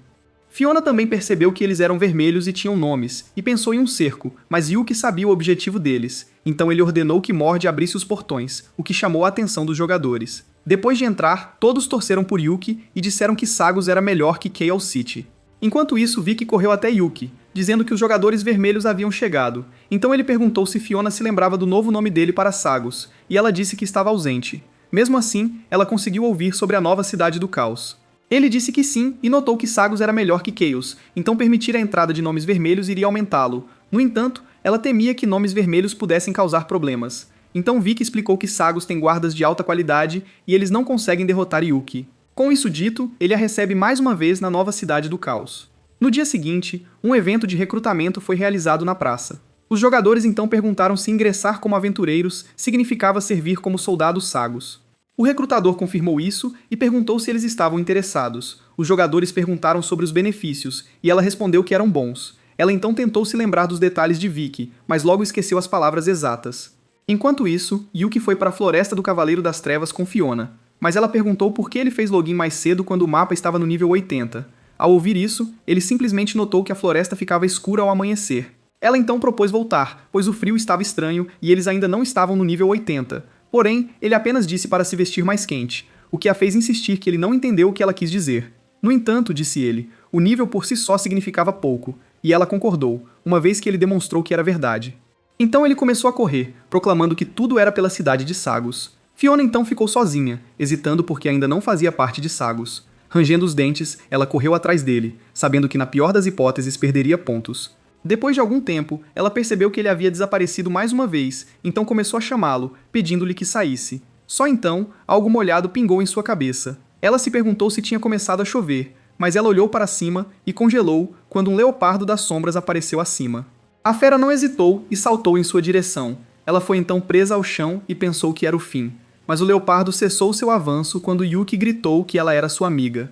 Fiona também percebeu que eles eram vermelhos e tinham nomes, e pensou em um cerco, mas Yuki sabia o objetivo deles. Então ele ordenou que Mord abrisse os portões, o que chamou a atenção dos jogadores. Depois de entrar, todos torceram por Yuki e disseram que Sagos era melhor que Chaos City. Enquanto isso, Vicky correu até Yuki, dizendo que os jogadores vermelhos haviam chegado. Então ele perguntou se Fiona se lembrava do novo nome dele para Sagos, e ela disse que estava ausente. Mesmo assim, ela conseguiu ouvir sobre a nova cidade do caos. Ele disse que sim e notou que Sagos era melhor que Chaos, então permitir a entrada de nomes vermelhos iria aumentá-lo. No entanto, ela temia que nomes vermelhos pudessem causar problemas. Então Vicky explicou que Sagos tem guardas de alta qualidade e eles não conseguem derrotar Yuki. Com isso dito, ele a recebe mais uma vez na nova cidade do caos. No dia seguinte, um evento de recrutamento foi realizado na praça. Os jogadores então perguntaram se ingressar como aventureiros significava servir como soldados Sagos. O recrutador confirmou isso e perguntou se eles estavam interessados. Os jogadores perguntaram sobre os benefícios, e ela respondeu que eram bons. Ela então tentou se lembrar dos detalhes de Vicky, mas logo esqueceu as palavras exatas. Enquanto isso, Yuki foi para a Floresta do Cavaleiro das Trevas com Fiona, mas ela perguntou por que ele fez login mais cedo quando o mapa estava no nível 80. Ao ouvir isso, ele simplesmente notou que a floresta ficava escura ao amanhecer. Ela então propôs voltar, pois o frio estava estranho e eles ainda não estavam no nível 80. Porém, ele apenas disse para se vestir mais quente, o que a fez insistir que ele não entendeu o que ela quis dizer. No entanto, disse ele, o nível por si só significava pouco, e ela concordou, uma vez que ele demonstrou que era verdade. Então ele começou a correr, proclamando que tudo era pela cidade de Sagos. Fiona então ficou sozinha, hesitando porque ainda não fazia parte de Sagos. Rangendo os dentes, ela correu atrás dele, sabendo que na pior das hipóteses perderia pontos. Depois de algum tempo, ela percebeu que ele havia desaparecido mais uma vez, então começou a chamá-lo, pedindo-lhe que saísse. Só então, algo molhado pingou em sua cabeça. Ela se perguntou se tinha começado a chover, mas ela olhou para cima e congelou quando um leopardo das sombras apareceu acima. A fera não hesitou e saltou em sua direção. Ela foi então presa ao chão e pensou que era o fim. Mas o leopardo cessou seu avanço quando Yuki gritou que ela era sua amiga.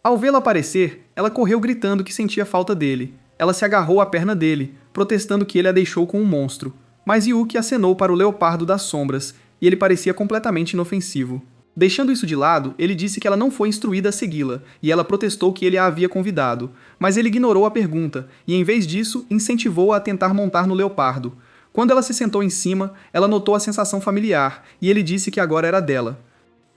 Ao vê-lo aparecer, ela correu gritando que sentia falta dele. Ela se agarrou à perna dele, protestando que ele a deixou com um monstro. Mas Yuki acenou para o leopardo das sombras, e ele parecia completamente inofensivo. Deixando isso de lado, ele disse que ela não foi instruída a segui-la, e ela protestou que ele a havia convidado. Mas ele ignorou a pergunta, e em vez disso, incentivou-a a tentar montar no leopardo. Quando ela se sentou em cima, ela notou a sensação familiar, e ele disse que agora era dela.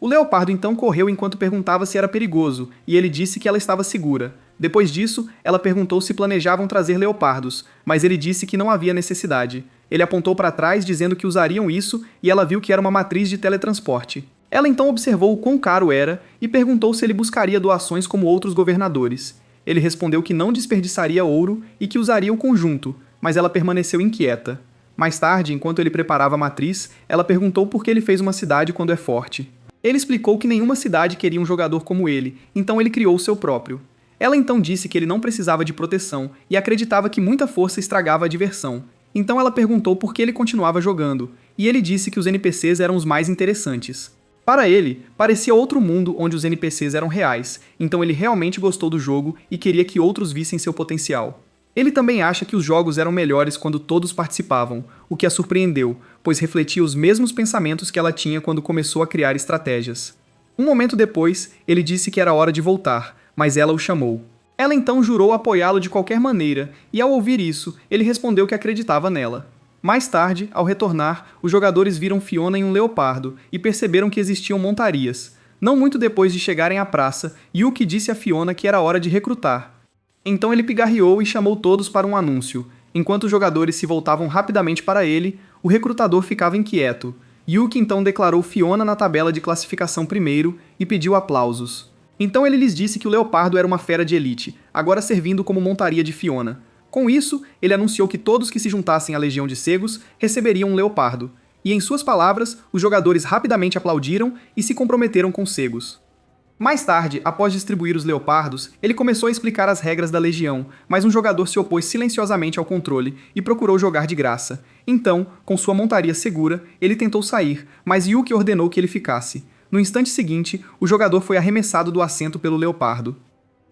O leopardo então correu enquanto perguntava se era perigoso, e ele disse que ela estava segura. Depois disso, ela perguntou se planejavam trazer leopardos, mas ele disse que não havia necessidade. Ele apontou para trás dizendo que usariam isso, e ela viu que era uma matriz de teletransporte. Ela então observou o quão caro era e perguntou se ele buscaria doações como outros governadores. Ele respondeu que não desperdiçaria ouro e que usaria o conjunto, mas ela permaneceu inquieta. Mais tarde, enquanto ele preparava a matriz, ela perguntou por que ele fez uma cidade quando é forte. Ele explicou que nenhuma cidade queria um jogador como ele, então ele criou o seu próprio. Ela então disse que ele não precisava de proteção e acreditava que muita força estragava a diversão. Então ela perguntou por que ele continuava jogando, e ele disse que os NPCs eram os mais interessantes. Para ele, parecia outro mundo onde os NPCs eram reais, então ele realmente gostou do jogo e queria que outros vissem seu potencial. Ele também acha que os jogos eram melhores quando todos participavam, o que a surpreendeu, pois refletia os mesmos pensamentos que ela tinha quando começou a criar estratégias. Um momento depois, ele disse que era hora de voltar, mas ela o chamou. Ela então jurou apoiá-lo de qualquer maneira, e ao ouvir isso, ele respondeu que acreditava nela. Mais tarde, ao retornar, os jogadores viram Fiona em um leopardo e perceberam que existiam montarias. Não muito depois de chegarem à praça, Yuki disse a Fiona que era hora de recrutar. Então ele pigarreou e chamou todos para um anúncio. Enquanto os jogadores se voltavam rapidamente para ele, o recrutador ficava inquieto. Yuki então declarou Fiona na tabela de classificação primeiro e pediu aplausos. Então ele lhes disse que o leopardo era uma fera de elite, agora servindo como montaria de Fiona. Com isso, ele anunciou que todos que se juntassem à Legião de Cegos receberiam um leopardo. E em suas palavras, os jogadores rapidamente aplaudiram e se comprometeram com Cegos. Mais tarde, após distribuir os leopardos, ele começou a explicar as regras da Legião, mas um jogador se opôs silenciosamente ao controle e procurou jogar de graça. Então, com sua montaria segura, ele tentou sair, mas Yuki ordenou que ele ficasse. No instante seguinte, o jogador foi arremessado do assento pelo leopardo.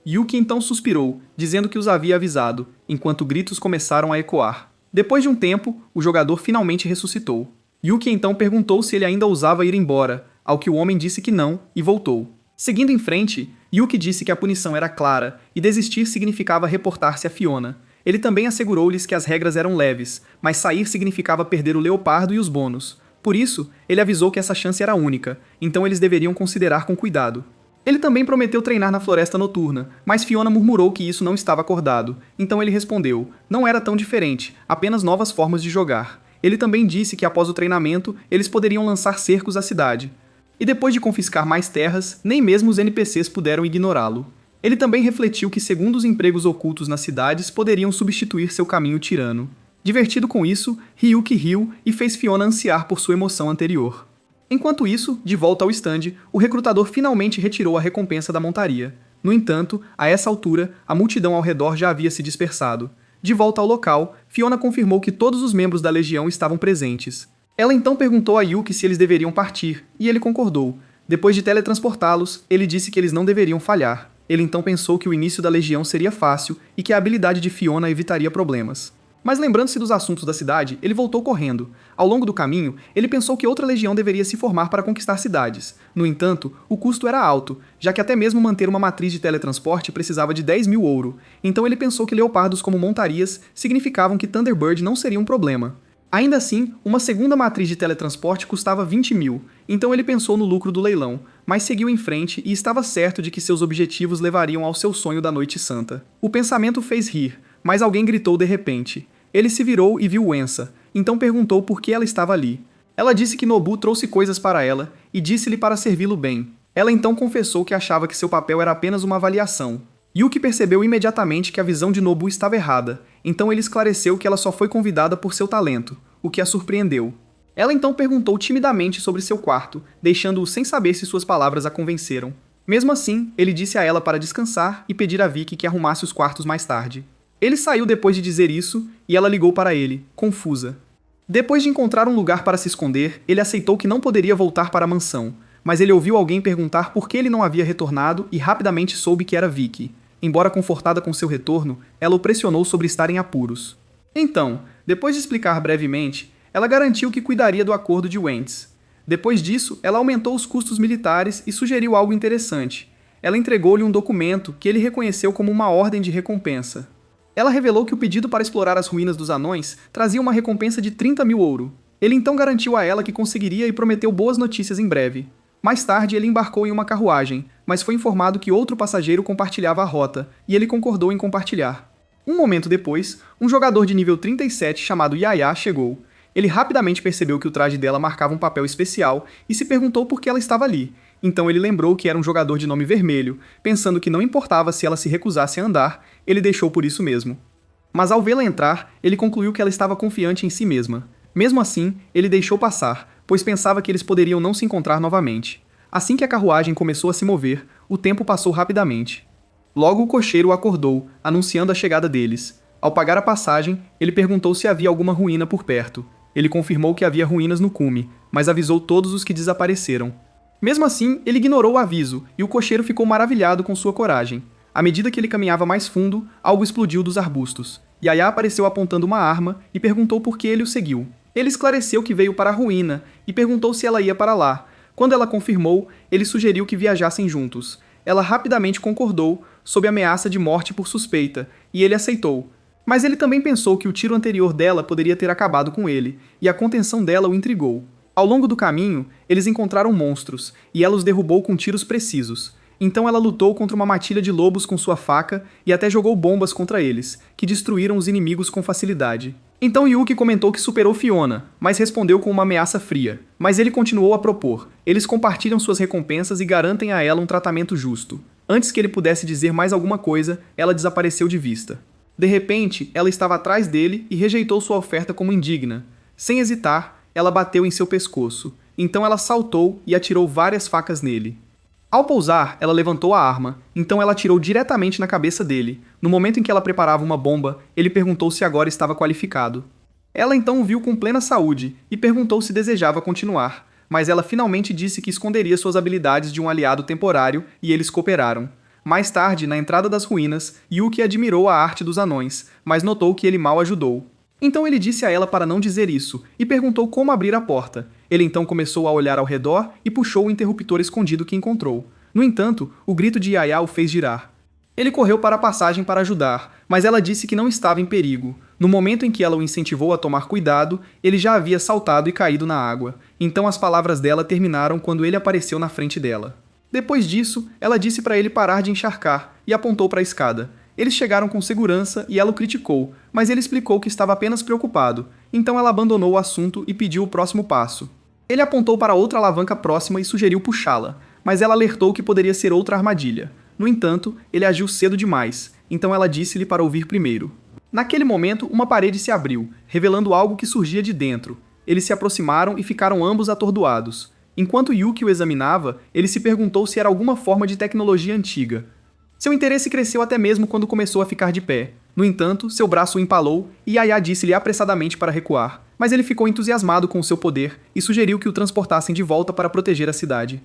Yuki então suspirou, dizendo que os havia avisado, enquanto gritos começaram a ecoar. Depois de um tempo, o jogador finalmente ressuscitou. Yuki então perguntou se ele ainda ousava ir embora, ao que o homem disse que não, e voltou. Seguindo em frente, Yuki disse que a punição era clara, e desistir significava reportar-se a Fiona. Ele também assegurou-lhes que as regras eram leves, mas sair significava perder o leopardo e os bônus. Por isso, ele avisou que essa chance era única, então eles deveriam considerar com cuidado. Ele também prometeu treinar na floresta noturna, mas Fiona murmurou que isso não estava acordado. Então ele respondeu, não era tão diferente, apenas novas formas de jogar. Ele também disse que após o treinamento, eles poderiam lançar cercos à cidade. E depois de confiscar mais terras, nem mesmo os NPCs puderam ignorá-lo. Ele também refletiu que segundo os empregos ocultos nas cidades poderiam substituir seu caminho tirano. Divertido com isso, Ryuki riu e fez Fiona ansiar por sua emoção anterior. Enquanto isso, de volta ao estande, o recrutador finalmente retirou a recompensa da montaria. No entanto, a essa altura, a multidão ao redor já havia se dispersado. De volta ao local, Fiona confirmou que todos os membros da legião estavam presentes. Ela então perguntou a Yuki se eles deveriam partir, e ele concordou. Depois de teletransportá-los, ele disse que eles não deveriam falhar. Ele então pensou que o início da legião seria fácil e que a habilidade de Fiona evitaria problemas. Mas lembrando-se dos assuntos da cidade, ele voltou correndo. Ao longo do caminho, ele pensou que outra legião deveria se formar para conquistar cidades. No entanto, o custo era alto, já que até mesmo manter uma matriz de teletransporte precisava de 10.000 ouro. Então ele pensou que leopardos como montarias significavam que Thunderbird não seria um problema. Ainda assim, uma segunda matriz de teletransporte custava 20.000, então ele pensou no lucro do leilão, mas seguiu em frente e estava certo de que seus objetivos levariam ao seu sonho da Noite Santa. O pensamento fez rir, mas alguém gritou de repente. Ele se virou e viu Wensa, então perguntou por que ela estava ali. Ela disse que Nobu trouxe coisas para ela e disse-lhe para servi-lo bem. Ela então confessou que achava que seu papel era apenas uma avaliação. Yuki percebeu imediatamente que a visão de Nobu estava errada, então ele esclareceu que ela só foi convidada por seu talento, o que a surpreendeu. Ela então perguntou timidamente sobre seu quarto, deixando-o sem saber se suas palavras a convenceram. Mesmo assim, ele disse a ela para descansar e pedir a Vicky que arrumasse os quartos mais tarde. Ele saiu depois de dizer isso, e ela ligou para ele, confusa. Depois de encontrar um lugar para se esconder, ele aceitou que não poderia voltar para a mansão. mas ele ouviu alguém perguntar por que ele não havia retornado e rapidamente soube que era Vicky. Embora confortada com seu retorno, ela o pressionou sobre estar em apuros. Então, depois de explicar brevemente, ela garantiu que cuidaria do acordo de Wentz. Depois disso, ela aumentou os custos militares e sugeriu algo interessante. Ela entregou-lhe um documento que ele reconheceu como uma ordem de recompensa. Ela revelou que o pedido para explorar as ruínas dos anões trazia uma recompensa de 30.000 ouro. Ele então garantiu a ela que conseguiria e prometeu boas notícias em breve. Mais tarde, ele embarcou em uma carruagem, mas foi informado que outro passageiro compartilhava a rota, e ele concordou em compartilhar. Um momento depois, um jogador de nível 37 chamado Yaya chegou. Ele rapidamente percebeu que o traje dela marcava um papel especial e se perguntou por que ela estava ali. Então ele lembrou que era um jogador de nome Vermelho, pensando que não importava se ela se recusasse a andar, ele deixou por isso mesmo. Mas ao vê-la entrar, ele concluiu que ela estava confiante em si mesma. Mesmo assim, ele deixou passar, pois pensava que eles poderiam não se encontrar novamente. Assim que a carruagem começou a se mover, o tempo passou rapidamente. Logo o cocheiro acordou, anunciando a chegada deles. Ao pagar a passagem, ele perguntou se havia alguma ruína por perto. Ele confirmou que havia ruínas no cume, mas avisou todos os que desapareceram. Mesmo assim, ele ignorou o aviso, e o cocheiro ficou maravilhado com sua coragem. À medida que ele caminhava mais fundo, algo explodiu dos arbustos. Yaya apareceu apontando uma arma e perguntou por que ele o seguiu. Ele esclareceu que veio para a ruína e perguntou se ela ia para lá. Quando ela confirmou, ele sugeriu que viajassem juntos. Ela rapidamente concordou, sob ameaça de morte por suspeita, e ele aceitou. Mas ele também pensou que o tiro anterior dela poderia ter acabado com ele, e a contenção dela o intrigou. Ao longo do caminho, eles encontraram monstros, e ela os derrubou com tiros precisos. Então ela lutou contra uma matilha de lobos com sua faca e até jogou bombas contra eles, que destruíram os inimigos com facilidade. Então Yuki comentou que superou Fiona, mas respondeu com uma ameaça fria. Mas ele continuou a propor. Eles compartilham suas recompensas e garantem a ela um tratamento justo. Antes que ele pudesse dizer mais alguma coisa, ela desapareceu de vista. De repente, ela estava atrás dele e rejeitou sua oferta como indigna. Sem hesitar, ela bateu em seu pescoço. Então ela saltou e atirou várias facas nele. Ao pousar, ela levantou a arma, então ela atirou diretamente na cabeça dele. No momento em que ela preparava uma bomba, ele perguntou se agora estava qualificado. Ela então o viu com plena saúde e perguntou se desejava continuar, mas ela finalmente disse que esconderia suas habilidades de um aliado temporário e eles cooperaram. Mais tarde, na entrada das ruínas, Yuki admirou a arte dos anões, mas notou que ele mal ajudou. Então ele disse a ela para não dizer isso e perguntou como abrir a porta. Ele então começou a olhar ao redor e puxou o interruptor escondido que encontrou. No entanto, o grito de Yaya o fez girar. Ele correu para a passagem para ajudar, mas ela disse que não estava em perigo. No momento em que ela o incentivou a tomar cuidado, ele já havia saltado e caído na água. Então as palavras dela terminaram quando ele apareceu na frente dela. Depois disso, ela disse para ele parar de encharcar e apontou para a escada. Eles chegaram com segurança e ela o criticou, mas ele explicou que estava apenas preocupado. Então ela abandonou o assunto e pediu o próximo passo. Ele apontou para outra alavanca próxima e sugeriu puxá-la, mas ela alertou que poderia ser outra armadilha. No entanto, ele agiu cedo demais, então ela disse-lhe para ouvir primeiro. Naquele momento, uma parede se abriu, revelando algo que surgia de dentro. Eles se aproximaram e ficaram ambos atordoados. Enquanto Yuki o examinava, ele se perguntou se era alguma forma de tecnologia antiga. Seu interesse cresceu até mesmo quando começou a ficar de pé. No entanto, seu braço o empalou e Yaya disse-lhe apressadamente para recuar. Mas ele ficou entusiasmado com o seu poder e sugeriu que o transportassem de volta para proteger a cidade.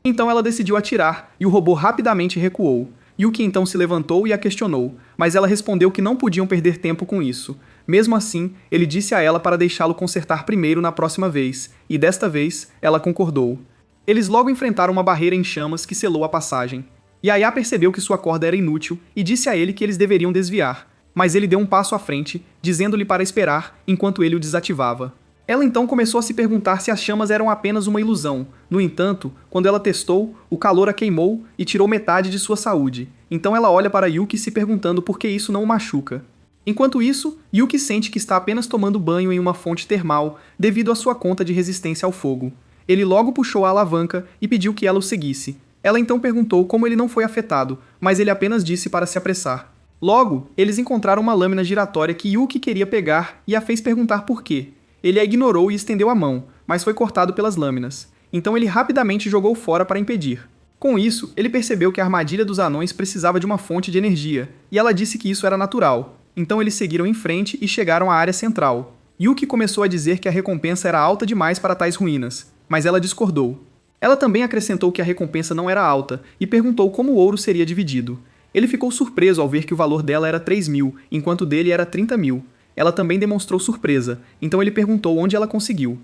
Então ela decidiu atirar e o robô rapidamente recuou. Yuki então se levantou e a questionou, mas ela respondeu que não podiam perder tempo com isso. Mesmo assim, ele disse a ela para deixá-lo consertar primeiro na próxima vez, e desta vez ela concordou. Eles logo enfrentaram uma barreira em chamas que selou a passagem. Yaya percebeu que sua corda era inútil e disse a ele que eles deveriam desviar, mas ele deu um passo à frente, dizendo-lhe para esperar enquanto ele o desativava. Ela então começou a se perguntar se as chamas eram apenas uma ilusão. No entanto, quando ela testou, o calor a queimou e tirou metade de sua saúde. Então ela olha para Yuki se perguntando por que isso não o machuca. Enquanto isso, Yuki sente que está apenas tomando banho em uma fonte termal devido à sua conta de resistência ao fogo. Ele logo puxou a alavanca e pediu que ela o seguisse. Ela então perguntou como ele não foi afetado, mas ele apenas disse para se apressar. Logo, eles encontraram uma lâmina giratória que Yuki queria pegar e a fez perguntar por quê. Ele a ignorou e estendeu a mão, mas foi cortado pelas lâminas. Então ele rapidamente jogou fora para impedir. Com isso, ele percebeu que a armadilha dos anões precisava de uma fonte de energia, e ela disse que isso era natural. Então eles seguiram em frente e chegaram à área central. Yuki começou a dizer que a recompensa era alta demais para tais ruínas, mas ela discordou. Ela também acrescentou que a recompensa não era alta e perguntou como o ouro seria dividido. Ele ficou surpreso ao ver que o valor dela era 3.000, enquanto o dele era 30.000. Ela também demonstrou surpresa, então ele perguntou onde ela conseguiu.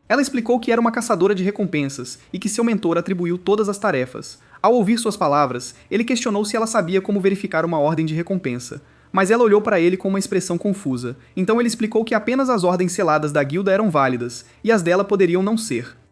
Ela explicou que era uma caçadora de recompensas e que seu mentor atribuiu todas as tarefas. Ao ouvir suas palavras, ele questionou se ela sabia como verificar uma ordem de recompensa. Mas ela olhou para ele com uma expressão confusa, então ele explicou que apenas as ordens seladas da guilda eram válidas, e as dela poderiam não ser.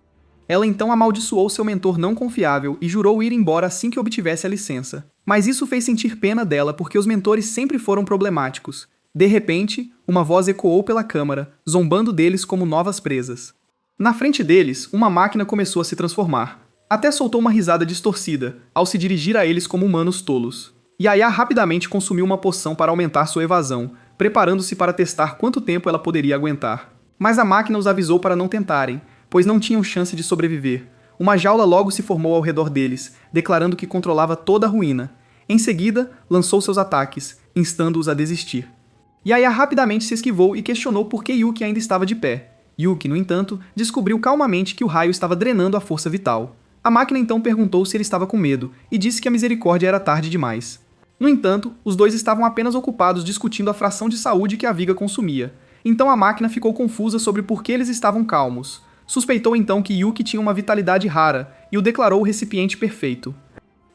Ela então amaldiçoou seu mentor não confiável e jurou ir embora assim que obtivesse a licença. Mas isso fez sentir pena dela porque os mentores sempre foram problemáticos. De repente, uma voz ecoou pela câmara, zombando deles como novas presas. Na frente deles, uma máquina começou a se transformar. Até soltou uma risada distorcida, ao se dirigir a eles como humanos tolos. Yaya rapidamente consumiu uma poção para aumentar sua evasão, preparando-se para testar quanto tempo ela poderia aguentar. Mas a máquina os avisou para não tentarem, pois não tinham chance de sobreviver. Uma jaula logo se formou ao redor deles, declarando que controlava toda a ruína. Em seguida, lançou seus ataques, instando-os a desistir. Yaya rapidamente se esquivou e questionou por que Yuki ainda estava de pé. Yuki, no entanto, descobriu calmamente que o raio estava drenando a força vital. A máquina então perguntou se ele estava com medo, e disse que a misericórdia era tarde demais. No entanto, os dois estavam apenas ocupados discutindo a fração de saúde que a viga consumia. Então a máquina ficou confusa sobre por que eles estavam calmos. Suspeitou então que Yuki tinha uma vitalidade rara, e o declarou o recipiente perfeito.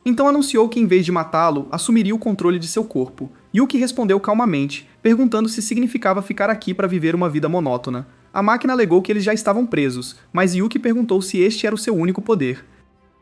Então anunciou que em vez de matá-lo, assumiria o controle de seu corpo. Yuki respondeu calmamente, perguntando se significava ficar aqui para viver uma vida monótona. A máquina alegou que eles já estavam presos, mas Yuki perguntou se este era o seu único poder.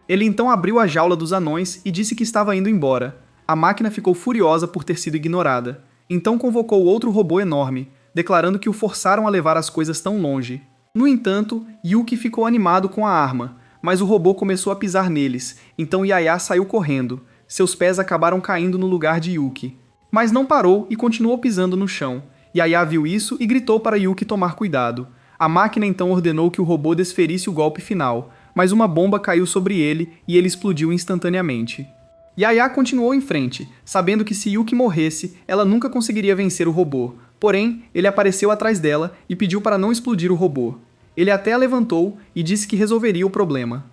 Ele então abriu a jaula dos anões e disse que estava indo embora. A máquina ficou furiosa por ter sido ignorada. Então convocou outro robô enorme, declarando que o forçaram a levar as coisas tão longe. No entanto, Yuki ficou animado com a arma, mas o robô começou a pisar neles, então Yaya saiu correndo. Seus pés acabaram caindo no lugar de Yuki. Mas não parou e continuou pisando no chão. Yaya viu isso e gritou para Yuki tomar cuidado. A máquina então ordenou que o robô desferisse o golpe final, mas uma bomba caiu sobre ele e ele explodiu instantaneamente. Yaya continuou em frente, sabendo que se Yuki morresse, ela nunca conseguiria vencer o robô. Porém, ele apareceu atrás dela e pediu para não explodir o robô. Ele até a levantou e disse que resolveria o problema.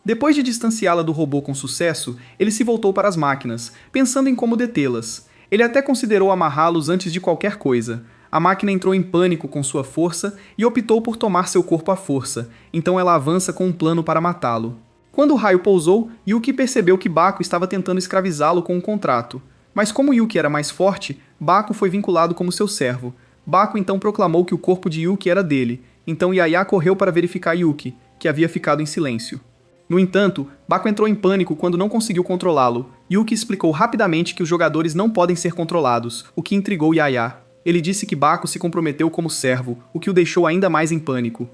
Depois de distanciá-la do robô com sucesso, ele se voltou para as máquinas, pensando em como detê-las. Ele até considerou amarrá-los antes de qualquer coisa. A máquina entrou em pânico com sua força e optou por tomar seu corpo à força, então ela avança com um plano para matá-lo. Quando o raio pousou, Yuki percebeu que Baku estava tentando escravizá-lo com um contrato. Mas como Yuki era mais forte, Baku foi vinculado como seu servo. Baku então proclamou que o corpo de Yuki era dele, então Yaya correu para verificar Yuki, que havia ficado em silêncio. No entanto, Baku entrou em pânico quando não conseguiu controlá-lo. Yuki explicou rapidamente que os jogadores não podem ser controlados, o que intrigou Yaya. Ele disse que Baku se comprometeu como servo, o que o deixou ainda mais em pânico.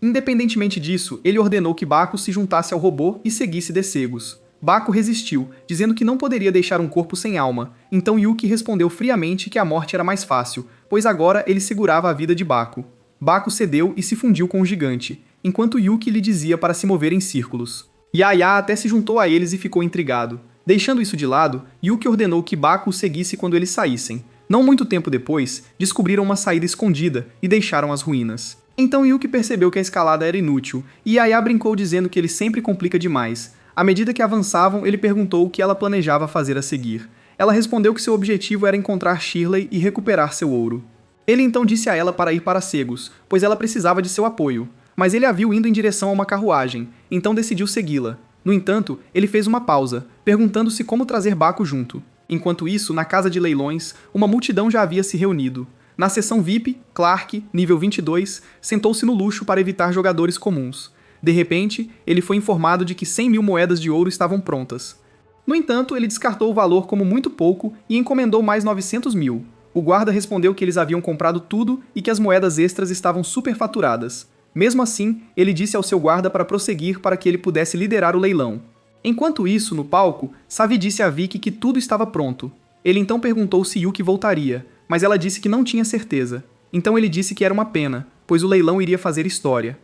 Independentemente disso, ele ordenou que Baku se juntasse ao robô e seguisse Desegos. Baku resistiu, dizendo que não poderia deixar um corpo sem alma, então Yuki respondeu friamente que a morte era mais fácil, pois agora ele segurava a vida de Baku. Baku cedeu e se fundiu com o gigante, enquanto Yuki lhe dizia para se mover em círculos. Yaya até se juntou a eles e ficou intrigado. Deixando isso de lado, Yuki ordenou que Baku o seguisse quando eles saíssem. Não muito tempo depois, descobriram uma saída escondida e deixaram as ruínas. Então Yuki percebeu que a escalada era inútil, e Yaya brincou dizendo que ele sempre complica demais. À medida que avançavam, ele perguntou o que ela planejava fazer a seguir. Ela respondeu que seu objetivo era encontrar Shirley e recuperar seu ouro. Ele então disse a ela para ir para Cegos, pois ela precisava de seu apoio. Mas ele a viu indo em direção a uma carruagem, então decidiu segui-la. No entanto, ele fez uma pausa, perguntando-se como trazer Baku junto. Enquanto isso, na casa de leilões, uma multidão já havia se reunido. Na seção VIP, Clark, nível 22, sentou-se no luxo para evitar jogadores comuns. De repente, ele foi informado de que 100.000 moedas de ouro estavam prontas. No entanto, ele descartou o valor como muito pouco e encomendou mais 900.000. O guarda respondeu que eles haviam comprado tudo e que as moedas extras estavam superfaturadas. Mesmo assim, ele disse ao seu guarda para prosseguir para que ele pudesse liderar o leilão. Enquanto isso, no palco, Savi disse a Vicky que tudo estava pronto. Ele então perguntou se Yuki voltaria, mas ela disse que não tinha certeza. Então ele disse que era uma pena, pois o leilão iria fazer história.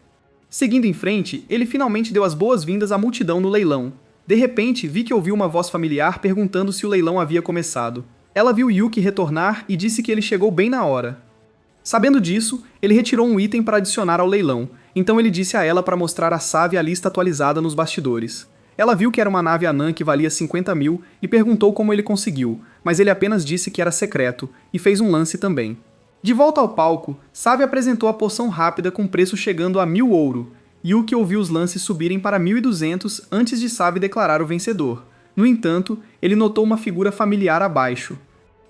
Seguindo em frente, ele finalmente deu as boas-vindas à multidão no leilão. De repente, Vicky ouviu uma voz familiar perguntando se o leilão havia começado. Ela viu Yuki retornar e disse que ele chegou bem na hora. Sabendo disso, ele retirou um item para adicionar ao leilão. então ele disse a ela para mostrar a Savi a lista atualizada nos bastidores. Ela viu que era uma nave anã que valia 50 mil e perguntou como ele conseguiu, mas ele apenas disse que era secreto e fez um lance também. De volta ao palco, Savi apresentou a poção rápida com preço chegando a 1000 ouro. Yuki ouviu os lances subirem para 1200 antes de Savi declarar o vencedor. No entanto, ele notou uma figura familiar abaixo.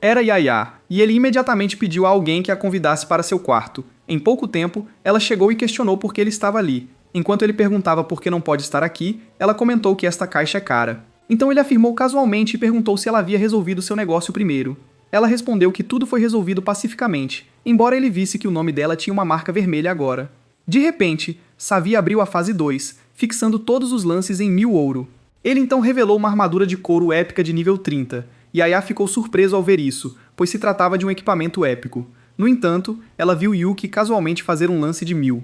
Era Yaya, e ele imediatamente pediu a alguém que a convidasse para seu quarto. Em pouco tempo, ela chegou e questionou por que ele estava ali. Enquanto ele perguntava por que não pode estar aqui, ela comentou que esta caixa é cara. Então ele afirmou casualmente e perguntou se ela havia resolvido seu negócio primeiro. Ela respondeu que tudo foi resolvido pacificamente, embora ele visse que o nome dela tinha uma marca vermelha agora. De repente, Savi abriu a fase 2, fixando todos os lances em 1000 ouro. Ele então revelou uma armadura de couro épica de nível 30. Yaya ficou surpreso ao ver isso, pois se tratava de um equipamento épico. No entanto, ela viu Yuki casualmente fazer um lance de 1000.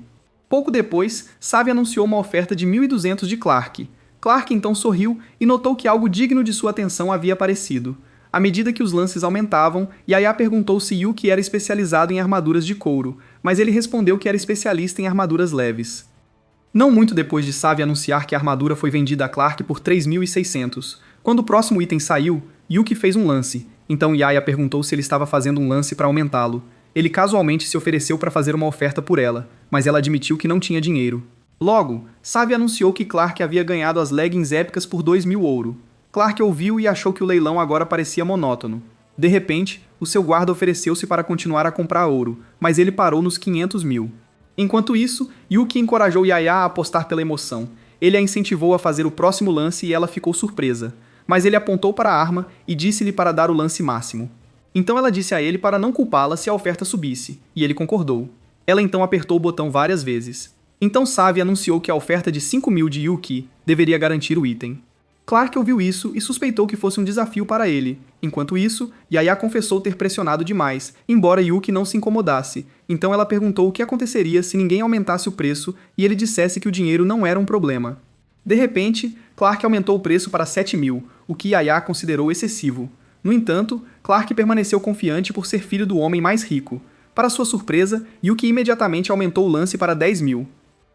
Pouco depois, Savi anunciou uma oferta de 1200 de Clark. Clark então sorriu e notou que algo digno de sua atenção havia aparecido. À medida que os lances aumentavam, Yaya perguntou se Yuki era especializado em armaduras de couro, mas ele respondeu que era especialista em armaduras leves. Não muito depois de Savi anunciar que a armadura foi vendida a Clark por 3.600. Quando o próximo item saiu, Yuki fez um lance, então Yaya perguntou se ele estava fazendo um lance para aumentá-lo. Ele casualmente se ofereceu para fazer uma oferta por ela, mas ela admitiu que não tinha dinheiro. Logo, Savi anunciou que Clark havia ganhado as leggings épicas por 2000 ouro. Clark ouviu e achou que o leilão agora parecia monótono. De repente, o seu guarda ofereceu-se para continuar a comprar ouro, mas ele parou nos 500 mil. Enquanto isso, Yuki encorajou Yaya a apostar pela emoção. Ele a incentivou a fazer o próximo lance e ela ficou surpresa. Mas ele apontou para a arma e disse-lhe para dar o lance máximo. Então ela disse a ele para não culpá-la se a oferta subisse, e ele concordou. Ela então apertou o botão várias vezes. Então Savi anunciou que a oferta de 5.000 de Yuki deveria garantir o item. Clark ouviu isso e suspeitou que fosse um desafio para ele. Enquanto isso, Yaya confessou ter pressionado demais, embora Yuki não se incomodasse. Então ela perguntou o que aconteceria se ninguém aumentasse o preço e ele dissesse que o dinheiro não era um problema. De repente, Clark aumentou o preço para 7.000, o que Yaya considerou excessivo. No entanto, Clark permaneceu confiante por ser filho do homem mais rico. Para sua surpresa, Yuki imediatamente aumentou o lance para 10.000.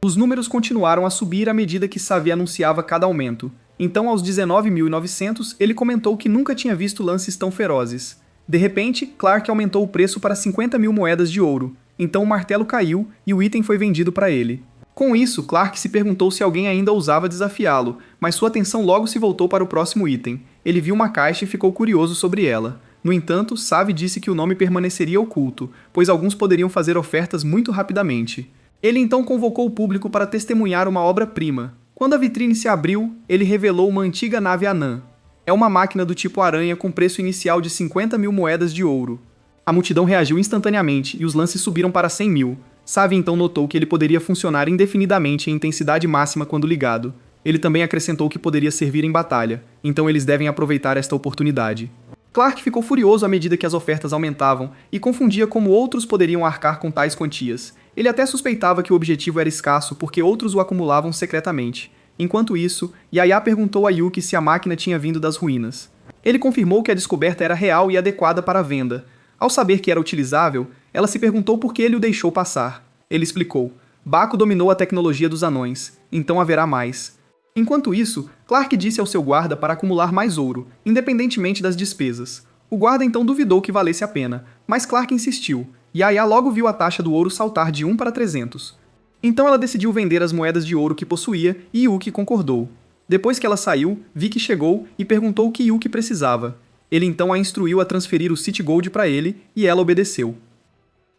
Os números continuaram a subir à medida que Savi anunciava cada aumento. Então, aos 19.900, ele comentou que nunca tinha visto lances tão ferozes. De repente, Clark aumentou o preço para 50.000 moedas de ouro. Então o martelo caiu e o item foi vendido para ele. Com isso, Clark se perguntou se alguém ainda ousava desafiá-lo, mas sua atenção logo se voltou para o próximo item. Ele viu uma caixa e ficou curioso sobre ela. No entanto, Savi disse que o nome permaneceria oculto, pois alguns poderiam fazer ofertas muito rapidamente. Ele então convocou o público para testemunhar uma obra-prima. Quando a vitrine se abriu, ele revelou uma antiga nave anã. É uma máquina do tipo aranha com preço inicial de 50.000 moedas de ouro. A multidão reagiu instantaneamente e os lances subiram para 100.000. Savi então notou que ele poderia funcionar indefinidamente em intensidade máxima quando ligado. Ele também acrescentou que poderia servir em batalha, então eles devem aproveitar esta oportunidade. Clark ficou furioso à medida que as ofertas aumentavam e confundia como outros poderiam arcar com tais quantias. Ele até suspeitava que o objetivo era escasso porque outros o acumulavam secretamente. Enquanto isso, Yaya perguntou a Yuki se a máquina tinha vindo das ruínas. Ele confirmou que a descoberta era real e adequada para a venda. Ao saber que era utilizável, ela se perguntou por que ele o deixou passar. Ele explicou: Baco dominou a tecnologia dos anões, então haverá mais. Enquanto isso, Clark disse ao seu guarda para acumular mais ouro, independentemente das despesas. O guarda então duvidou que valesse a pena, mas Clark insistiu. Yaya logo viu a taxa do ouro saltar de 1 para 300. Então ela decidiu vender as moedas de ouro que possuía e Yuki concordou. Depois que ela saiu, Vicky chegou e perguntou o que Yuki precisava. Ele então a instruiu a transferir o City Gold para ele e ela obedeceu.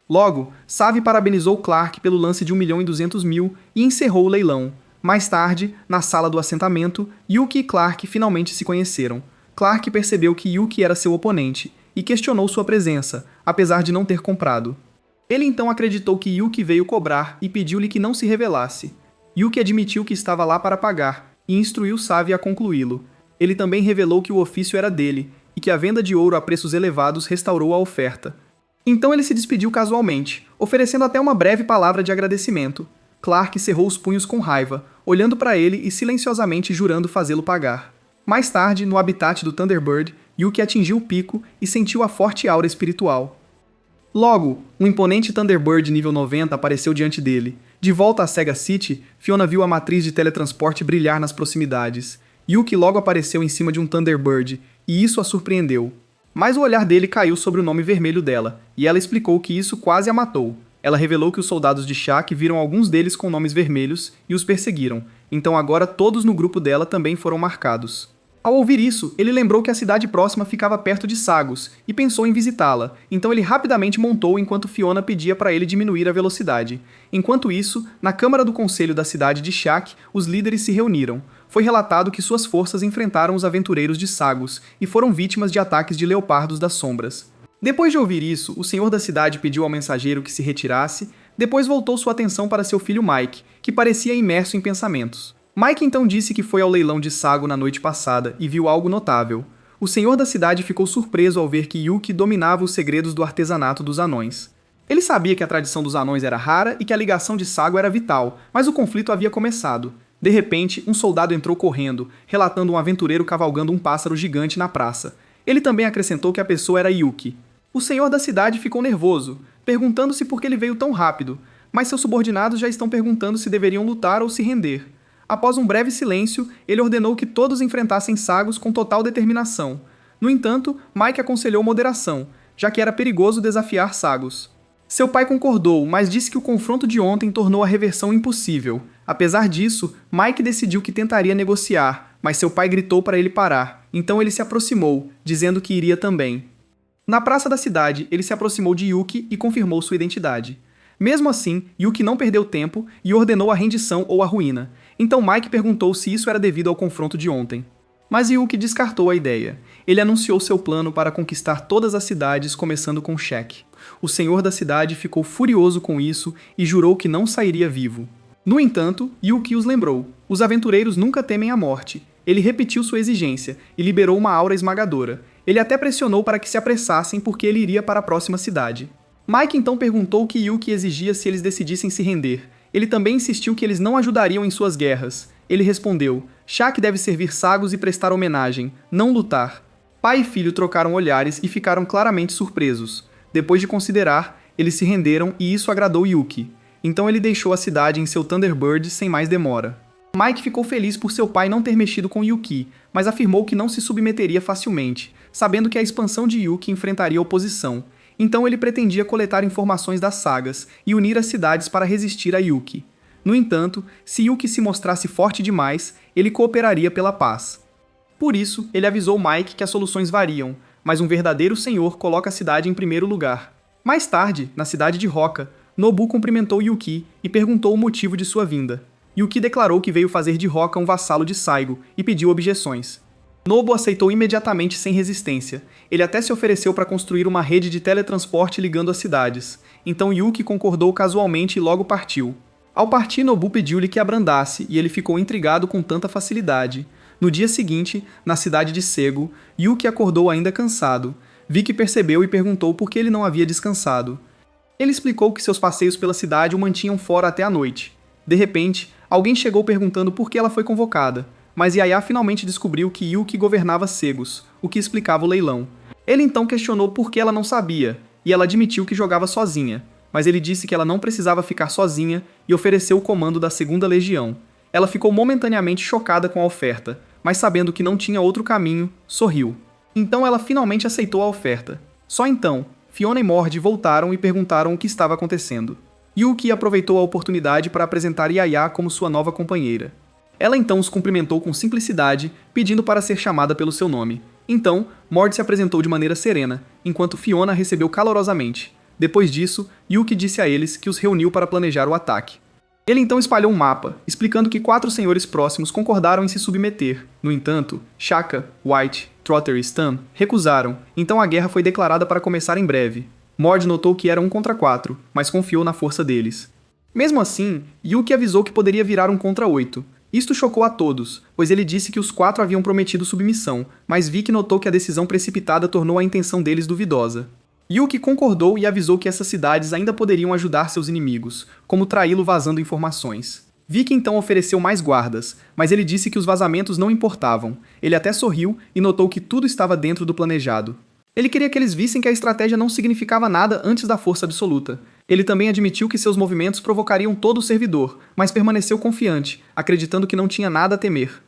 Logo, Savi parabenizou Clark pelo lance de 1.200.000 e encerrou o leilão. Mais tarde, na sala do assentamento, Yuki e Clark finalmente se conheceram. Clark percebeu que Yuki era seu oponente e questionou sua presença, apesar de não ter comprado. Ele então acreditou que Yuki veio cobrar e pediu-lhe que não se revelasse. Yuki admitiu que estava lá para pagar e instruiu Savi a concluí-lo. Ele também revelou que o ofício era dele e que a venda de ouro a preços elevados restaurou a oferta. Então ele se despediu casualmente, oferecendo até uma breve palavra de agradecimento. Clark cerrou os punhos com raiva, olhando para ele e silenciosamente jurando fazê-lo pagar. Mais tarde, no habitat do Thunderbird, Yuki atingiu o pico e sentiu a forte aura espiritual. Logo, um imponente Thunderbird nível 90 apareceu diante dele. De volta à Sega City, Fiona viu a matriz de teletransporte brilhar nas proximidades. Yuki logo apareceu em cima de um Thunderbird, e isso a surpreendeu. Mas o olhar dele caiu sobre o nome vermelho dela, e ela explicou que isso quase a matou. Ela revelou que os soldados de Shaq viram alguns deles com nomes vermelhos e os perseguiram, então agora todos no grupo dela também foram marcados. Ao ouvir isso, ele lembrou que a cidade próxima ficava perto de Sagos e pensou em visitá-la, então ele rapidamente montou enquanto Fiona pedia para ele diminuir a velocidade. Enquanto isso, na Câmara do Conselho da cidade de Shaq, os líderes se reuniram. Foi relatado que suas forças enfrentaram os aventureiros de Sagos e foram vítimas de ataques de leopardos das sombras. Depois de ouvir isso, o senhor da cidade pediu ao mensageiro que se retirasse, depois voltou sua atenção para seu filho Mike, que parecia imerso em pensamentos. Mike então disse que foi ao leilão de Sago na noite passada e viu algo notável. O senhor da cidade ficou surpreso ao ver que Yuki dominava os segredos do artesanato dos anões. Ele sabia que a tradição dos anões era rara e que a ligação de Sago era vital, mas o conflito havia começado. De repente, um soldado entrou correndo, relatando um aventureiro cavalgando um pássaro gigante na praça. Ele também acrescentou que a pessoa era Yuki. O senhor da cidade ficou nervoso, perguntando-se por que ele veio tão rápido, mas seus subordinados já estão perguntando se deveriam lutar ou se render. Após um breve silêncio, ele ordenou que todos enfrentassem Sagos com total determinação. No entanto, Mike aconselhou moderação, já que era perigoso desafiar Sagos. Seu pai concordou, mas disse que o confronto de ontem tornou a reversão impossível. Apesar disso, Mike decidiu que tentaria negociar, mas seu pai gritou para ele parar. Então ele se aproximou, dizendo que iria também. Na praça da cidade, ele se aproximou de Yuki e confirmou sua identidade. Mesmo assim, Yuki não perdeu tempo e ordenou a rendição ou a ruína. Então Mike perguntou se isso era devido ao confronto de ontem. Mas Yuki descartou a ideia. Ele anunciou seu plano para conquistar todas as cidades, começando com Shaq. O senhor da cidade ficou furioso com isso e jurou que não sairia vivo. No entanto, Yuki os lembrou. Os aventureiros nunca temem a morte. Ele repetiu sua exigência e liberou uma aura esmagadora. Ele até pressionou para que se apressassem porque ele iria para a próxima cidade. Mike então perguntou o que Yuki exigia se eles decidissem se render. Ele também insistiu que eles não ajudariam em suas guerras. Ele respondeu: Shaq deve servir Sagos e prestar homenagem, não lutar. Pai e filho trocaram olhares e ficaram claramente surpresos. Depois de considerar, eles se renderam e isso agradou Yuki. Então ele deixou a cidade em seu Thunderbird sem mais demora. Mike ficou feliz por seu pai não ter mexido com Yuki, mas afirmou que não se submeteria facilmente, sabendo que a expansão de Yuki enfrentaria oposição. Então ele pretendia coletar informações das sagas e unir as cidades para resistir a Yuki. No entanto, se Yuki se mostrasse forte demais, ele cooperaria pela paz. Por isso, ele avisou Mike que as soluções variam, mas um verdadeiro senhor coloca a cidade em primeiro lugar. Mais tarde, na cidade de Roca, Nobu cumprimentou Yuki e perguntou o motivo de sua vinda. Yuki declarou que veio fazer de Roca um vassalo de Saigo e pediu objeções. Nobu aceitou imediatamente sem resistência. Ele até se ofereceu para construir uma rede de teletransporte ligando as cidades. Então Yuki concordou casualmente e logo partiu. Ao partir, Nobu pediu-lhe que abrandasse e ele ficou intrigado com tanta facilidade. No dia seguinte, na cidade de Sego, Yuki acordou ainda cansado. Vicky percebeu e perguntou por que ele não havia descansado. Ele explicou que seus passeios pela cidade o mantinham fora até a noite. De repente, alguém chegou perguntando por que ela foi convocada, mas Yaya finalmente descobriu que Yuki governava Segos, o que explicava o leilão. Ele então questionou por que ela não sabia, e ela admitiu que jogava sozinha, mas ele disse que ela não precisava ficar sozinha e ofereceu o comando da 2ª Legião. Ela ficou momentaneamente chocada com a oferta, mas sabendo que não tinha outro caminho, sorriu. Então ela finalmente aceitou a oferta. Só então, Fiona e Mord voltaram e perguntaram o que estava acontecendo. Yuki aproveitou a oportunidade para apresentar Yaya como sua nova companheira. Ela então os cumprimentou com simplicidade, pedindo para ser chamada pelo seu nome. Então, Mord se apresentou de maneira serena, enquanto Fiona recebeu calorosamente. Depois disso, Yuki disse a eles que os reuniu para planejar o ataque. Ele então espalhou um mapa, explicando que 4 senhores próximos concordaram em se submeter. No entanto, Shaka, White, Trotter e Stan recusaram, então a guerra foi declarada para começar em breve. Mord notou que era 1 contra 4, mas confiou na força deles. Mesmo assim, Yuki avisou que poderia virar 1 contra 8. Isto chocou a todos, pois ele disse que os 4 haviam prometido submissão, mas Vicky notou que a decisão precipitada tornou a intenção deles duvidosa. Yuki concordou e avisou que essas cidades ainda poderiam ajudar seus inimigos, como traí-lo vazando informações. Vicky então ofereceu mais guardas, mas ele disse que os vazamentos não importavam. Ele até sorriu e notou que tudo estava dentro do planejado. Ele queria que eles vissem que a estratégia não significava nada antes da força absoluta. Ele também admitiu que seus movimentos provocariam todo o servidor, mas permaneceu confiante, acreditando que não tinha nada a temer.